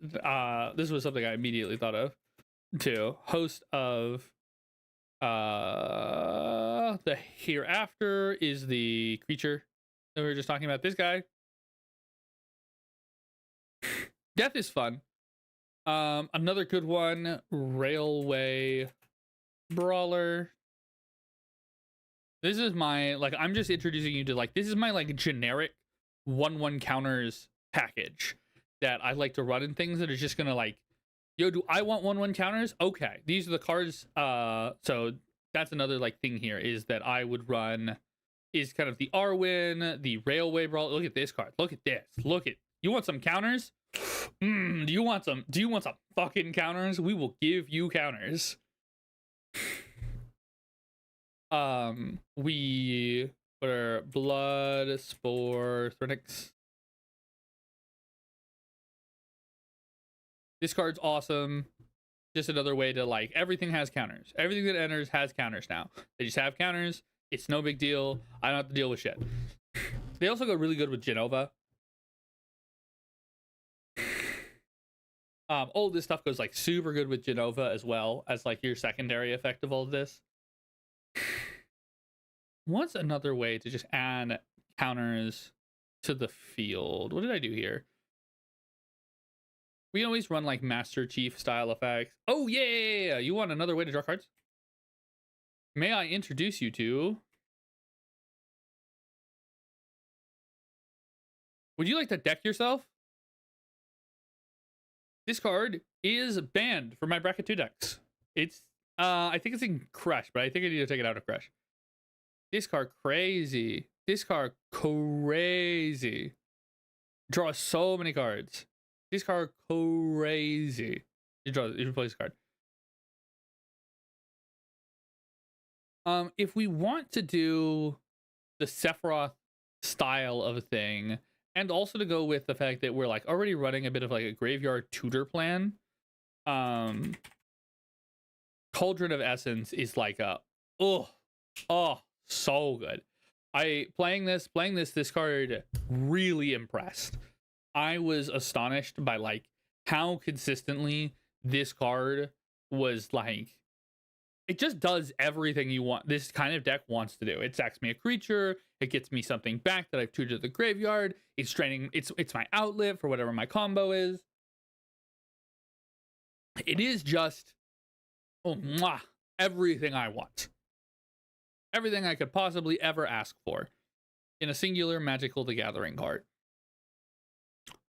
Speaker 1: This was something I immediately thought of too. Host of the Hereafter is the creature that we were just talking about. This guy. Death is fun. Another good one, Railway Brawler. This is my, like, I'm just introducing you to, like, this is my, like, generic 1/1 counters package that I like to run in things that are just gonna, like, yo, do I want 1/1 counters? Okay, these are the cards. So that's another, like, thing here is that I would run is kind of the Arwen, the Railway Brawler. Look at this card. Look at this. Look at, you want some counters? Do you want some fucking counters? We will give you counters. We are Bloodspore Thrinix. This card's awesome. Just another way to, like, everything has counters. Everything that enters has counters now. They just have counters. It's no big deal. I don't have to deal with shit. They also go really good with Genova. All this stuff goes like super good with Genova as well as like your secondary effect of all of this. What's another way to just add counters to the field? What did I do here? We always run like Master Chief style effects. Oh yeah, you want another way to draw cards? May I introduce you to? Would you like to deck yourself? This card is banned for my bracket 2 decks. It's I think it's in Crush, but I think I need to take it out of Crush. This card crazy. This card crazy. Draw so many cards. This card crazy. You play this card. If we want to do the Sephiroth style of a thing, and also to go with the fact that we're like already running a bit of like a graveyard tutor plan, Cauldron of Essence is like a so good. Playing this card really impressed. I was astonished by like how consistently this card was like, it just does everything you want. This kind of deck wants to do. It sacks me a creature. It gets me something back that I've tutored to the graveyard. It's draining. It's my outlet for whatever my combo is. It is just everything I want. Everything I could possibly ever ask for in a singular Magical the Gathering card.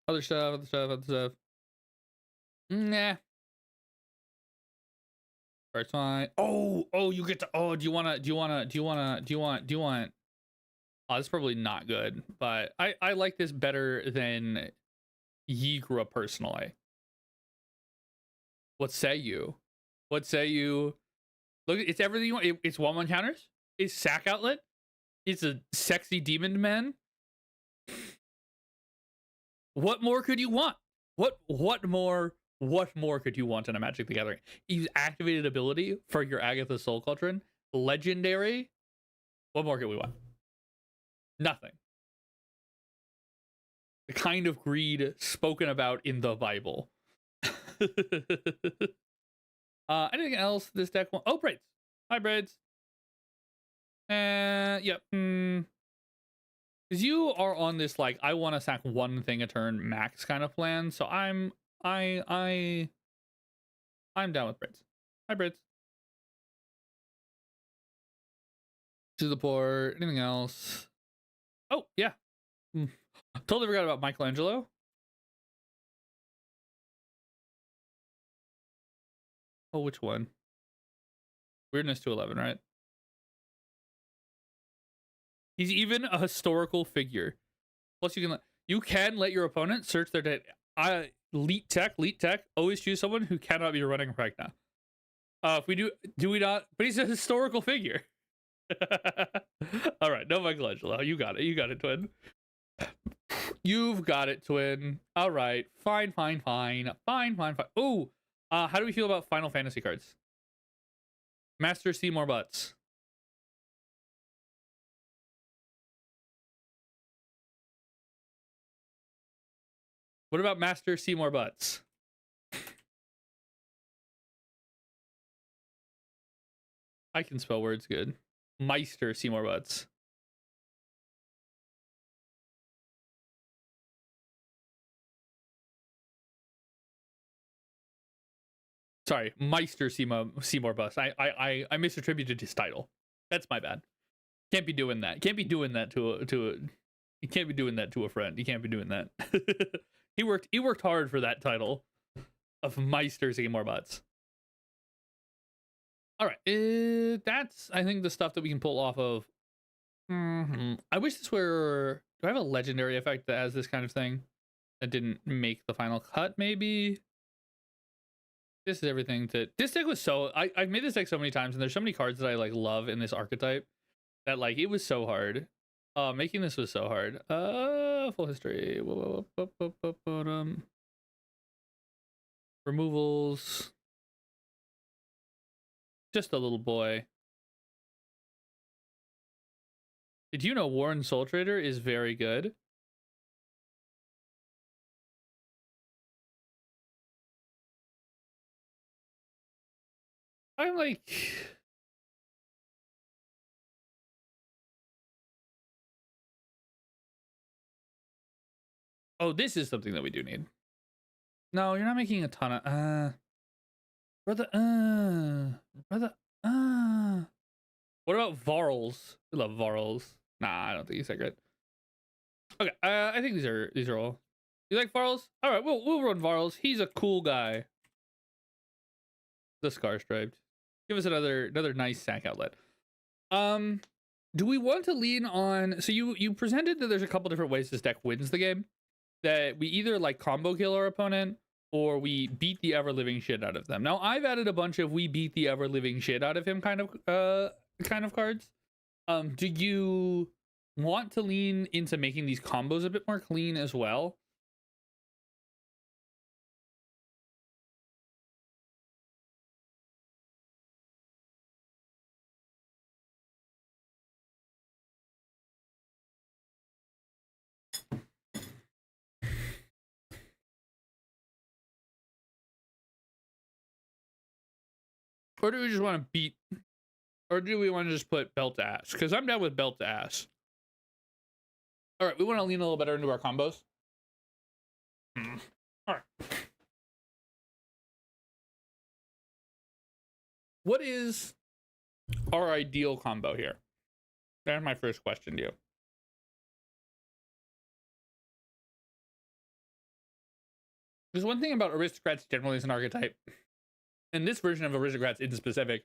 Speaker 1: Other stuff. Nah. That's fine. Oh, you get to. Oh, do you want? Oh, that's probably not good, but I like this better than Yigra personally. What say you? What say you? Look, it's everything you want. It's 1/1 counters. It's sack outlet. It's a sexy demon man. What more could you want? What more could you want in a Magic the Gathering? Use activated ability for your Agatha Soul Cauldron. Legendary. What more could we want? Nothing. The kind of greed spoken about in the Bible. Anything else this deck wants? Oh, braids. Hi, braids. Yep. Because you are on this like I want to sack one thing a turn max kind of plan, so I'm down with braids. Hi, braids. To the port. Anything else? Oh yeah. Totally forgot about Michelangelo. Oh, which one? Weirdness to 11, right? He's even a historical figure. Plus, you can let your opponent search their data. Elite tech. Always choose someone who cannot be running Ragna. If we do we not? But he's a historical figure. All right, no Michelangelo. You got it, twin. You've got it, twin. All right, fine. Oh, how do we feel about Final Fantasy cards? Master Seymour Butts. What about Master Seymour Butts? I can spell words good. Meister Seymour Butts. Sorry, Meister Seymour Butts. I misattributed his title. That's my bad. Can't be doing that. Can't be doing that to a. You can't be doing that to a friend. You can't be doing that. He worked hard for that title of Meister Seymour Butts. All right, that's I think the stuff that we can pull off of. I wish this were. Do I have a legendary effect that has this kind of thing that didn't make the final cut? Maybe. This is everything that this deck was so. I've made this deck so many times, and there's so many cards that I like love in this archetype that like it was so hard. Making this was so hard. Full history. Removals. Just a little boy. Did you know Warren Soul Trader is very good? I'm like, oh, this is something that we do need. No, you're not making a ton of brother. What about Varls? We love Varls. Nah, I don't think he's that good. Okay, I think these are all. You like Varls? All right, we'll run Varls. He's a cool guy. The scar striped. Give us another nice sack outlet. Do we want to lean on? So you presented that there's a couple different ways this deck wins the game. That we either like combo kill our opponent or we beat the ever living shit out of them. Now I've added a bunch of we beat the ever living shit out of him kind of cards. Do you want to lean into making these combos a bit more clean as well? Or do we just want to beat, or do we want to just put belt to ass? Because I'm down with belt to ass. All right, we want to lean a little better into our combos. All right. What is our ideal combo here? That's my first question to you. There's one thing about aristocrats generally as an archetype, and this version of aristocrats in specific,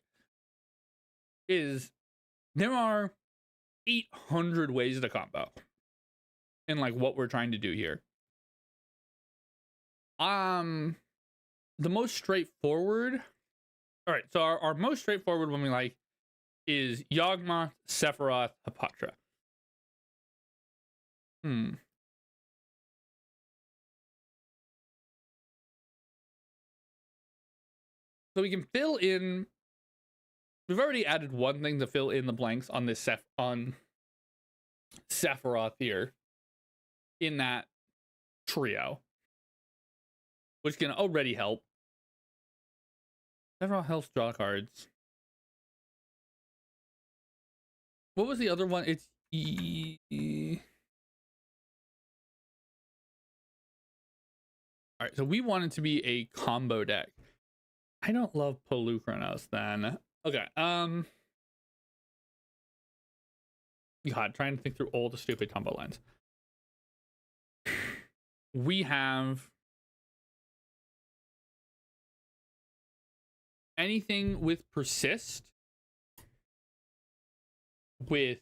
Speaker 1: is there are 800 ways to combo in like what we're trying to do here. The most straightforward. All right, so our most straightforward one we like is Yawgmoth, Sephiroth, Hapatra. So we can fill in. We've already added one thing to fill in the blanks on this on Sephiroth here in that trio, which can already help. Sephiroth helps draw cards. What was the other one? It's all right, so we want it to be a combo deck. I don't love Polukranos then. Okay, God, trying to think through all the stupid combo lines. We have anything with persist with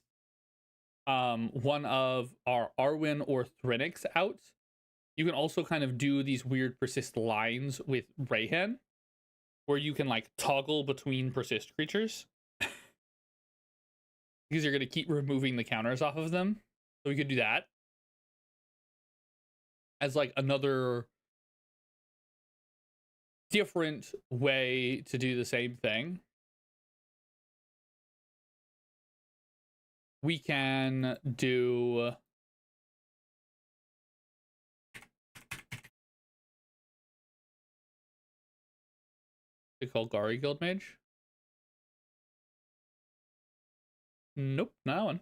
Speaker 1: one of our Arwen or Threnix out. You can also kind of do these weird persist lines with Rayhan, where you can like toggle between persist creatures because you're going to keep removing the counters off of them. So we could do that as like another different way to do the same thing. We can do they call Gari Guildmage. Nope, not that one.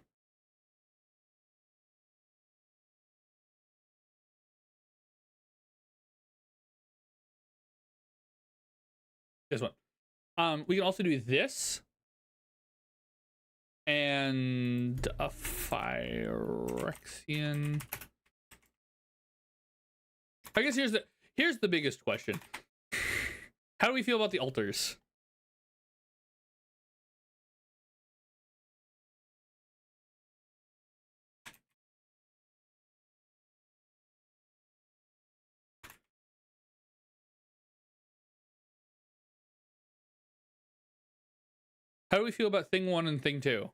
Speaker 1: This one. We can also do this and a Phyrexian. I guess here's the biggest question. How do we feel about the altars? How do we feel about thing 1 and thing 2?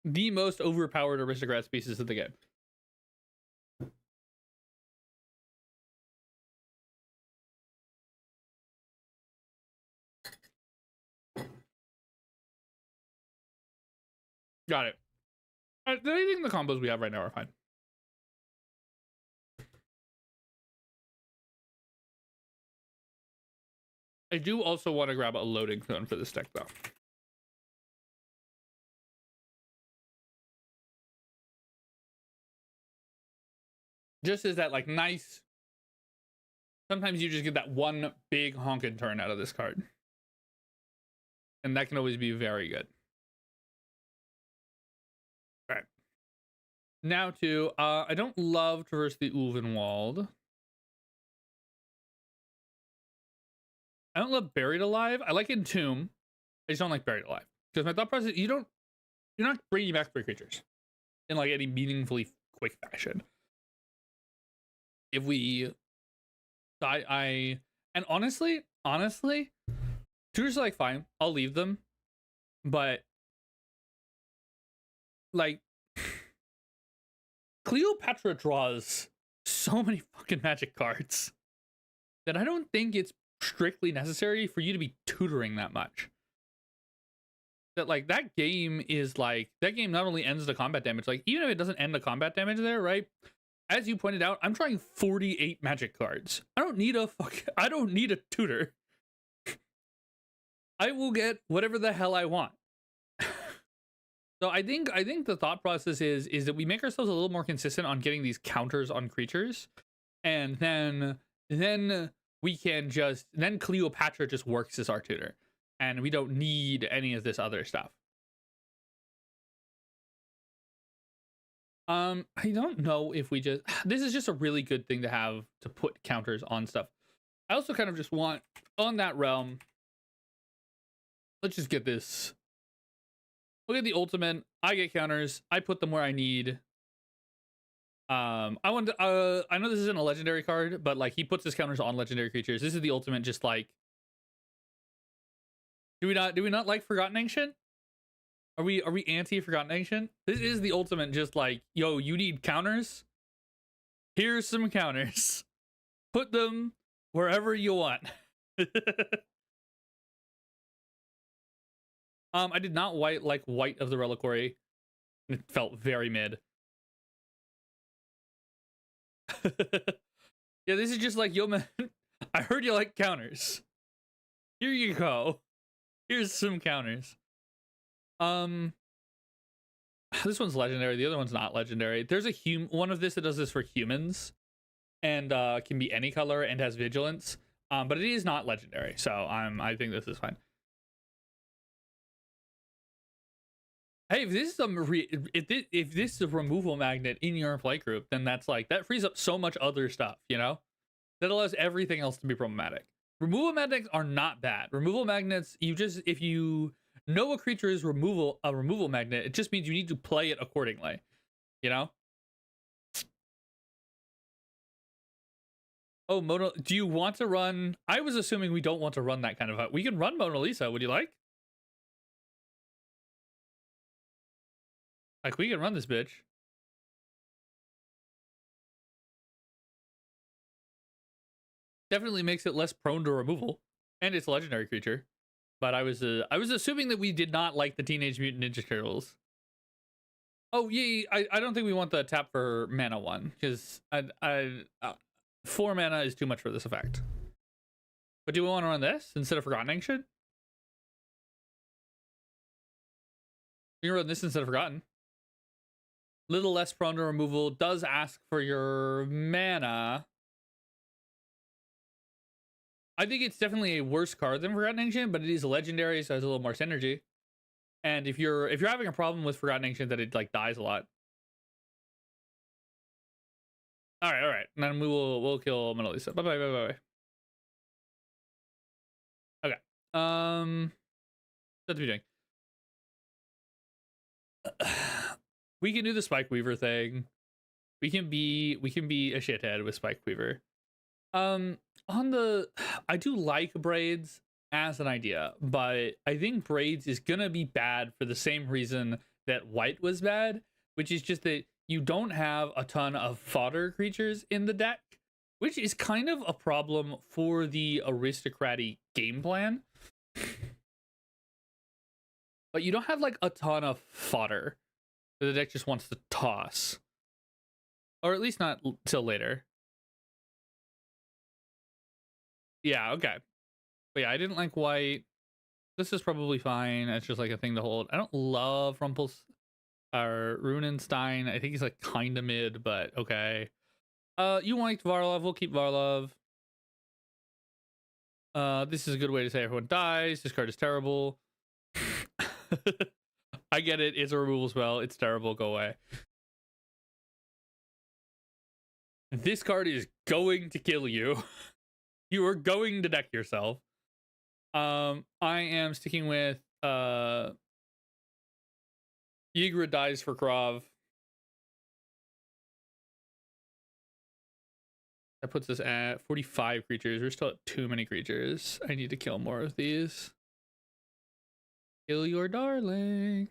Speaker 1: The most overpowered aristocrat species of the game. Got it. I think the combos we have right now are fine. I do also want to grab a loading zone for this deck, though. Just as that, like, nice... Sometimes you just get that one big honkin' turn out of this card. And that can always be very good. All right. Now to, I don't love Traverse the Ulvenwald. I don't love Buried Alive. I like Entomb. I just don't like Buried Alive. Because my thought process, you're not bringing back free creatures in like any meaningfully quick fashion. If we, and honestly, tutors are like fine. I'll leave them, but like Cleopatra draws so many fucking Magic cards that I don't think it's strictly necessary for you to be tutoring that much. That like that game is like that game not only ends the combat damage, like even if it doesn't end the combat damage there, right? As you pointed out, I'm trying 48 Magic cards. I don't need a tutor. I will get whatever the hell I want. So I think the thought process is that we make ourselves a little more consistent on getting these counters on creatures, and then we can then Cleopatra just works as our tutor, and we don't need any of this other stuff. I don't know if we just... This is just a really good thing to have to put counters on stuff. I also kind of just want, on that realm, let's just get this. Look at the ultimate. I get counters. I put them where I need. I want to, I know this isn't a legendary card, but like he puts his counters on legendary creatures. This is the ultimate, just like... Do we not like Forgotten Ancient? Are we anti Forgotten Ancient? This is the ultimate, just like, yo, you need counters? Here's some counters. Put them wherever you want. I did not like White of the Reliquary. It felt very mid. Yeah, this is just like, yo man, I heard you like counters. Here you go. Here's some counters. This one's legendary. The other one's not legendary. There's one of this that does this for humans, and can be any color and has vigilance. But it is not legendary, so I think this is fine. Hey, if this is if this is a removal magnet in your play group, then that frees up so much other stuff, you know? That allows everything else to be problematic. Removal magnets are not bad. Removal magnets, if you know a creature is a removal magnet, it just means you need to play it accordingly, you know? Oh, do you want to run? I was assuming we don't want to run that kind of... We can run Mona Lisa. Would you like? Like, we can run this bitch. Definitely makes it less prone to removal, and it's a legendary creature. But I was assuming that we did not like the Teenage Mutant Ninja Turtles. Oh yeah, I don't think we want the tap for mana one, because 4 mana is too much for this effect. But do we want to run this instead of Forgotten Ancient? We can run this instead of Forgotten. Little less prone to removal, does ask for your mana. I think it's definitely a worse card than Forgotten Ancient, but it is a legendary, so it has a little more synergy. And if you're having a problem with Forgotten Ancient that it like dies a lot. All right. And then we'll kill Mona Lisa. Bye. Okay. What to be doing? We can do the Spike Weaver thing. We can be a shithead with Spike Weaver. I do like Braids as an idea, but I think Braids is gonna be bad for the same reason that White was bad, which is just that you don't have a ton of fodder creatures in the deck, which is kind of a problem for the aristocratic game plan. But you don't have like a ton of fodder that the deck just wants to toss, or at least not till later. Yeah, okay. But yeah, I didn't like white. This is probably fine. It's just like a thing to hold. I don't love Rumpels or Runenstein. I think he's like kind of mid, but okay. You liked Varlov. We'll keep Varlov. This is a good way to say everyone dies. This card is terrible. I get it. It's a removal spell. It's terrible. Go away. This card is going to kill you. You are going to deck yourself. I am sticking with Ygritte dies for Krav. That puts us at 45 creatures. We're still at too many creatures. I need to kill more of these. Kill your darling.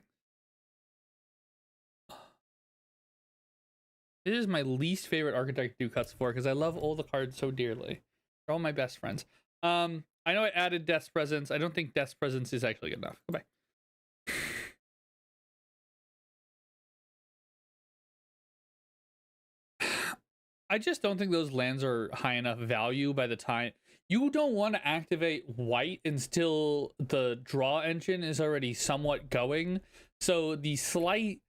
Speaker 1: This is my least favorite archetype to do cuts for because I love all the cards so dearly. They're all my best friends. I know I added Death's Presence. I don't think Death's Presence is actually good enough. Goodbye. I just don't think those lands are high enough value by the time. You don't want to activate white until the draw engine is already somewhat going. So the slight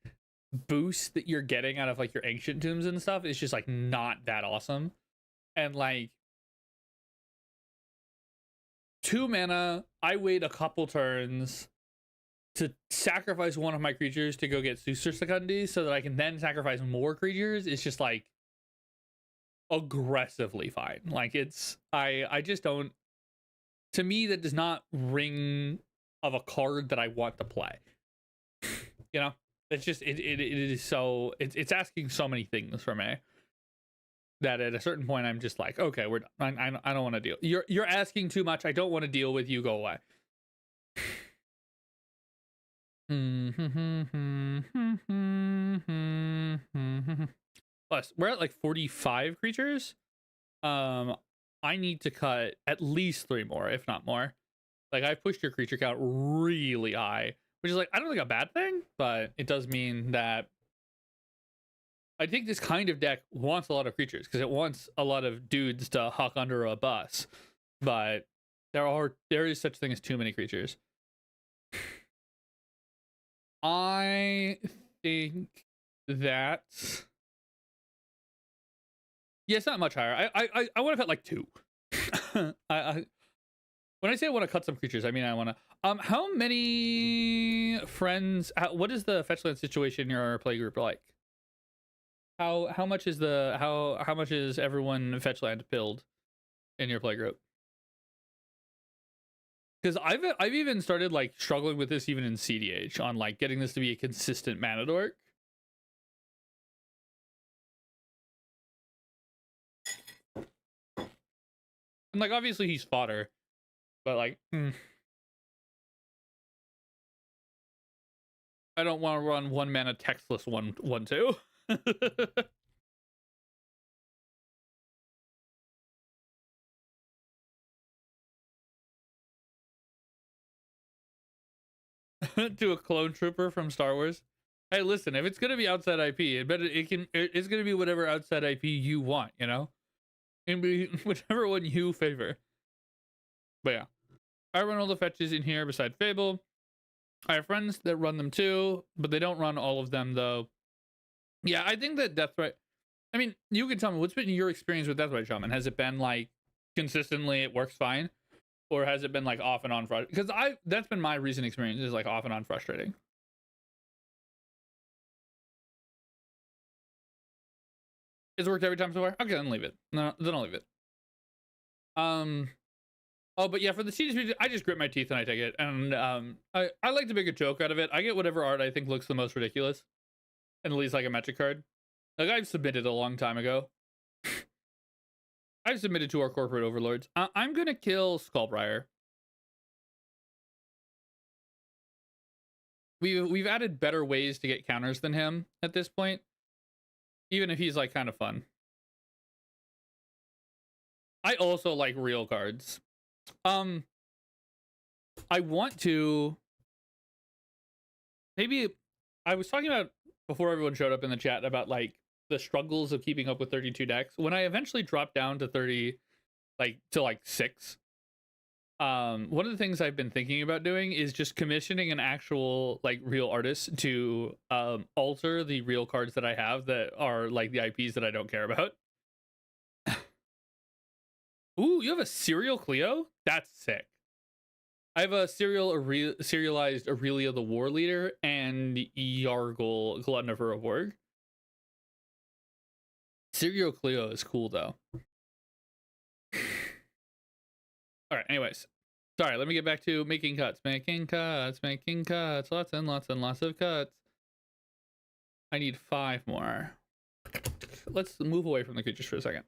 Speaker 1: boost that you're getting out of like your Ancient Tombs and stuff is just like not that awesome. And like 2 mana, I wait a couple turns to sacrifice one of my creatures to go get Suster Secundi so that I can then sacrifice more creatures. It's just like aggressively fine. Like it's I just don't, to me that does not ring of a card that I want to play. You know, it's just it is so it's asking so many things from me that at a certain point I'm just like, okay, we're done. I don't want to deal. You're asking too much. I don't want to deal with you. Go away. Plus, we're at like 45 creatures. I need to cut at least 3 more, if not more. Like I pushed your creature count really high, which is like I don't think a bad thing, but it does mean that I think this kind of deck wants a lot of creatures because it wants a lot of dudes to huck under a bus. But there is such thing as too many creatures. I think that yeah, it's not much higher. I want to cut like 2. When I say I want to cut some creatures, I mean I want to. How many friends? What is the fetch land situation in your play group like? How much is the how much is everyone fetch land build in your play group? Because I've even started like struggling with this even in CDH on like getting this to be a consistent mana dork. And like obviously he's fodder, but like I don't want to run 1 mana textless 1/2. To a clone trooper from Star Wars. Hey, listen, if it's gonna be outside IP, it's gonna be whatever outside IP you want, you know? It can be whichever one you favor. But yeah. I run all the fetches in here beside Fable. I have friends that run them too, but they don't run all of them though. Yeah, I think that Deathright, I mean, you can tell me what's been your experience with Deathright Shaman. Has it been like consistently it works fine? Or has it been like off and on frustrating? Because that's been my recent experience is like off and on frustrating. It's worked every time so far? Okay, then leave it. No, then I'll leave it. Oh, but yeah, for the CDH, I just grit my teeth and I take it. And I like to make a joke out of it. I get whatever art I think looks the most ridiculous. And at least like a Magic card. Like I've submitted a long time ago. I've submitted to our corporate overlords. I'm gonna kill Skullbriar. We've added better ways to get counters than him at this point. Even if he's like kind of fun. I also like real cards. I want to maybe I was talking about before everyone showed up in the chat about like the struggles of keeping up with 32 decks. When I eventually dropped down to 30 like to like 6, one of the things I've been thinking about doing is just commissioning an actual like real artist to alter the real cards that I have that are like the IPs that I don't care about. Ooh, you have a serial Cleo? That's sick. I have a serialized Aurelia the War Leader and Yargle Glutton of Urborg. Serial Cleo is cool though. All right, anyways. Sorry, let me get back to making cuts. Making cuts. Lots and lots and lots of cuts. I need 5 more. Let's move away from the creatures for a second.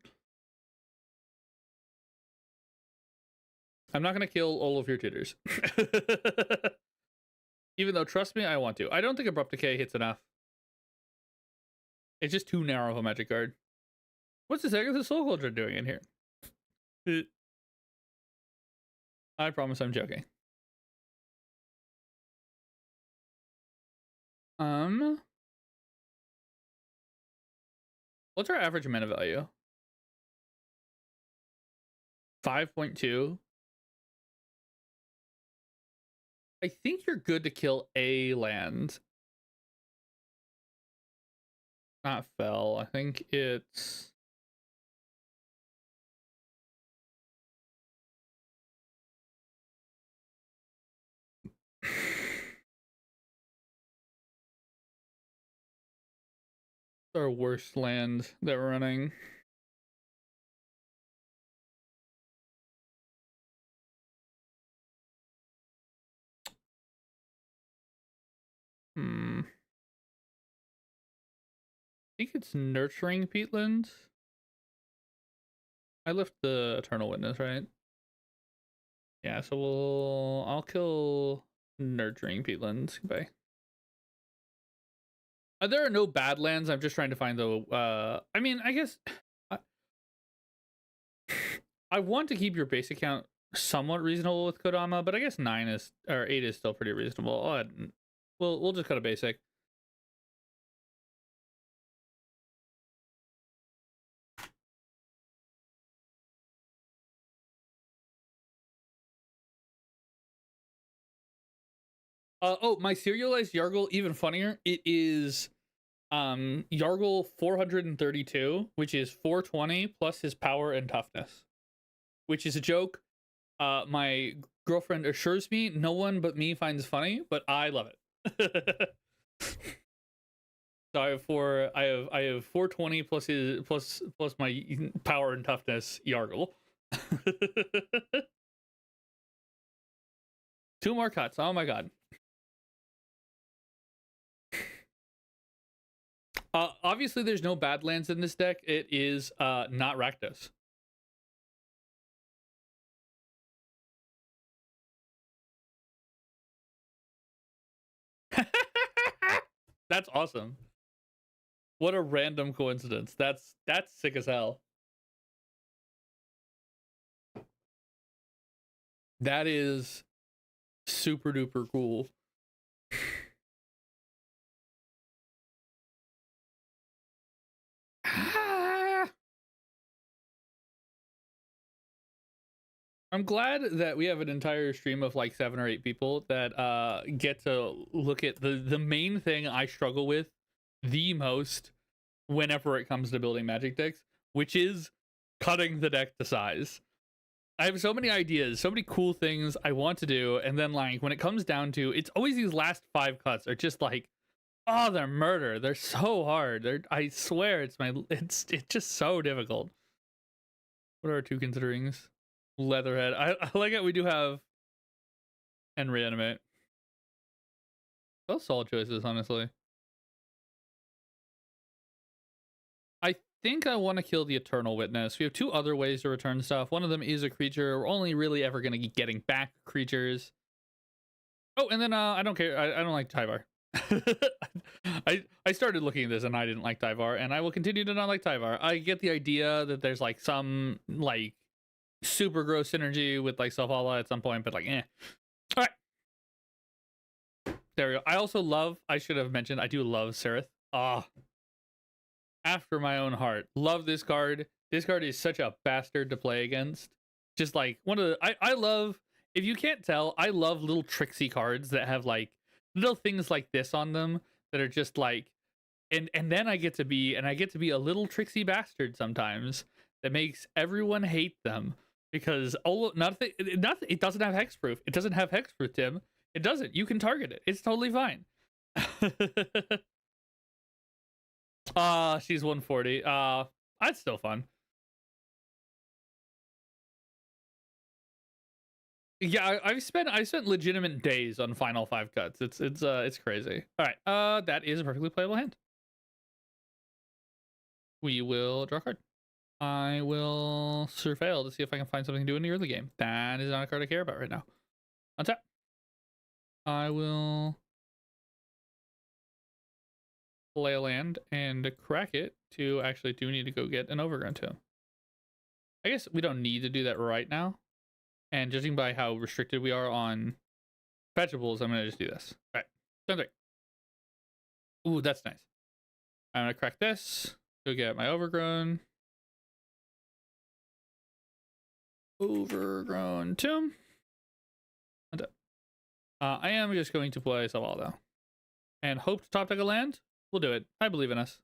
Speaker 1: I'm not going to kill all of your tutors. Even though, trust me, I want to. I don't think Abrupt Decay hits enough. It's just too narrow of a magic card. What's this Agatha Soul Culture doing in here? I promise I'm joking. What's our average mana value? 5.2. I think you're good to kill a land. Not fell. I think it's... our worst land that we're running. I think it's Nurturing Peatland. I left the Eternal Witness, right? Yeah, so I'll kill Nurturing Peatland. Goodbye. There are no bad lands. I'm just trying to find the I mean, I guess I want to keep your basic count somewhat reasonable with Kodama, but I guess 9 is or 8 is still pretty reasonable. We'll just cut a basic. Oh, my serialized Yargle, even funnier. It is Yargle 432, which is 420 plus his power and toughness, which is a joke. My girlfriend assures me no one but me finds funny, but I love it. So I have 420 plus his plus my power and toughness Yargle. 2 more cuts. Oh my god. Obviously, there's no bad lands in this deck. It is not Rakdos. That's awesome. What a random coincidence. That's sick as hell. That is super duper cool. I'm glad that we have an entire stream of like 7 or 8 people that get to look at the main thing I struggle with the most whenever it comes to building Magic decks, which is cutting the deck to size. I have so many ideas, so many cool things I want to do, and then like when it comes down to, it's always these last 5 cuts are just like, oh, they're murder. They're so hard. I swear it's just so difficult. What are our 2 considerings? Leatherhead. I like it. We do have and reanimate. Those solid choices, honestly. I think I want to kill the Eternal Witness. We have 2 other ways to return stuff. One of them is a creature. We're only really ever going to be getting back creatures. Oh, and then I don't care. I don't like Tyvar. I started looking at this and I didn't like Tyvar, and I will continue to not like Tyvar. I get the idea that there's like some like super gross synergy with like Self-Ala at some point, but like, eh. All right. There we go. I also love, I should have mentioned, I do love Sereth. After my own heart. Love this card. This card is such a bastard to play against. Just like one of the, I love if you can't tell, I love little tricksy cards that have like little things like this on them that are just like, and then I get to be a little tricksy bastard sometimes that makes everyone hate them because nothing, it doesn't have hexproof. It doesn't have hexproof, Tim. It doesn't. You can target it. It's totally fine. She's 140. That's still fun. Yeah, I spent legitimate days on final 5 cuts. It's crazy. All right. That is a perfectly playable hand. We will draw a card. I will surveil to see if I can find something to do in the early game. That is not a card I care about right now. Untap. I will play a land and crack it to actually do need to go get an Overgrown Tomb. I guess we don't need to do that right now. And judging by how restricted we are on fetchables, I'm going to just do this. All right. Turn 3. Ooh, that's nice. I'm going to crack this. Go get my Overgrown Tomb. I am just going to play Saval though. And hope to top deck a land. We'll do it. I believe in us.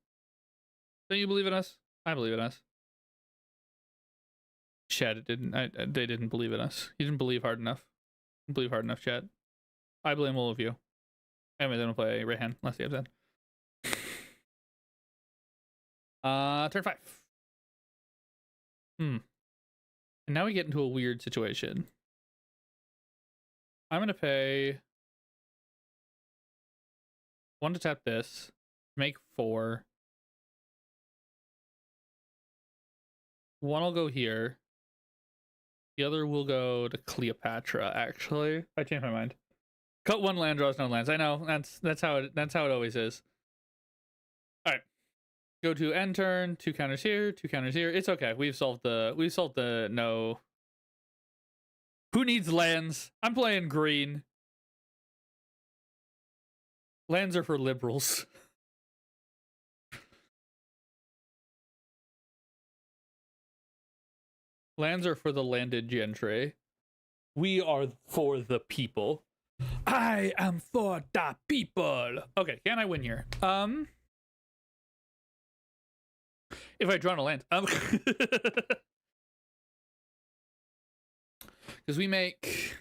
Speaker 1: Don't you believe in us? I believe in us. Chad, they didn't believe in us. You didn't believe hard enough. Didn't believe hard enough, Chad. I blame all of you. Anyway, then we'll play right hand, unless you have that. Turn 5. And now we get into a weird situation. I'm gonna pay 1 to tap this, make 4. 1 will go here. The other will go to Cleopatra, actually. I changed my mind. Cut 1 land, draws no lands. I know. That's how it always is. Alright. Go to end turn, 2 counters here, 2 counters here. It's okay. We've solved the no. Who needs lands? I'm playing green. Lands are for liberals. Lands are for the landed gentry. We are for the people. I am for the people. Okay, can I win here? If I draw a land. Because we make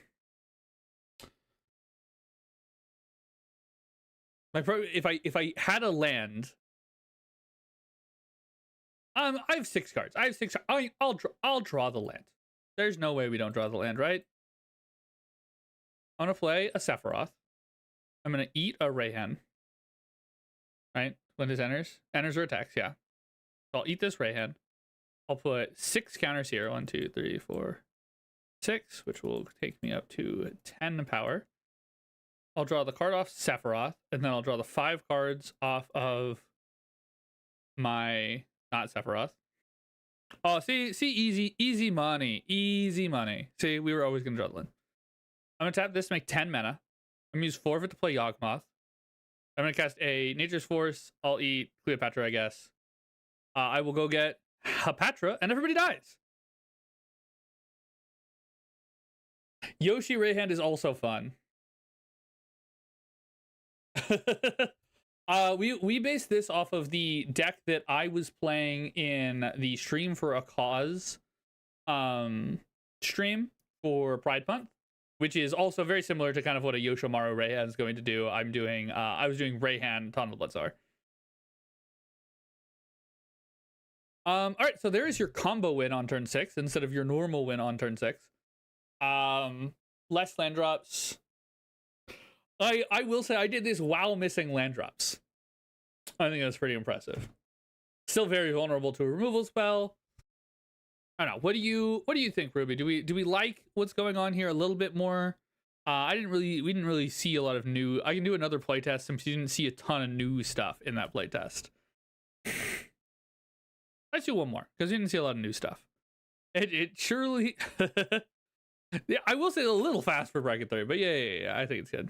Speaker 1: if I had a land, I have 6 cards. I'll draw the land. There's no way we don't draw the land, right? I'm gonna play a Sephiroth. I'm gonna eat a Rayhan. Right? When this enters or attacks, yeah. So I'll eat this Rayhan. I'll put 6 counters here. 1, 2, 3, 4, 6, which will take me up to 10 power. I'll draw the card off Sephiroth, and then I'll draw the 5 cards off of my not Sephiroth. Oh, see, easy money. See, we were always gonna draw the land. I'm gonna tap this to make 10 mana. I'm gonna use 4 of it to play Yawgmoth. I'm gonna cast a Nature's Force. I'll eat Cleopatra, I guess. I will go get Hapatra, and everybody dies. Yoshi Rayhand is also fun. We based this off of the deck that I was playing in the Stream for a Cause stream for Pride Month, which is also very similar to kind of what a Yoshimaru Rayhan is going to do. I was doing Rayhan Tunnel Bloodstar. All right, so there is your combo win on turn 6 instead of your normal win on turn 6. Less land drops. I will say I did this while missing land drops. I think that's pretty impressive. Still very vulnerable to a removal spell. I don't know. What do you think, Ruby? Do we like what's going on here a little bit more? We didn't really see a lot of new. I can do another playtest since you didn't see a ton of new stuff in that playtest. Let's do one more because we didn't see a lot of new stuff. It surely. Yeah, I will say a little fast for bracket 3, but yeah, I think it's good.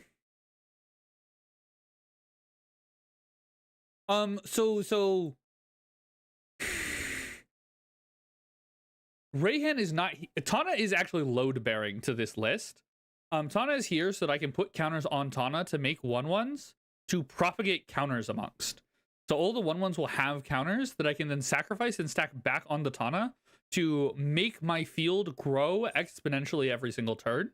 Speaker 1: So Rayhan is not. Tana is actually load bearing to this list. Tana is here so that I can put counters on Tana to make 1/1s to propagate counters amongst. So all the 1/1s will have counters that I can then sacrifice and stack back on the Tana to make my field grow exponentially every single turn.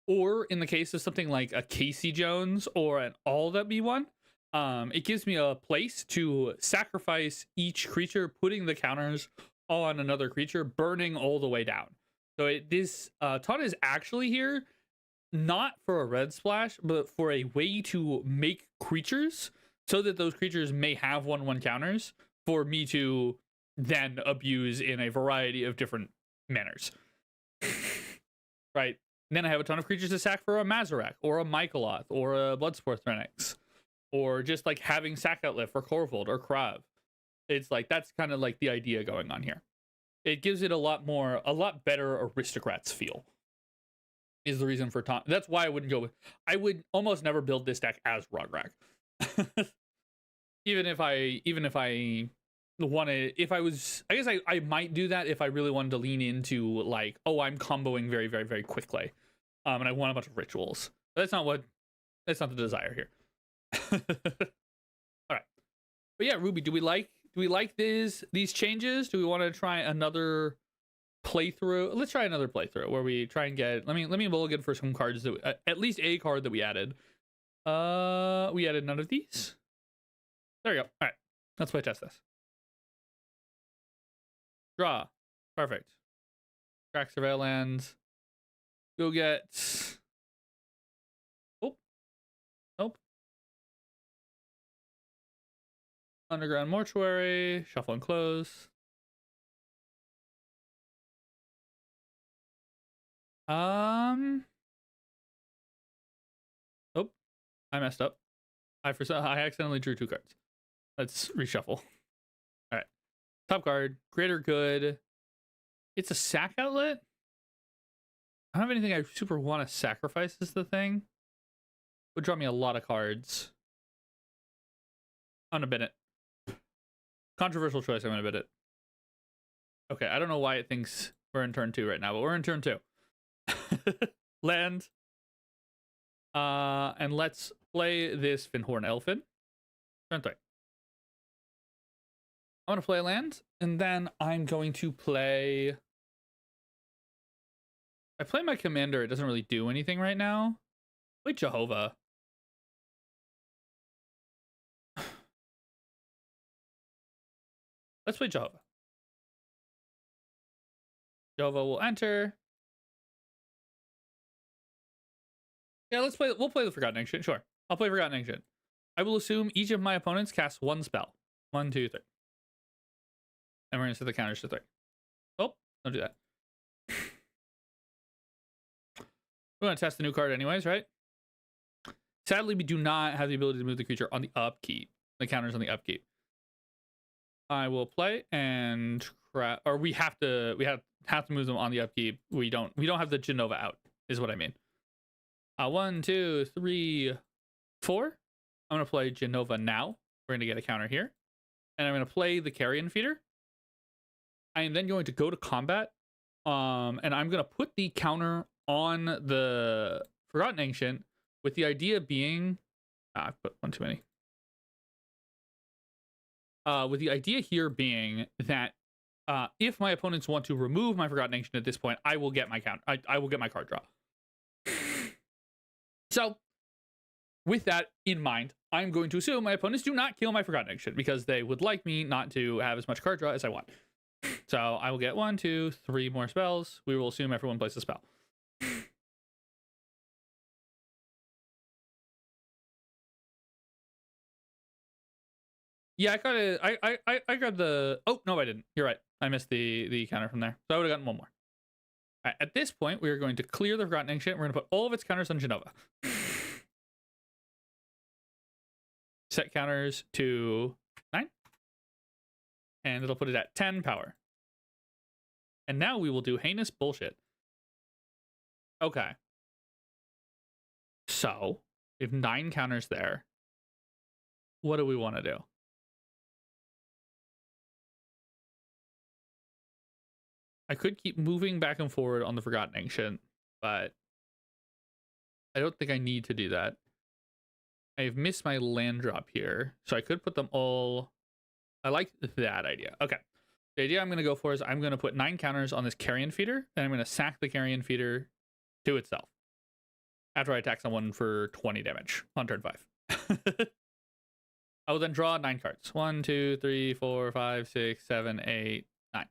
Speaker 1: Or in the case of something like a Casey Jones or an All That Be One, it gives me a place to sacrifice each creature, putting the counters on another creature, burning all the way down. So this Tana is actually here not for a red splash, but for a way to make creatures so that those creatures may have 1/1 counters for me to then abuse in a variety of different manners. Right? And then I have a ton of creatures to sack for a Mazarek or a Michaeloth or a Bloodsport Phoenix, or just like having sack outlet for Corvold or Krav. It's like that's kind of like the idea going on here. It gives it a lot better aristocrats feel. Is the reason for Tana. That's why I wouldn't go with. I would almost never build this deck as Rodrak. even if I wanted, if I was, I guess I might do that if I really wanted to lean into like, oh, I'm comboing very, very, very quickly, and I want a bunch of rituals. But that's not the desire here. All right, but yeah, Ruby, do we like these changes? Do we want to try another playthrough? Let's try another playthrough where we try and get. Let me mulligan for some cards that at least a card that we added. We added none of these. There we go. All right, let's play test this. Draw. Perfect. Crack Surveil Lands. Go get. Oh. Nope. Underground Mortuary. Shuffle and close. Oh, I messed up. I accidentally drew 2 cards. Let's reshuffle. All right. Top card, Greater Good. It's a sack outlet. I don't have anything I super want to sacrifice is the thing. Would draw me a lot of cards. I'm gonna bin it. Controversial choice, I'm gonna bin it. Okay, I don't know why it thinks we're in turn 2 right now, but we're in turn 2. Land. And let's play this Finhorn Elfin. Turn 3. I'm going to play a land, and then I'm going to play... I play my commander. It doesn't really do anything right now. Play Jehovah. Let's play Jehovah. Jehovah will enter. Yeah, we'll play the Forgotten Ancient. Sure. I'll play Forgotten Ancient. I will assume each of my opponents casts 1 spell. 1, 2, 3. And we're going to set the counters to 3. Oh, don't do that. We're going to test the new card anyways, right? Sadly, we do not have the ability to move the creature on the upkeep. The counters on the upkeep. I will play and or we have to move them on the upkeep. We don't have the Genova out, is what I mean. 1, 2, 3, 4. I'm going to play Genova now. We're going to get a counter here. And I'm going to play the Carrion Feeder. I am then going to go to combat. And I'm going to put the counter on the Forgotten Ancient with the idea being... I've put one too many. With the idea here being that if my opponents want to remove my Forgotten Ancient at this point, I will get my counter. I will get my card draw. So, with that in mind, I'm going to assume my opponents do not kill my Forgotten Ancient because they would like me not to have as much card draw as I want. So I will get 1, 2, 3 more spells. We will assume everyone plays a spell. Yeah, I grabbed the... Oh, no, I didn't. You're right. I missed the counter from there. So I would have gotten 1 more. All right, at this point, we are going to clear the Forgotten Ancient. We're going to put all of its counters on Genova. Set counters to 9. And it'll put it at 10 power. And now we will do heinous bullshit. Okay. So, we have 9 counters there. What do we want to do? I could keep moving back and forward on the Forgotten Ancient, but I don't think I need to do that. I've missed my land drop here, so I could put them all. I like that idea. Okay. The idea I'm going to go for is I'm going to put 9 counters on this carrion feeder, and I'm going to sack the carrion feeder to itself after I attack someone for 20 damage on turn 5. I will then draw 9 cards. 1, 2, 3, 4, 5, 6, 7, 8, 9.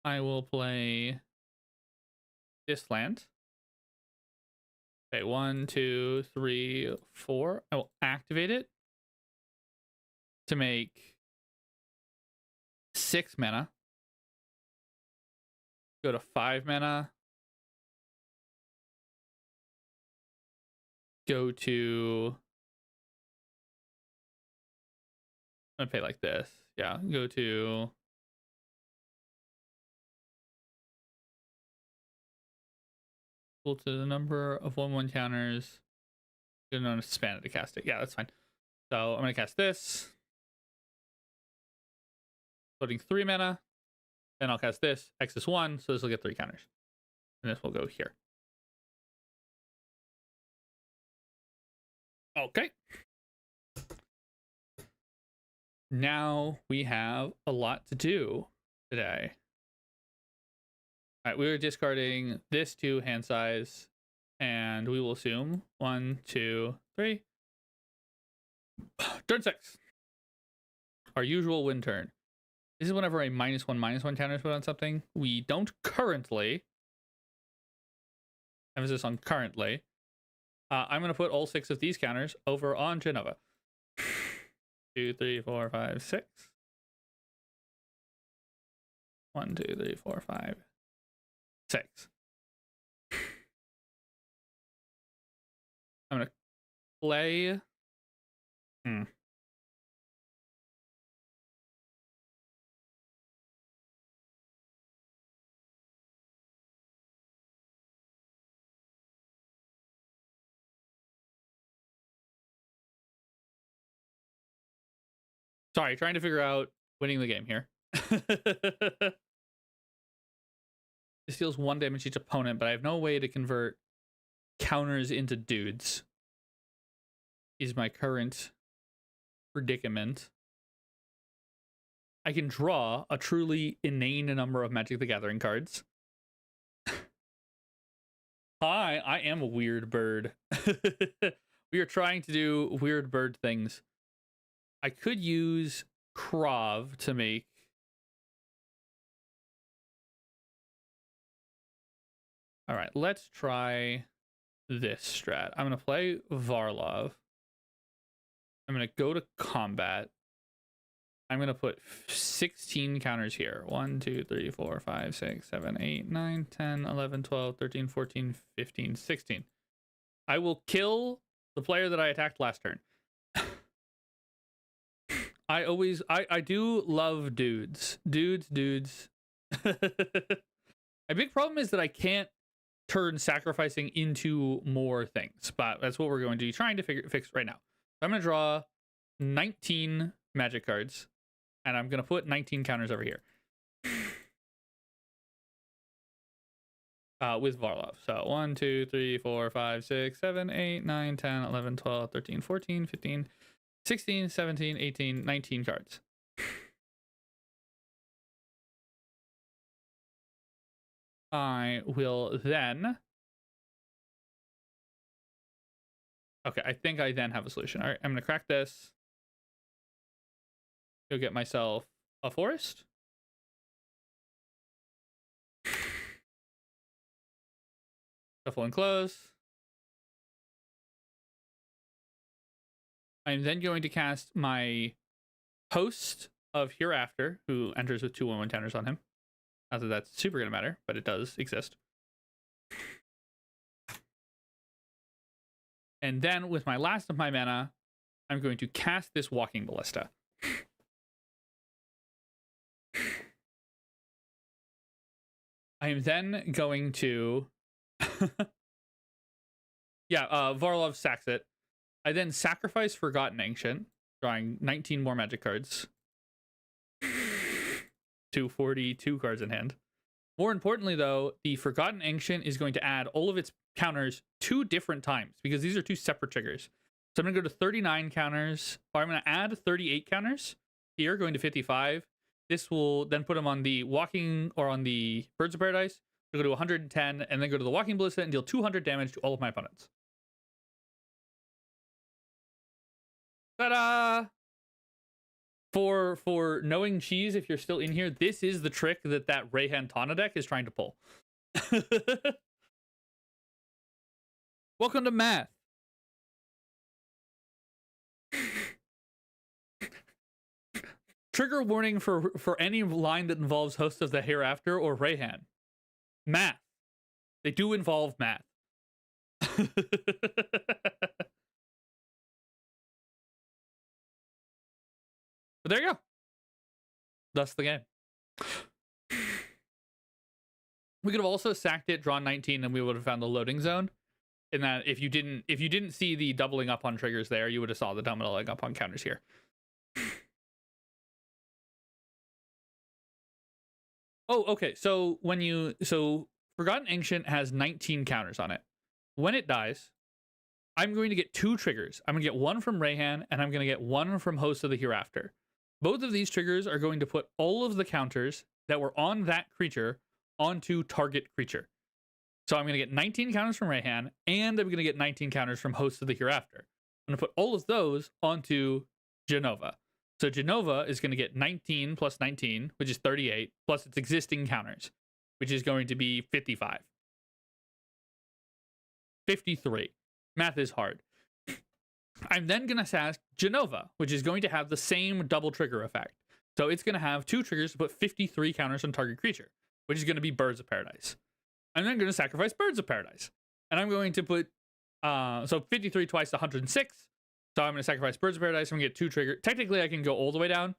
Speaker 1: I will play this land. Okay, 1, 2, 3, 4. I will activate it to make 6 mana. Go to 5 mana. Go to... I'm gonna pay like this. Yeah, go to... Equal to the number of 1/1 counters. You're going to span it to cast it. Yeah, that's fine. So I'm going to cast this. Putting 3 mana. Then I'll cast this. X is 1, so this will get 3 counters. And this will go here. Okay. Now we have a lot to do today. All right, we are discarding this 2 hand size, and we will assume 1, 2, 3. Turn 6. Our usual win turn. This is whenever a -1/-1 counter is put on something. We don't currently. Emphasis on currently. I'm going to put all 6 of these counters over on Genova. 2, 3, 4, 5, 6. 1, 2, 3, 4, 5, 6. I'm going to play. Sorry, trying to figure out winning the game here. This deals 1 damage each opponent, but I have no way to convert counters into dudes. Is my current predicament. I can draw a truly inane number of Magic the Gathering cards. Hi, I am a weird bird. We are trying to do weird bird things. I could use Krav to make... All right, let's try this strat. I'm going to play Varlov. I'm going to go to combat. I'm going to put 16 counters here. 1, 2, 3, 4, 5, 6, 7, 8, 9, 10, 11, 12, 13, 14, 15, 16. I will kill the player that I attacked last turn. I do love dudes. Dudes. My big problem is that I can't turn sacrificing into more things, but that's what we're going to be trying to fix right now. So I'm going to draw 19 magic cards, and I'm going to put 19 counters over here. With Varlov. So 1, 2, 3, 4, 5, 6, 7, 8, 9, 10, 11, 12, 13, 14, 15, 16, 17, 18, 19 cards. I will then... Okay, I think I then have a solution. All right, I'm going to crack this. Go get myself a forest. Shuffle and close. I'm then going to cast my Host of Hereafter, who enters with 2 1/1 counters on him. Not that that's super going to matter, but it does exist. And then with my last of my mana, I'm going to cast this Walking Ballista. I am then going to... yeah, Varlov sacks it. I then sacrifice Forgotten Ancient, drawing 19 more magic cards. 242 cards in hand. More importantly, though, the Forgotten Ancient is going to add all of its counters 2 different times because these are 2 separate triggers. So I'm going to go to 39 counters, or I'm going to add 38 counters here, going to 55. This will then put them on the Walking, or on the Birds of Paradise. So go to 110, and then go to the Walking Ballista and deal 200 damage to all of my opponents. Ta-da! For knowing cheese, if you're still in here, this is the trick that Rayhan Tana deck is trying to pull. Welcome to math. Trigger warning for any line that involves Host of the Hereafter or Rayhan. Math. They do involve math. But there you go. That's the game. We could have also sacked it, drawn 19, and we would have found the loading zone. In that, if you didn't see the doubling up on triggers there, you would have saw the doubling up on counters here. Oh, okay. So Forgotten Ancient has 19 counters on it. When it dies, I'm going to get 2 triggers. I'm going to get one from Rayhan, and I'm going to get one from Host of the Hereafter. Both of these triggers are going to put all of the counters that were on that creature onto target creature. So I'm going to get 19 counters from Rayhan, and I'm going to get 19 counters from Host of the Hereafter. I'm going to put all of those onto Genova. So Genova is going to get 19 plus 19, which is 38, plus its existing counters, which is going to be 55. 53. Math is hard. I'm then going to sack Genova, which is going to have the same double trigger effect. So it's going to have 2 triggers to put 53 counters on target creature, which is going to be Birds of Paradise. I'm then going to sacrifice Birds of Paradise. And I'm going to put, so 53 twice to 106. So I'm going to sacrifice Birds of Paradise. I'm going to get 2 triggers. Technically, I can go all the way down.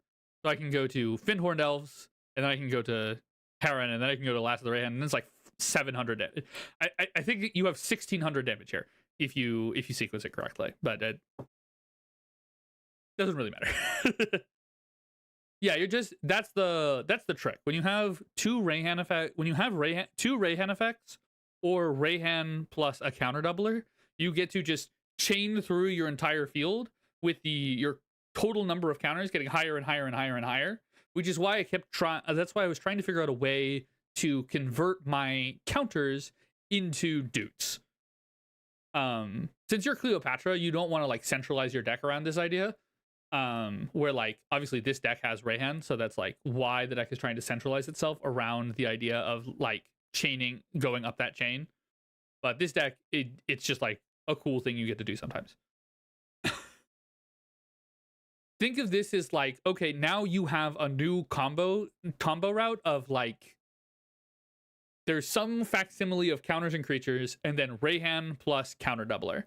Speaker 1: So I can go to Fin-Horned Elves, and then I can go to Heron, and then I can go to Last of the Rayhan, and it's like 700 damage. I think you have 1600 damage here if you sequence it correctly, but it doesn't really matter. Yeah, that's the trick. When you have 2 Rayhan effect, when you have 2 Rayhan effects or Rayhan plus a counter doubler, you get to just chain through your entire field with your total number of counters getting higher and higher and higher and higher, which is why I kept trying. That's why I was trying to figure out a way to convert my counters into Dutes. Since you're Cleopatra, you don't want to like centralize your deck around this idea. Where like obviously this deck has Rayhan, so that's like why the deck is trying to centralize itself around the idea of like chaining, going up that chain. But this deck, it's just like a cool thing you get to do sometimes. Think of this as like, okay, now you have a new combo route of like, there's some facsimile of counters and creatures, and then Rayhan plus counter doubler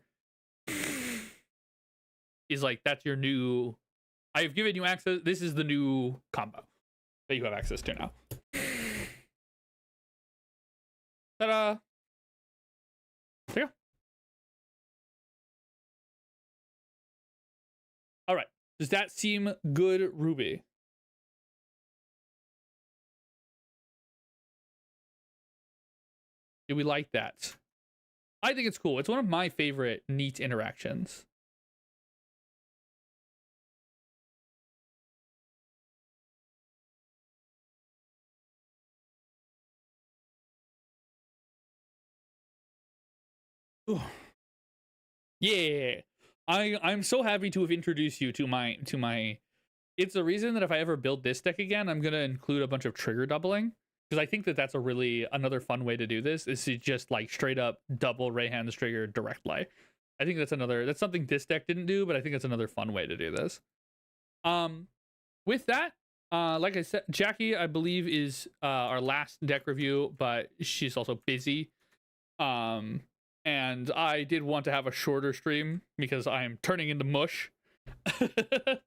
Speaker 1: is like, that's your new, I've given you access. This is the new combo that you have access to now. Ta-da! There you go. All right. Does that seem good, Ruby? Do we like that? I think it's cool. It's one of my favorite neat interactions. Ooh. Yeah. I'm so happy to have introduced you to my it's the reason that if I ever build this deck again, I'm going to include a bunch of trigger doubling, because I think that that's another fun way to do this, is to just like straight up double Rayhan's trigger directly. I think that's something this deck didn't do, but I think that's another fun way to do this. With that, like I said, Jackie, I believe, is our last deck review, but she's also busy. And I did want to have a shorter stream because I am turning into mush. I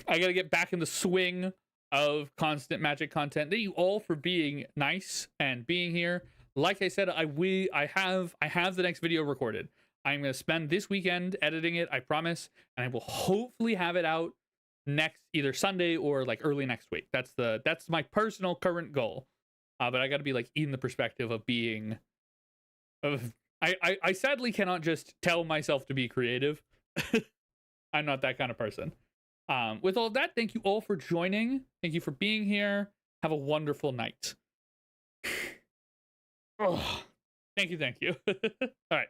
Speaker 1: gotta get back in the swing of constant Magic content. Thank you all for being nice and being here. Like I said, I have the next video recorded. I'm gonna spend this weekend editing it, I promise, and I will hopefully have it out next either Sunday or like early next week. That's my personal current goal. But I got to be like in the perspective of being of I sadly cannot just tell myself to be creative. I'm not that kind of person. With all that, thank you all for joining. Thank you for being here. Have a wonderful night. Oh, thank you. All right.